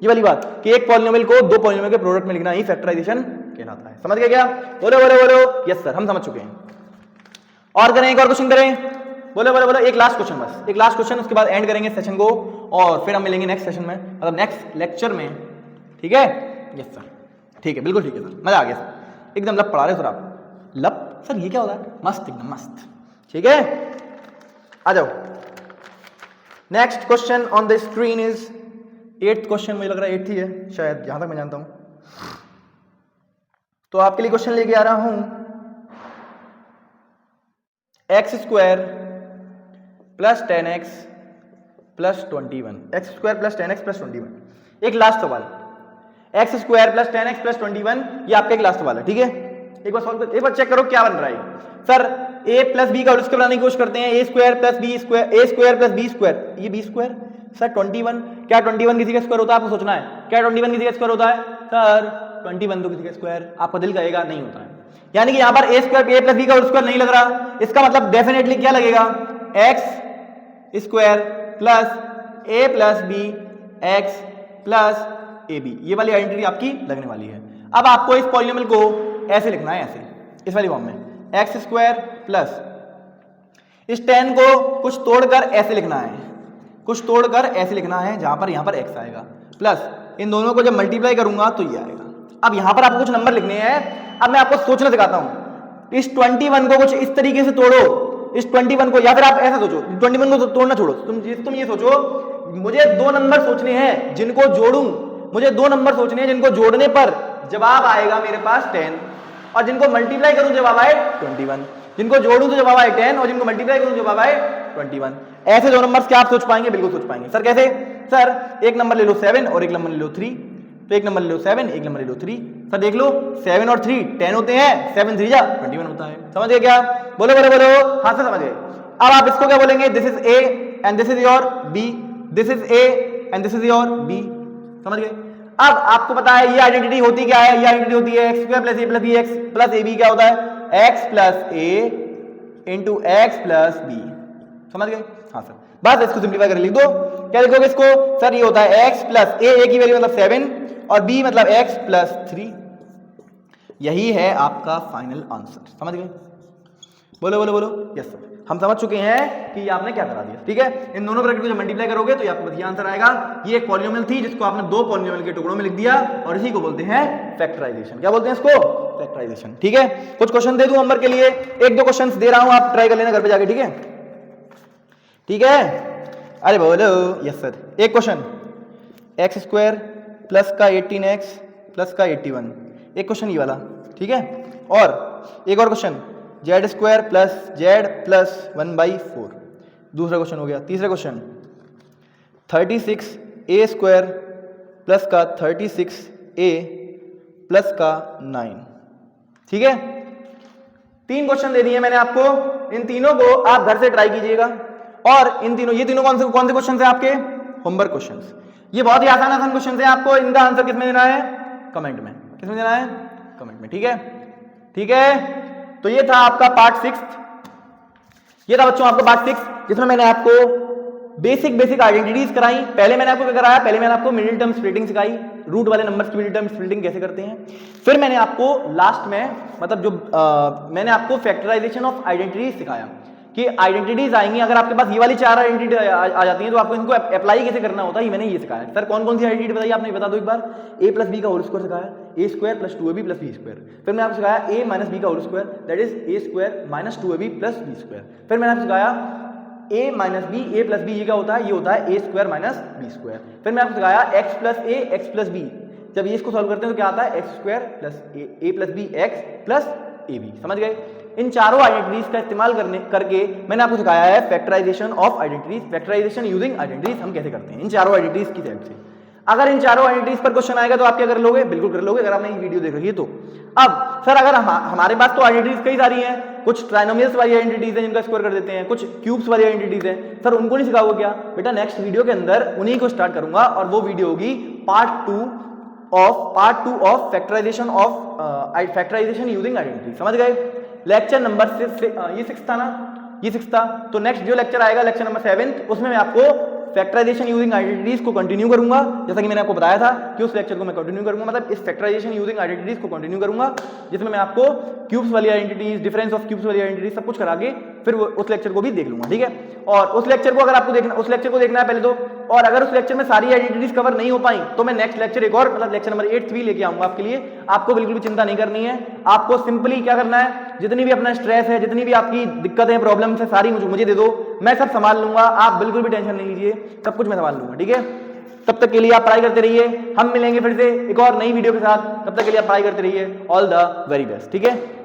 ये वाली बात कि एक पॉलिनोमियल को दो पॉलिनोमियल के प्रोडक्ट में लिखना ही फैक्टराइजेशन कहलाता है। समझ गए क्या? बोलो बोलो बोलो, यस सर हम समझ चुके हैं। और करें, एक और क्वेश्चन करें, बोलो बोलो बोलो, एक लास्ट क्वेश्चन, बस एक लास्ट क्वेश्चन, उसके बाद एंड करेंगे सेशन को और फिर हम मिलेंगे नेक्स्ट सेशन में, मतलब नेक्स्ट लेक्चर में। ठीक है? यस सर, ठीक है, बिल्कुल ठीक है सर, मजा आ गया सर, एकदम लप पढ़ा रहे सर आप। लप सर ये क्या होता है? मस्त, एकदम मस्त। ठीक है, आ जाओ। Next question on the screen is 8th question, मुझे लग रहा है 8th ही है शायद, जहां तक मैं जानता हूं। तो आपके लिए क्वेश्चन लेके आ रहा हूं, x square plus 10x plus 21, x square plus 10x plus 21। एक लास्ट सवाल, x square plus 10x plus 21, ये आपका एक लास्ट सवाल है। ठीक है, एक बार सॉल्व कर, एक बार चेक करो क्या बन रहा है। सर a प्लस बी का उसके बनाने की कोशिश करते हैं, a square plus B square, a square plus B square, ये बी स्क्वायर। सर 21, क्या 21 किसी का स्क्वायर होता है? आपको सोचना है, क्या 21 किसी का स्क्वायर होता है? सर 21 तो किसी का स्क्वायर, आपका दिल कहेगा नहीं होता है। यानी कि यहां पर a square a plus B का स्क्वायर नहीं लग रहा, इसका मतलब डेफिनेटली क्या लगेगा? X square plus a plus B x plus A b, ये वाली आइडेंटिटी आपकी लगने वाली है। अब आपको इस पॉलिनोमियल को ऐसे लिखना है, ऐसे इस वाली फॉर्म में, एक्स स्क्वायर प्लस इस 10 को कुछ तोड़कर ऐसे लिखना है, कुछ तोड़कर ऐसे लिखना है जहां पर यहां पर x आएगा, प्लस इन दोनों को जब मल्टीप्लाई करूंगा तो ये आएगा। अब यहां पर आपको कुछ नंबर लिखने हैं। अब मैं आपको सोचना सिखाता हूं, इस 21 को कुछ इस तरीके से तोड़ो, इस 21 को, या फिर आप ऐसा सोचो, 21 को तोड़ना छोड़ो, तुम ये सोचो मुझे दो नंबर सोचने हैं जिनको जोड़ूं, मुझे दो नंबर सोचने हैं जिनको जोड़ने पर जवाब आएगा मेरे पास 10, और जिनको मल्टीप्लाई करूं जवाब आए 21, जिनको जोड़ूं तो जवाब आए 10 और जिनको मल्टीप्लाई करूं जवाब आए 21। ऐसे दो नंबर्स क्या आप सोच पाएंगे? बिल्कुल सोच पाएंगे। सर कैसे? सर एक नंबर ले लो 7 और एक नंबर ले लो 3, तो एक नंबर ले लो 7, एक नंबर ले लो 3। सर देख लो 7 और 3 10 होते हैं, 7 3 जा 21 होता है। समझ गए क्या? बोलो बोलो बोलो, हाँ सर समझ गए। अब आप इसको क्या बोलेंगे? This is a and this is your b, this is a and this is your b. समझ गए? अब आपको पता है ये आइडेंटिटी होती क्या है? ये आइडेंटिटी होती है एक्स स्क्वायर प्लस ए प्लस बी एक्स प्लस ए बी क्या होता है? एक्स प्लस ए इंटू एक्स प्लस बी। समझ गए? हाँ सर, बस इसको सिंप्लीफाई कर लिख दो। क्या लिखोगे इसको? सर ये होता है एक्स प्लस ए की वैल्यू मतलब 7 और बी मतलब एक्स प्लस 3। यही है आपका फाइनल आंसर। समझ गए? बोलो बोलो बोलो, यस सर, हम समझ चुके हैं कि आपने क्या करा दिया। ठीक है, इन दोनों ब्रैकेट को जब मल्टीप्लाई करोगे तो ये आपको बढ़िया आंसर आएगा। ये एक पॉलिनोमियल थी जिसको आपने दो पॉलिनोमियल के टुकड़ों में लिख दिया और इसी को बोलते हैं फैक्टराइजेशन। क्या बोलते हैं इसको? फैक्टराइजेशन। ठीक है, कुछ क्वेश्चन दे दूं नंबर के लिए, एक दो क्वेश्चन दे रहा हूं, आप ट्राई कर लेना घर पे जाके। ठीक है, ठीक है, अरे बोलो यस सर। एक क्वेश्चन, एक्स स्क्वायर प्लस का 18x प्लस का 81, एक क्वेश्चन ये वाला। ठीक है, और एक और question, Z square plus Z plus 1/4, दूसरा क्वेश्चन हो गया। तीसरा क्वेश्चन 36a स्क्वायर प्लस का 36a प्लस का 9। ठीक है, 3 क्वेश्चन दे दिए मैंने आपको, इन तीनों को आप घर से ट्राई कीजिएगा। और इन तीनों, ये तीनों कौन से क्वेश्चन है आपके? Homework question. ये बहुत ही आसान आसान क्वेश्चन है, आपको इनका आंसर किसमें देना है? कमेंट में। किसमें देना है? कमेंट में। ठीक है, ठीक है, तो ये था आपका पार्ट 6, ये था बच्चों आपका पार्ट 6, जिसमें मैंने आपको बेसिक आइडेंटिटीज कराई। पहले मैंने आपको क्या कराया, पहले मैंने आपको मिडिल टर्म स्प्लिटिंग सिखाई, रूट वाले नंबर्स की मिडिल टर्म स्प्लिटिंग कैसे करते हैं। फिर मैंने आपको लास्ट में मतलब जो मैंने आपको फैक्टराइजेशन ऑफ आइडेंटिटीज सिखाया कि आइडेंटिटीज आएंगी, अगर आपके पास ये वाली 4 आइडेंटिटी आ जाती हैं तो आपको इनको अप्लाई कैसे करना होता है, ये मैंने ये सिखाया। सर कौन कौन सी आइडेंटिटी बताइए आपने, बता दो एक बार। a प्लस बी का होल स्क्वायर सिखाया, a square plus 2ab plus B square. फिर मैंने आपको सिखाया a माइनस बी का whole square, that is a square minus 2ab plus B square. फिर मैंने आपको सिखाया a minus b, a plus B ये क्या होता है, ये होता है a square minus B square. फिर मैंने आपको सिखाया x plus a x plus B, जब ये इसको सॉल्व करते हैं तो क्या आता है, x square plus a plus B x plus A b. समझ गए। इन चारों आइडेंटिटीज का इस्तेमाल करके मैंने आपको सिखाया है factorisation of identities, factorisation using identities हम कैसे करते हैं इन चारों आइडेंटिटीज की हेल्प से। अगर इन चारों आइडेंटिटीज पर क्वेश्चन आएगा तो आप क्या कर लोगे, बिल्कुल कर लोगे अगर आपने ये वीडियो देख रही है तो। अब सर अगर हमारे पास तो आइडेंटिटीज कई सारी हैं, कुछ ट्राइनोमियल्स वाली आइडेंटिटीज हैं जिनका स्क्वायर कर देते हैं, कुछ क्यूब्स वाली आइडेंटिटीज हैं, सर उनको नहीं सिखाओगे क्या बेटा, नेक्स्ट वीडियो के अंदर उन्हीं को स्टार्ट करूंगा और वो वीडियो होगी part two of factorisation using identity. समझ गए। लेक्चर नंबर ये 6 था ना, ये 6 था, तो नेक्स्ट जो लेक्चर आएगा लेक्चर नंबर 7 उसमें मैं आपको फैक्टराइजेशन यूजिंग आइडेंटिटीज को कंटिन्यू करूंगा, जैसा कि मैंने आपको बताया था कि उस लेक्चर को मैं कंटिन्यू करूंगा, मतलब इस फैक्टराइजेशन यूजिंग आइडेंटिटीज को कंटिन्यू करूंगा, जिसमें मैं आपको क्यूब्स वाली आइडेंटिटीज, डिफरेंस ऑफ क्यूब्स वाली आइडेंटिटीज सब कुछ करा के फिर उस लेक्चर को भी देख लूंगा। ठीक है। और उस लेक्चर को अगर आपको देखना, उस लेक्चर को देखना है पहले तो, और अगर उस लेक्चर में सारी आइडेंटिटीज कवर नहीं हो पाई तो मैं नेक्स्ट लेक्चर एक और मतलब लेक्चर नंबर 8 भी लेके आऊंगा आपके लिए। आपको बिल्कुल भी चिंता नहीं करनी है, आपको सिंपली क्या करना है, जितनी भी अपना स्ट्रेस है, जितनी भी आपकी दिक्कतें प्रॉब्लम्स है, सारी मुझे दे दो, मैं सब संभाल लूंगा, आप बिल्कुल भी टेंशन नहीं लीजिए, सब कुछ मैं संभाल लूंगा। ठीक है। तब तक के लिए आप पढ़ाई करते रहिए, हम मिलेंगे फिर से एक और नई वीडियो के साथ, तब तक के लिए आप पढ़ाई करते रहिए। All the very best. ठीक है।